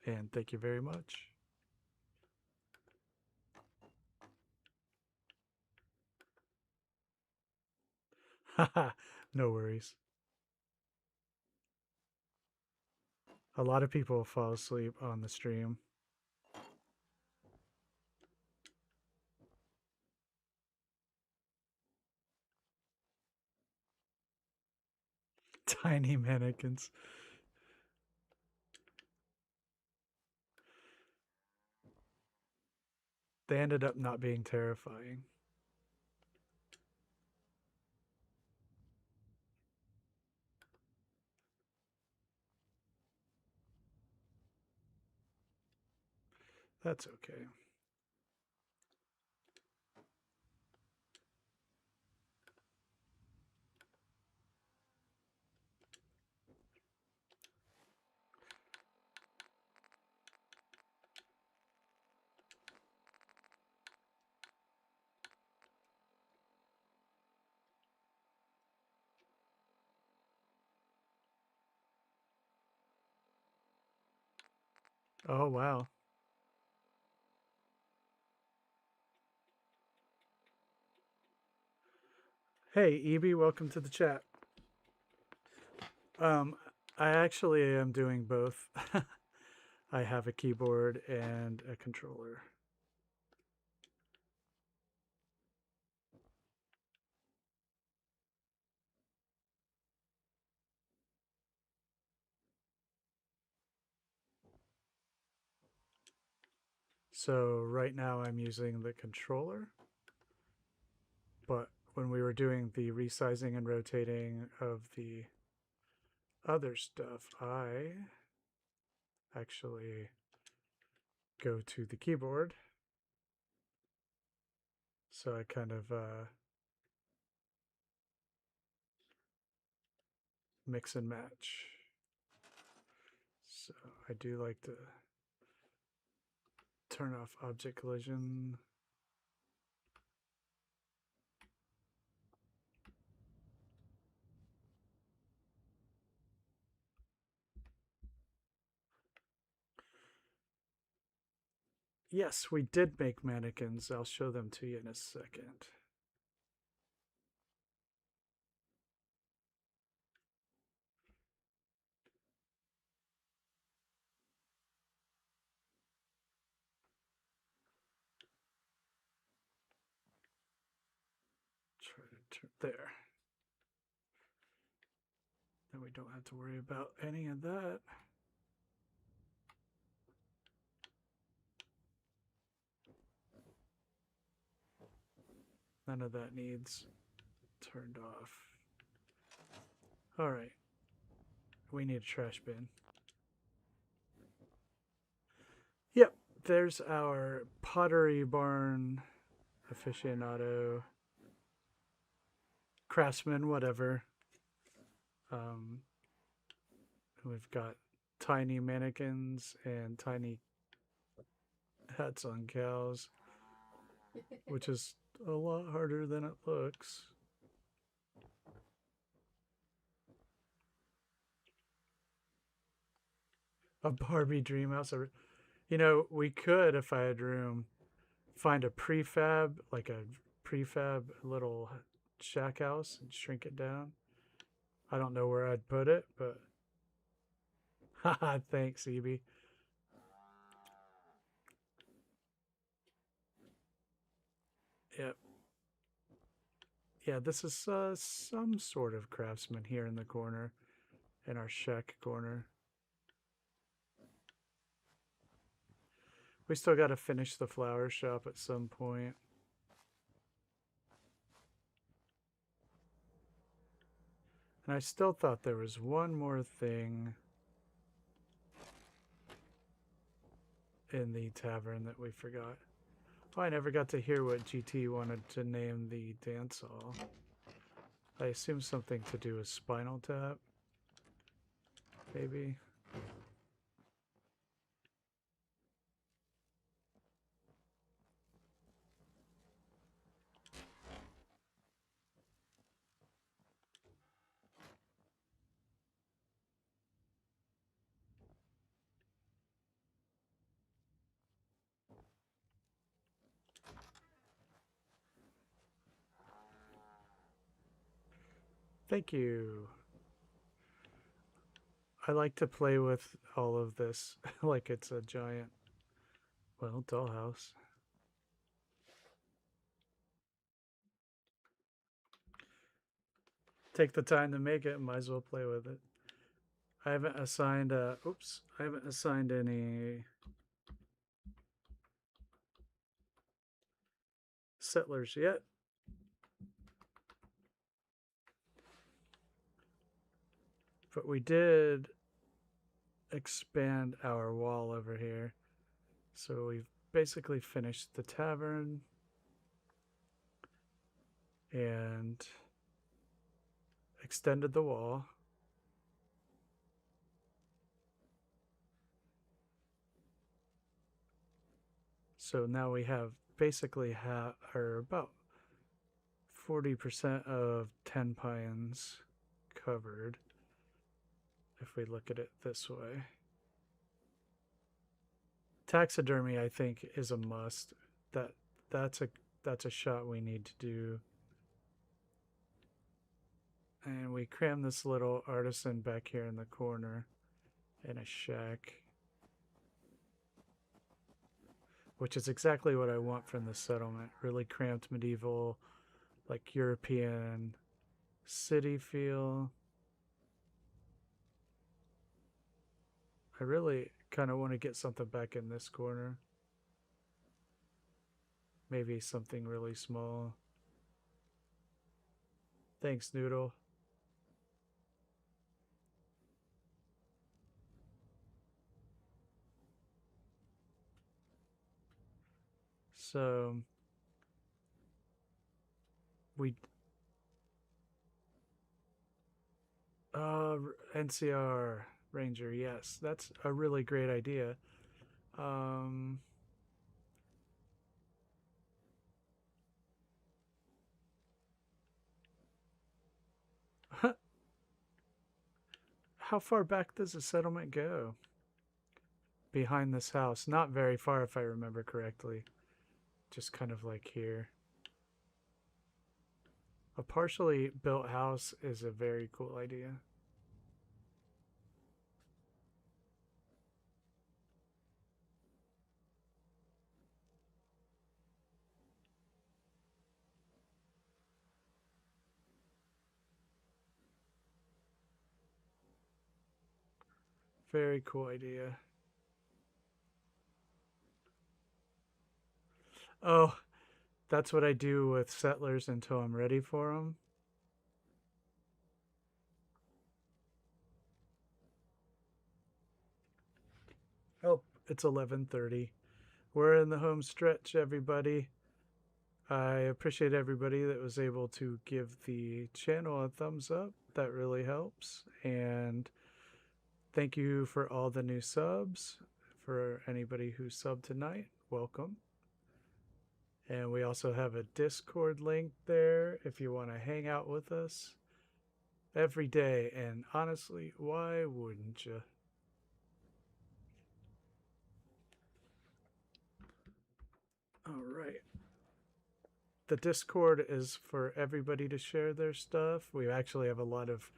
And thank you very much. Haha, no worries. A lot of people fall asleep on the stream. Tiny mannequins. They ended up not being terrifying. That's okay. Oh, wow. Hey, Evie, welcome to the chat. I actually am doing both. I have a keyboard and a controller. So right now I'm using the controller, but when we were doing the resizing and rotating of the other stuff, I actually go to the keyboard. So I kind of mix and match. So I do like to turn off object collision. Yes, we did make mannequins. I'll show them to you in a second. Try to turn there. Then we don't have to worry about any of that. None of that needs turned off. All right. We need a trash bin. Yep, there's our pottery barn aficionado, craftsman, whatever. We've got tiny mannequins and tiny hats on cows, which is a lot harder than it looks. A Barbie dream house. You know, we could, if I had room, find a prefab, like a prefab little shack house and shrink it down. I don't know where I'd put it, but haha, thanks, Evie. Yep. Yeah, this is some sort of craftsman here in the corner, in our shack corner. We still got to finish the flower shop at some point. And I still thought there was one more thing in the tavern that we forgot. Oh, I never got to hear what GT wanted to name the dance hall. I assume something to do with Spinal Tap. Maybe. Thank you. I like to play with all of this like it's a giant, well, dollhouse. Take the time to make it, might as well play with it. I haven't assigned I haven't assigned any settlers yet. But we did expand our wall over here. So we've basically finished the tavern and extended the wall. So now we have basically or about 40% of Tenpines covered, if we look at it this way. Taxidermy, I think, is a must. That's a shot we need to do. And we cram this little artisan back here in the corner in a shack, which is exactly what I want from this settlement. Really cramped medieval, like European city feel. I really kind of want to get something back in this corner. Maybe something really small. Thanks, Noodle. So we NCR Ranger, yes, that's a really great idea. Um, how far back does the settlement go? Behind this house, not very far if I remember correctly. Just kind of like here. A partially built house is a very cool idea. Very cool idea. Oh, that's what I do with settlers until I'm ready for them. Oh, it's 11:30. We're in the home stretch, everybody. I appreciate everybody that was able to give the channel a thumbs up. That really helps. And thank you for all the new subs. For anybody who subbed tonight, welcome. And we also have a Discord link there if you want to hang out with us every day. And honestly, why wouldn't you? All right. The Discord is for everybody to share their stuff. We actually have a lot of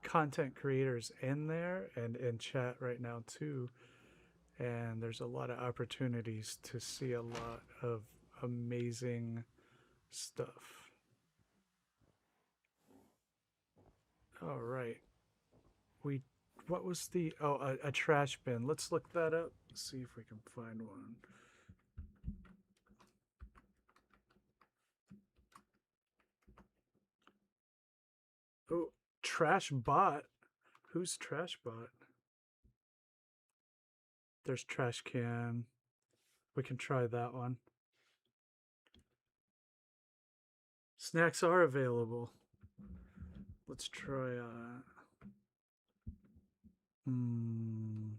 content creators in there and in chat right now too. And there's a lot of opportunities to see a lot of amazing stuff. All right. What was the, a trash bin. Let's look that up. See if we can find one. Oh, Trash Bot. Who's Trash Bot? There's Trashcan. We can try that one. Snacks are available. Let's try Hmm.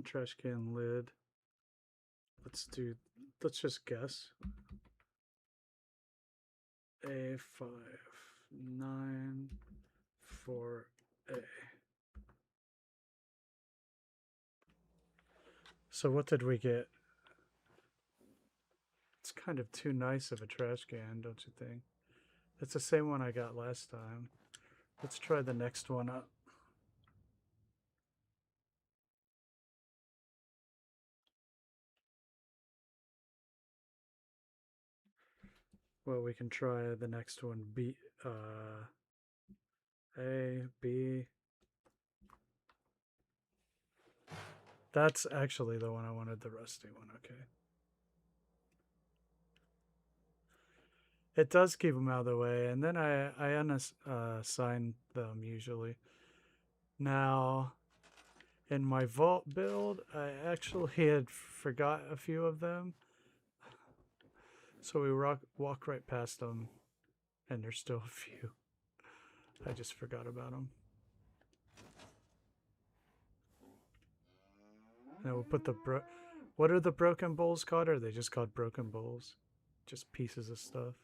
Trash can lid. Let's just guess. A594A. So what did we get? It's kind of too nice of a trash can, don't you think? It's the same one I got last time. Let's try the next one up. Well, we can try the next one. A, B. That's actually the one I wanted, the rusty one. Okay. It does keep them out of the way, and then I unassign them usually. Now, in my vault build, I actually had forgot a few of them. So we walk right past them, and there's still a few. I just forgot about them. And we'll put the what are the broken bowls called? Or are they just called broken bowls? Just pieces of stuff.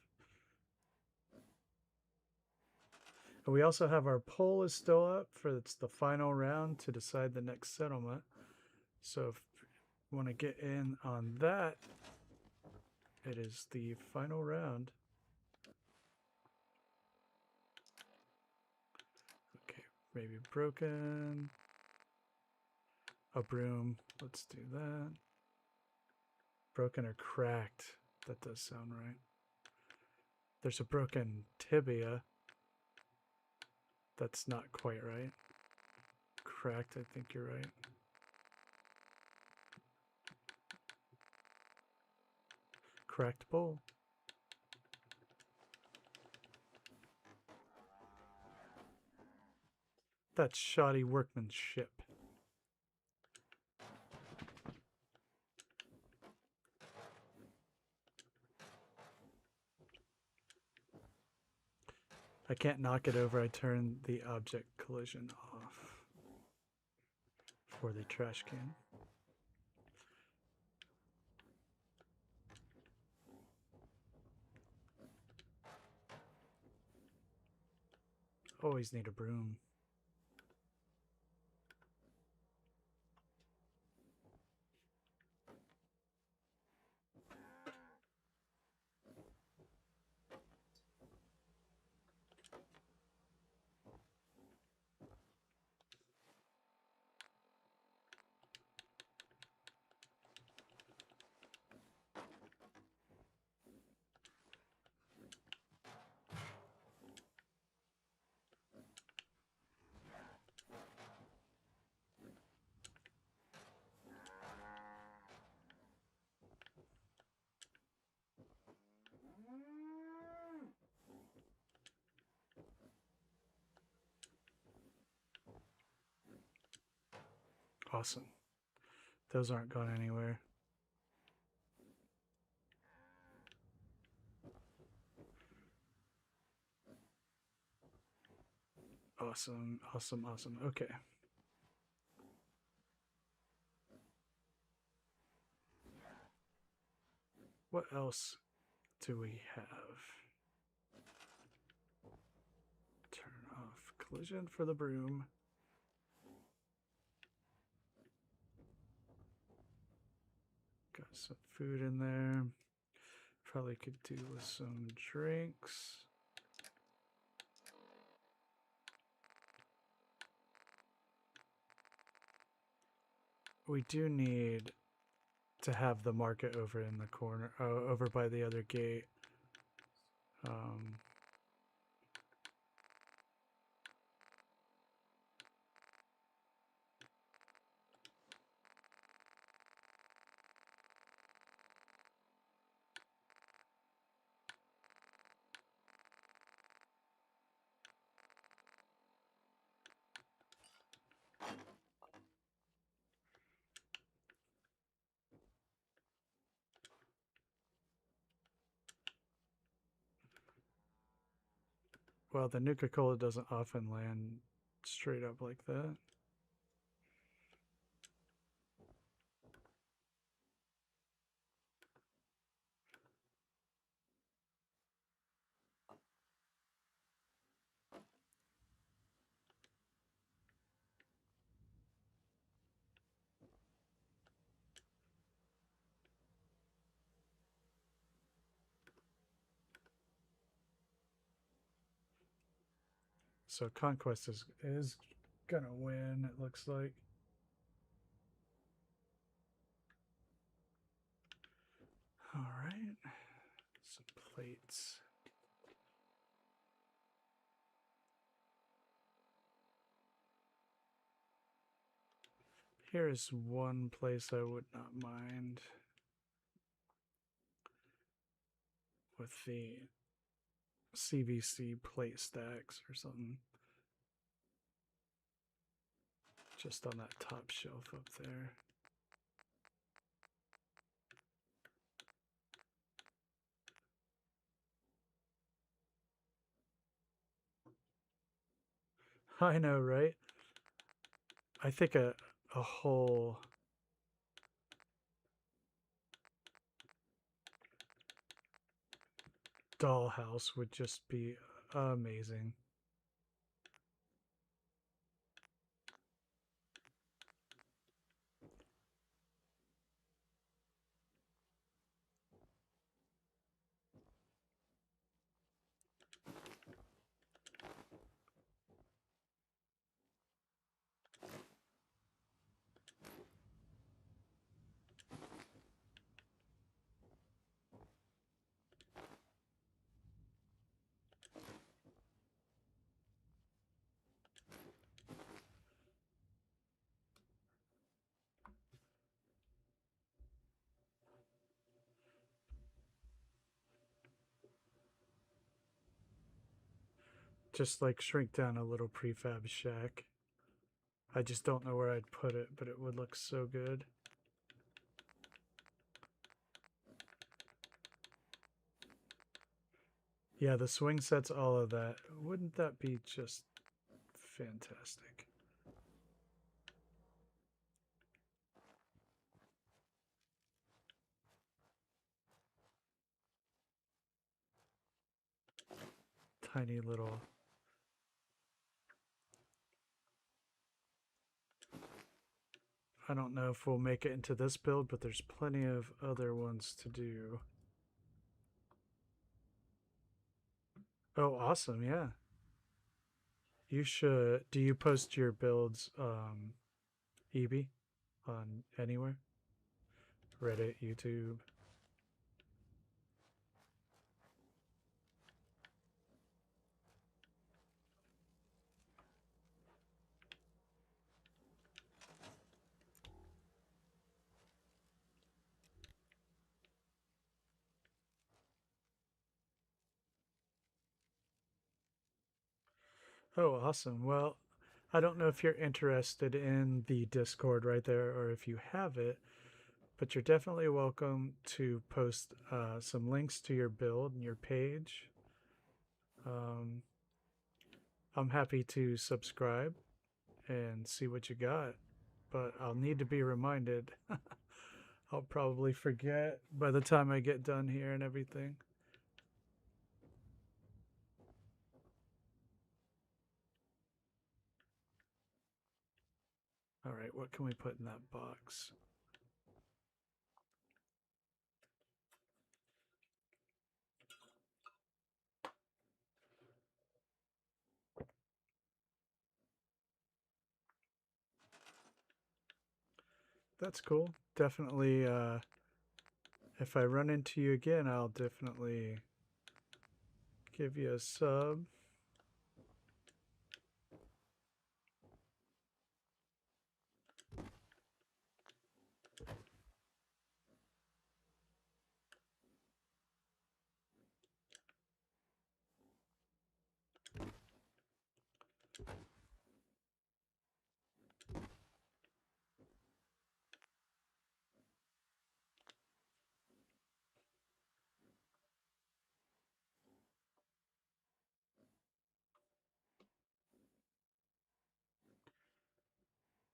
And we also have our poll is still up for it's the final round to decide the next settlement. So if you want to get in on that, it is the final round. Okay, maybe broken. A broom. Let's do that. Broken or cracked. That does sound right. There's a broken tibia. That's not quite right. Cracked, I think you're right. Cracked bowl. That's shoddy workmanship. I can't knock it over. I turn the object collision off for the trash can. Always need a broom. Awesome. Those aren't going anywhere. Awesome, awesome, awesome. Okay. What else do we have? Turn off collision for the broom. Got some food in there. Probably could do with some drinks. We do need to have the market over in the corner, over by the other gate. Well, the Nuka-Cola doesn't often land straight up like that. So Conquest is gonna win, it looks like. All right, some plates. Here is one place I would not mind with the CVC plate stacks or something. Just on that top shelf up there. I know, right? I think a whole dollhouse would just be amazing. Just like shrink down a little prefab shack. I just don't know where I'd put it, but it would look so good. Yeah, the swing sets, all of that. Wouldn't that be just fantastic? Tiny little... I don't know if we'll make it into this build, but there's plenty of other ones to do. Oh, awesome, yeah. You should... Do you post your builds, EB, on anywhere? Reddit, YouTube? Oh, awesome. Well, I don't know if you're interested in the Discord right there or if you have it, but you're definitely welcome to post some links to your build and your page. I'm happy to subscribe and see what you got, but I'll need to be reminded. I'll probably forget by the time I get done here and everything. All right, what can we put in that box? That's cool. Definitely, if I run into you again, I'll definitely give you a sub.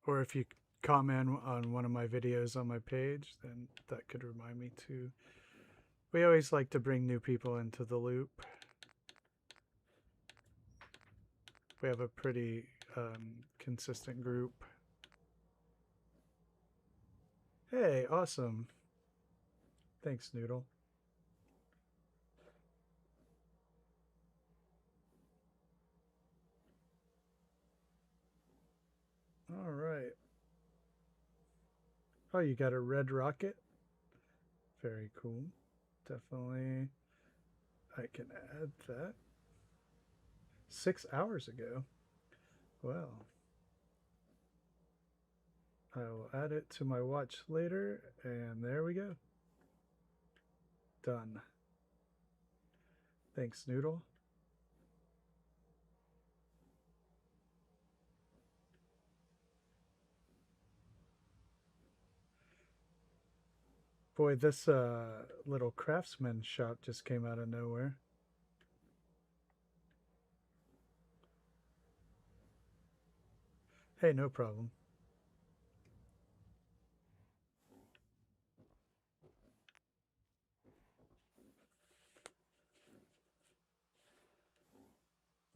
Or if you comment on one of my videos on my page, then that could remind me too. We always like to bring new people into the loop. We have a pretty consistent group. Hey, awesome. Thanks, Noodle. All right. Oh, you got a red rocket? Very cool. Definitely. I can add that. 6 hours ago. Well, I will add it to my watch later, and there we go. Done. Thanks, Noodle. Boy, this little craftsman shop just came out of nowhere. Hey, no problem.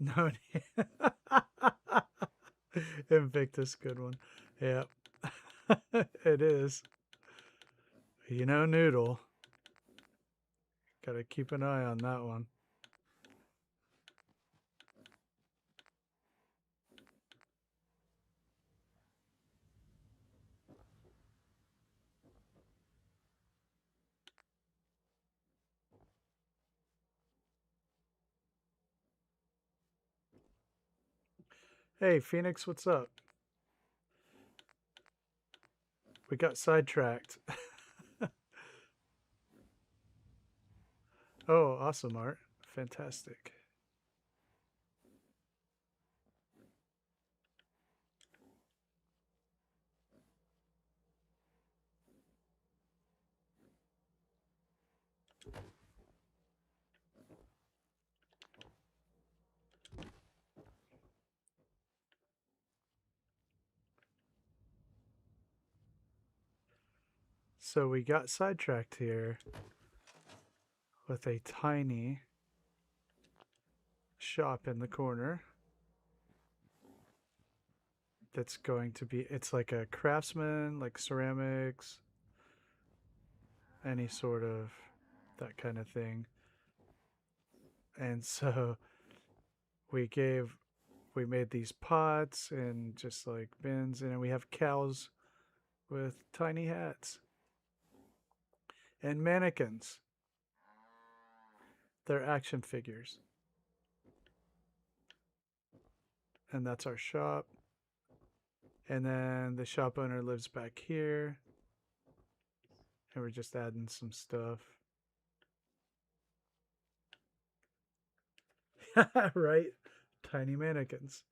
No. Invictus, good one. Yeah. It is. You know, Noodle. Gotta keep an eye on that one. Hey, Phoenix, what's up? We got sidetracked. Oh, awesome, Art. Fantastic. So we got sidetracked here with a tiny shop in the corner that's going to be, it's like a craftsman, like ceramics, any sort of that kind of thing. And so we made these pots and just like bins, and we have cows with tiny hats and mannequins. They're action figures. And that's our shop. And then the shop owner lives back here. And we're just adding some stuff. Right? Tiny mannequins.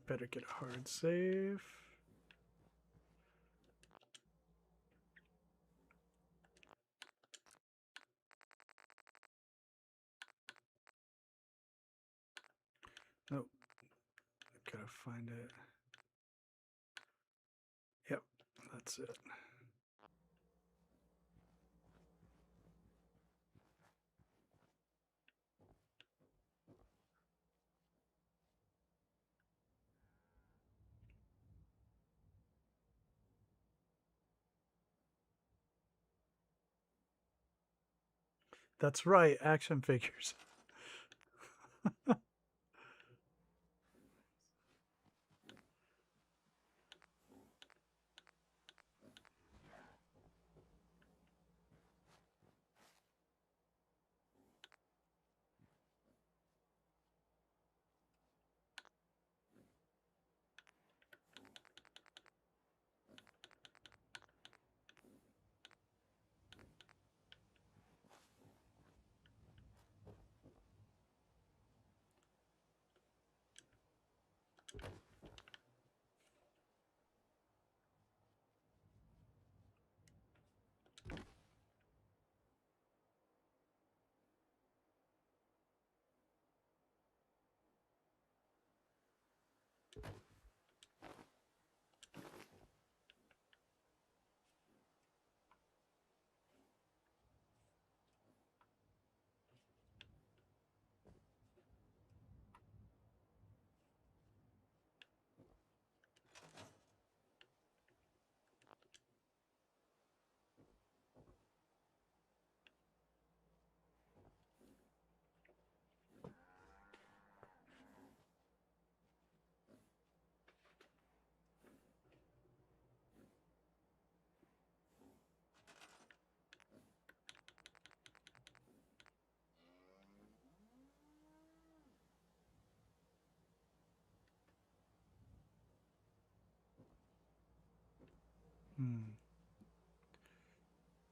Better get a hard save. Nope. Gotta find it. Yep, that's it. That's right, action figures.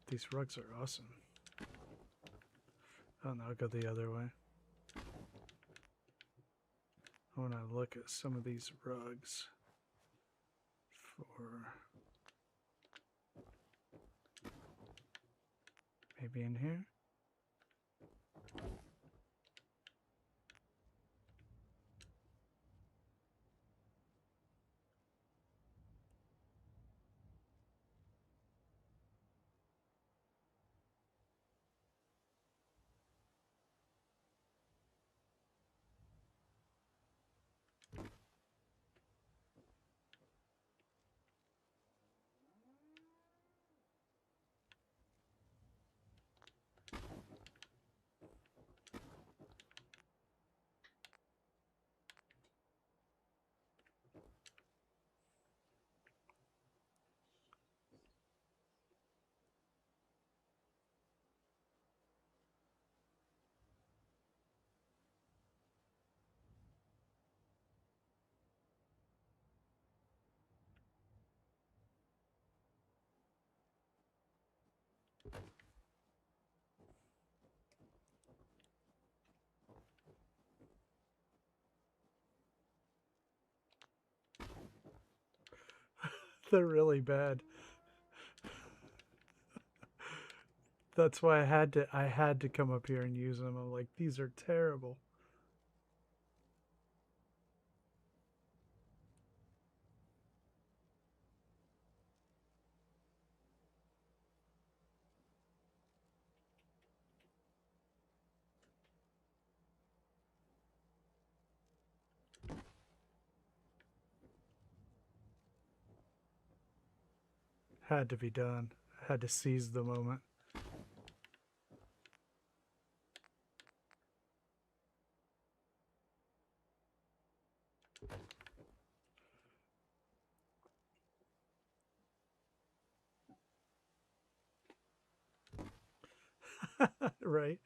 These rugs are awesome. Oh no, I'll go the other way. I want to look at some of these rugs for maybe in here. They're really bad. That's why I had to come up here and use them. I'm like, these are terrible. Had to be done. Had to seize the moment. Right.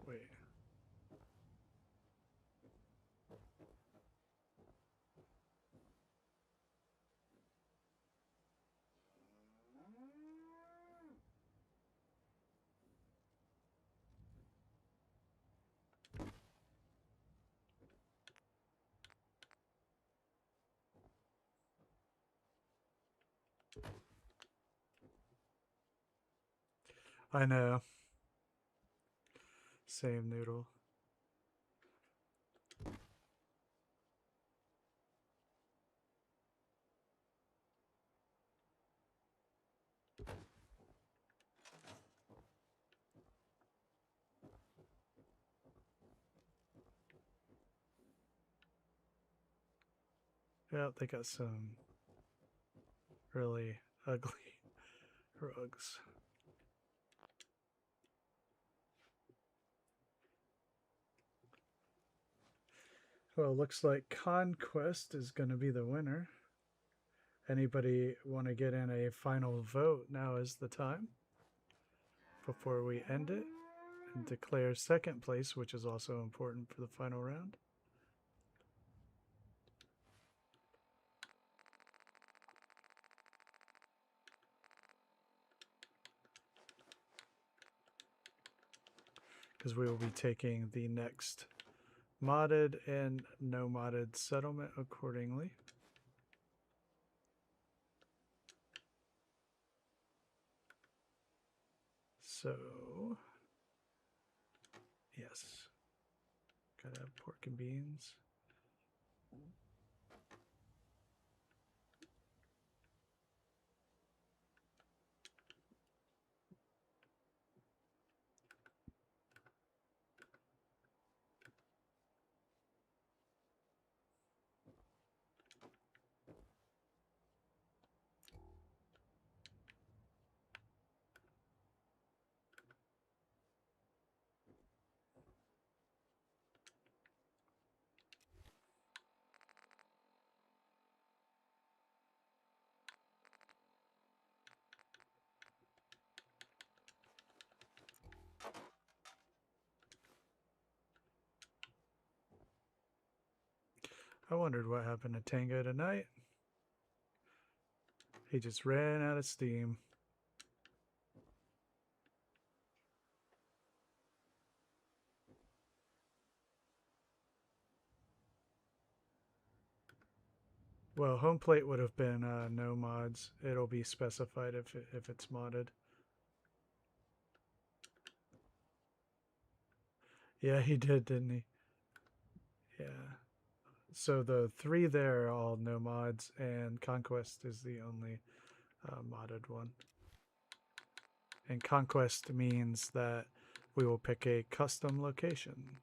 Wait. I know. Same noodle. Yeah, they got some really ugly rugs. Well, looks like Conquest is going to be the winner. Anybody want to get in a final vote? Now is the time before we end it and declare second place, which is also important for the final round. Because we will be taking the next modded and no modded settlement accordingly. So, yes, gotta have pork and beans. I wondered what happened to Tango tonight. He just ran out of steam. Well, home plate would have been no mods. It'll be specified if it's modded. Yeah, he did, didn't he? Yeah. So the 3 there are all no mods, and Conquest is the only modded one. And Conquest means that we will pick a custom location.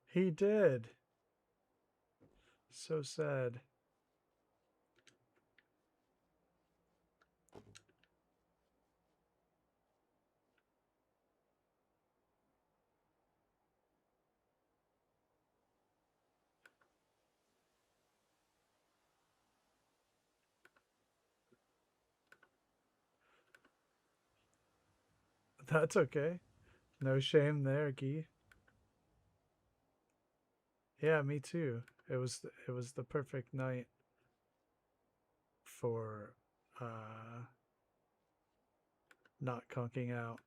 He did. So sad. That's okay. No shame there, Guy. Yeah, me too. It was the perfect night for not conking out.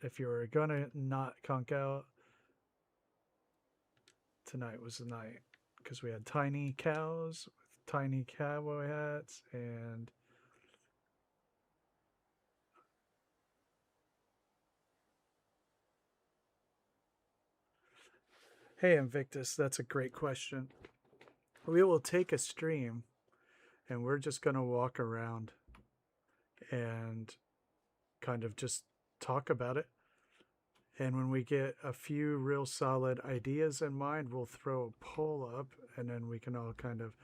If you were gonna not conk out, tonight was the night, because we had tiny cows with tiny cowboy hats and hey Invictus, that's a great question. We will take a stream and we're just gonna walk around and kind of just talk about it. And when we get a few real solid ideas in mind, we'll throw a poll up and then we can all kind of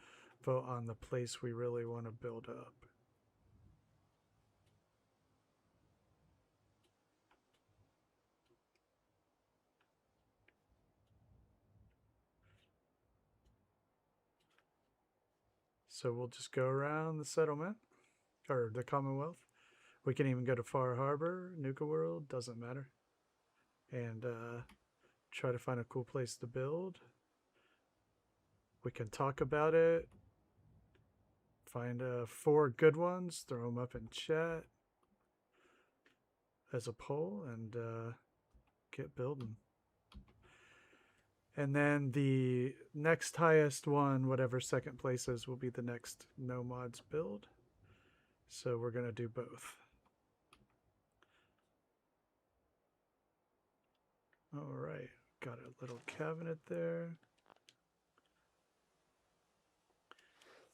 vote on the place we really want to build up. So we'll just go around the settlement, or the Commonwealth. We can even go to Far Harbor, Nuka World, doesn't matter. And try to find a cool place to build. We can talk about it. Find 4 good ones, throw them up in chat as a poll, and get building. And then the next highest one, whatever second place is, will be the next no mods build. So we're going to do both. All right, got a little cabinet there.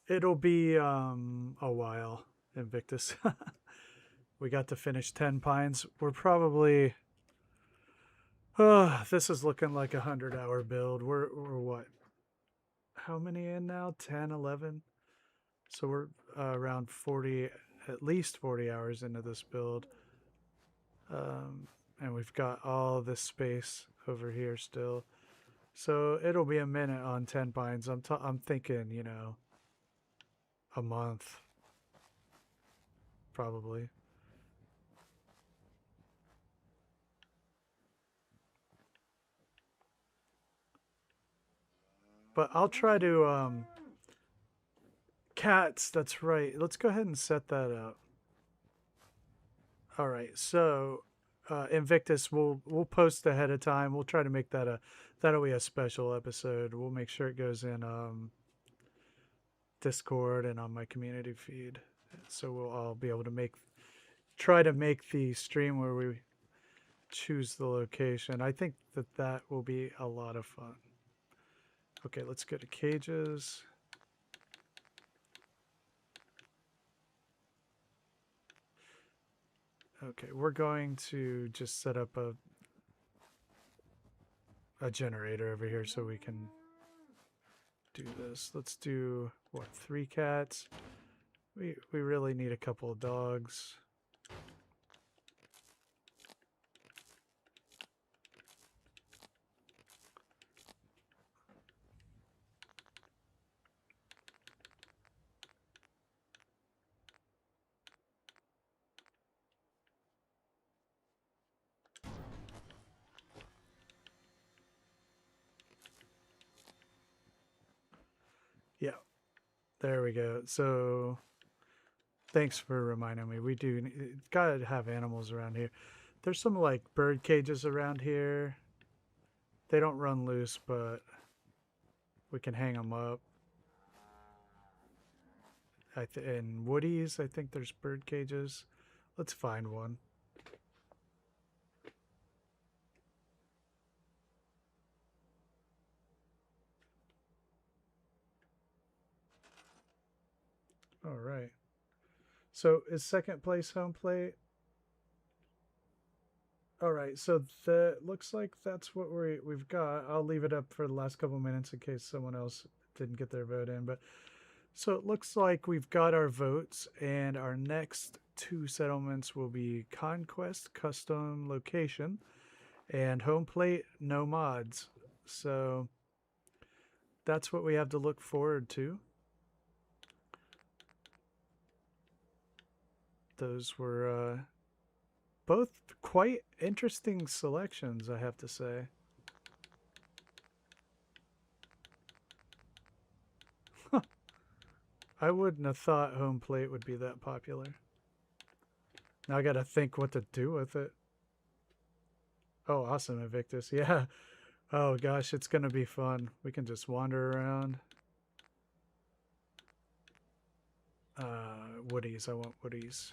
It'll be a while, Invictus. We got to finish Tenpines. We're probably... this is looking like a 100-hour build. We're what? How many in now? 10, 11? So we're around 40, at least 40 hours into this build. And we've got all this space over here still. So it'll be a minute on Tenpines. I'm thinking, you know, a month. Probably. But I'll try to cats, that's right. Let's go ahead and set that up. All right, so Invictus, we'll post ahead of time. We'll try to make that that'll be a special episode. We'll make sure it goes in Discord and on my community feed, so we'll all be able to try to make the stream where we choose the location. I think that will be a lot of fun. Okay, let's go to cages. Okay, we're going to just set up a generator over here so we can do this. Let's do, what, 3 cats? We really need a couple of dogs. Yeah, there we go. So thanks for reminding me. We do gotta have animals around here. There's some like bird cages around here. They don't run loose, but we can hang them up. In Woodies, I think there's bird cages. Let's find one. All right. So is second place home plate? All right. So that looks like that's what we've got. I'll leave it up for the last couple minutes in case someone else didn't get their vote in. But so it looks like we've got our votes, and our next two settlements will be Conquest Custom Location and Home Plate No Mods. So that's what we have to look forward to. Those were both quite interesting selections, I have to say. I wouldn't have thought home plate would be that popular. Now I gotta think what to do with it. Oh, awesome, Invictus. Yeah. Oh gosh, it's gonna be fun. We can just wander around. Woodies. I want woodies.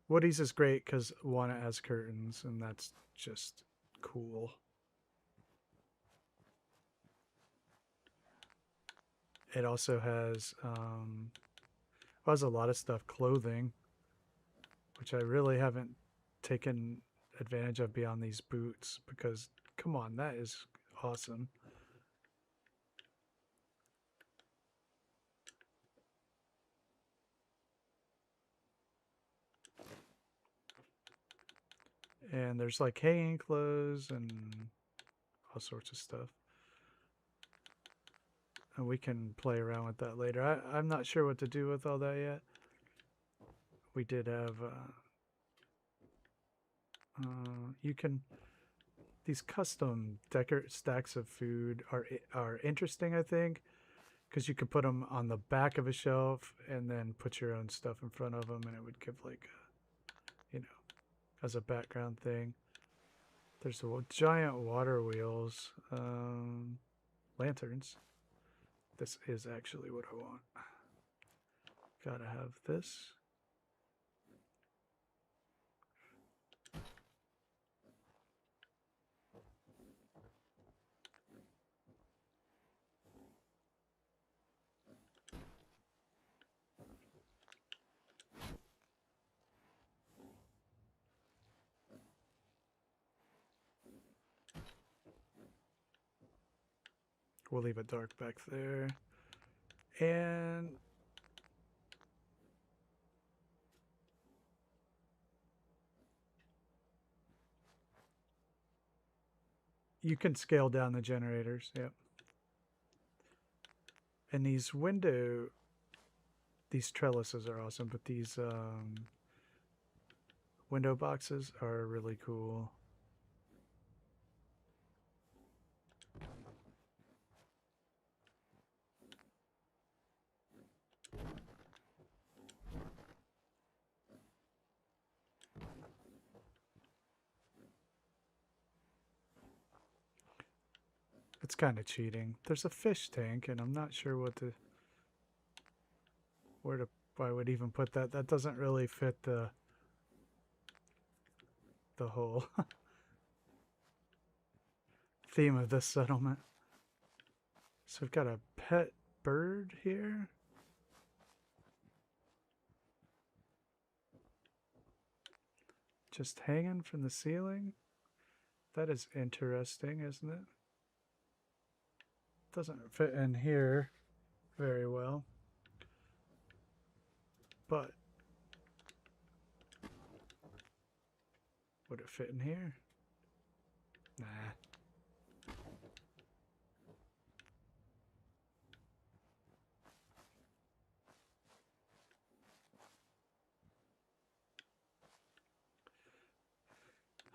Woodies is great because one, it has curtains, and that's just cool. It also has a lot of stuff, clothing, which I really haven't taken advantage of beyond these boots because, come on, that is awesome. And there's like hanging clothes and all sorts of stuff. And we can play around with that later. I'm not sure what to do with all that yet. We did have you can, these custom stacks of food are interesting, I think, because you could put them on the back of a shelf and then put your own stuff in front of them, and it would give like you know, as a background thing. There's the giant water wheels, lanterns. This is actually what I want. Gotta have this. We'll leave it dark back there. And you can scale down the generators, yep. And these trellises are awesome, but these window boxes are really cool. It's kind of cheating. There's a fish tank, and I'm not sure where I would even put that. That doesn't really fit the whole theme of this settlement. So we've got a pet bird here. Just hanging from the ceiling. That is interesting, isn't it? Doesn't fit in here very well. But would it fit in here? Nah.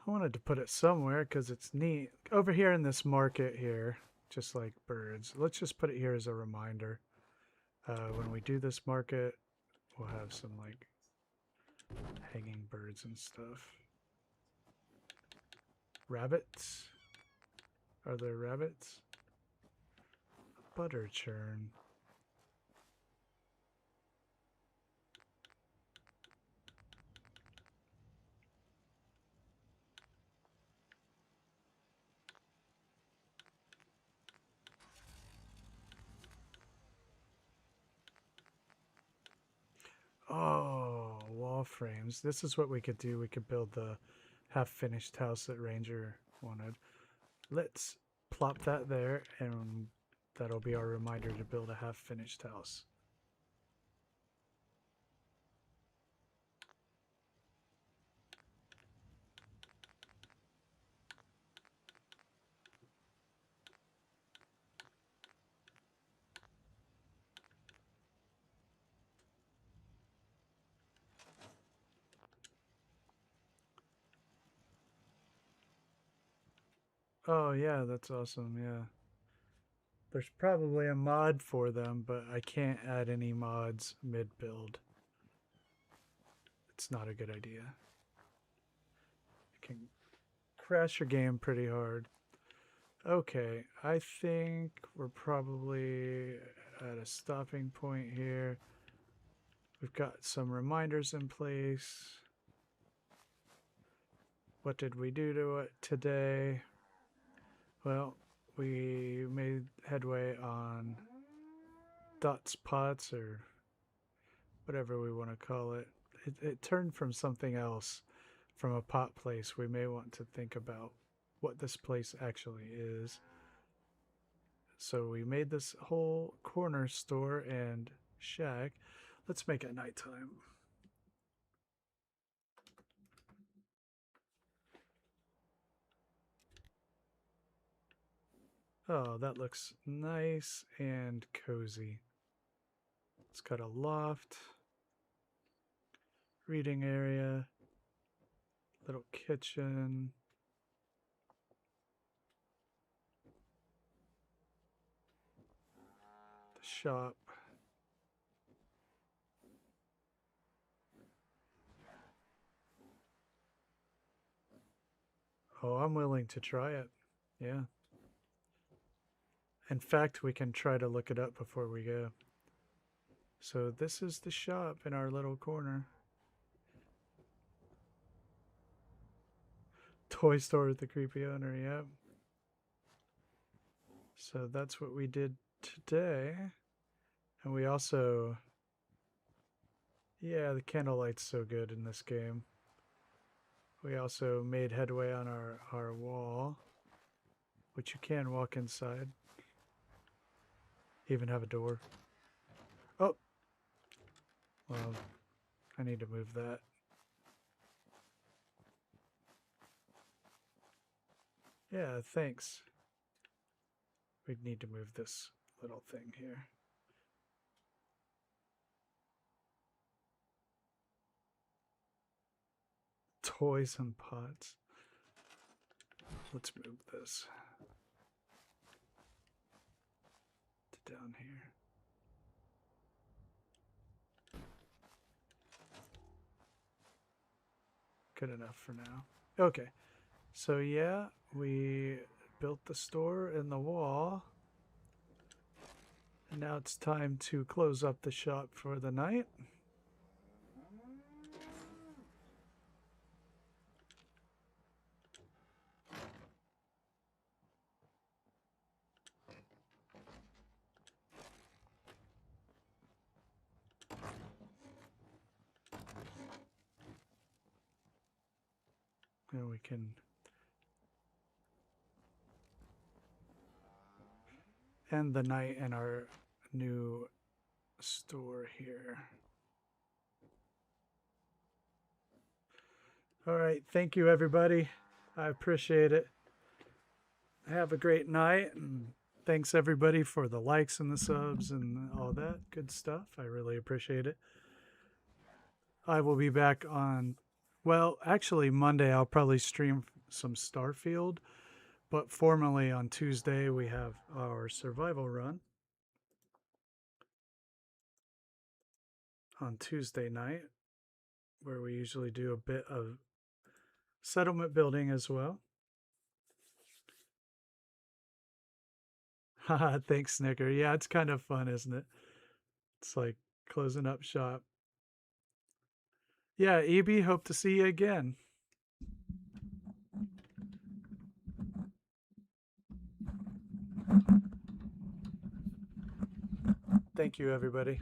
I wanted to put it somewhere because it's neat. Over here in this market here, just like birds. Let's just put it here as a reminder. When we do this market, we'll have some like hanging birds and stuff. Rabbits? Are there rabbits? Butter churn. Oh, wall frames. This is what we could do. We could build the half-finished house that Ranger wanted. Let's plop that there, and that'll be our reminder to build a half-finished house. Oh, yeah, that's awesome, yeah. There's probably a mod for them, but I can't add any mods mid-build. It's not a good idea. It can crash your game pretty hard. Okay, I think we're probably at a stopping point here. We've got some reminders in place. What did we do to it today? Well, we made headway on dots pots, or whatever we want to call it. It turned from something else, from a pot place. We may want to think about what this place actually is. So we made this whole corner store and shack. Let's make it nighttime. Oh, that looks nice and cozy. It's got a loft, reading area, little kitchen. The shop. Oh, I'm willing to try it. Yeah. In fact, we can try to look it up before we go. So this is the shop in our little corner. Toy store with the creepy owner, yeah. So that's what we did today. And we also... Yeah, the candlelight's so good in this game. We also made headway on our wall, which you can walk inside. Even have a door. Oh! Well, I need to move that. Yeah, thanks. We need to move this little thing here. Toys and pots. Let's move this to down here. Good enough for now. Okay, so yeah, we built the store in the wall. And now it's time to close up the shop for the night. And we can end the night in our new store here. All right, thank you everybody. I appreciate it. Have a great night, and thanks everybody for the likes and the subs and all that good stuff. I really appreciate it. I will be back on, well, actually Monday I'll probably stream some Starfield. But formally on Tuesday, we have our survival run. On Tuesday night, where we usually do a bit of settlement building as well. Haha, thanks, Snicker. Yeah, it's kind of fun, isn't it? It's like closing up shop. Yeah, EB, hope to see you again. Thank you, everybody.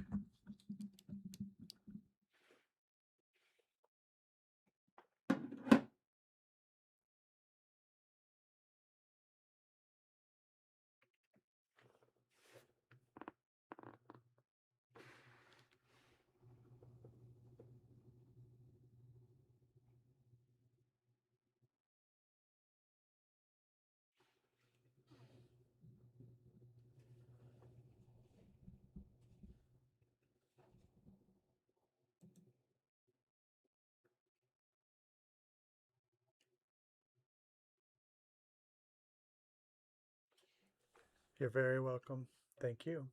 You're very welcome. Thank you.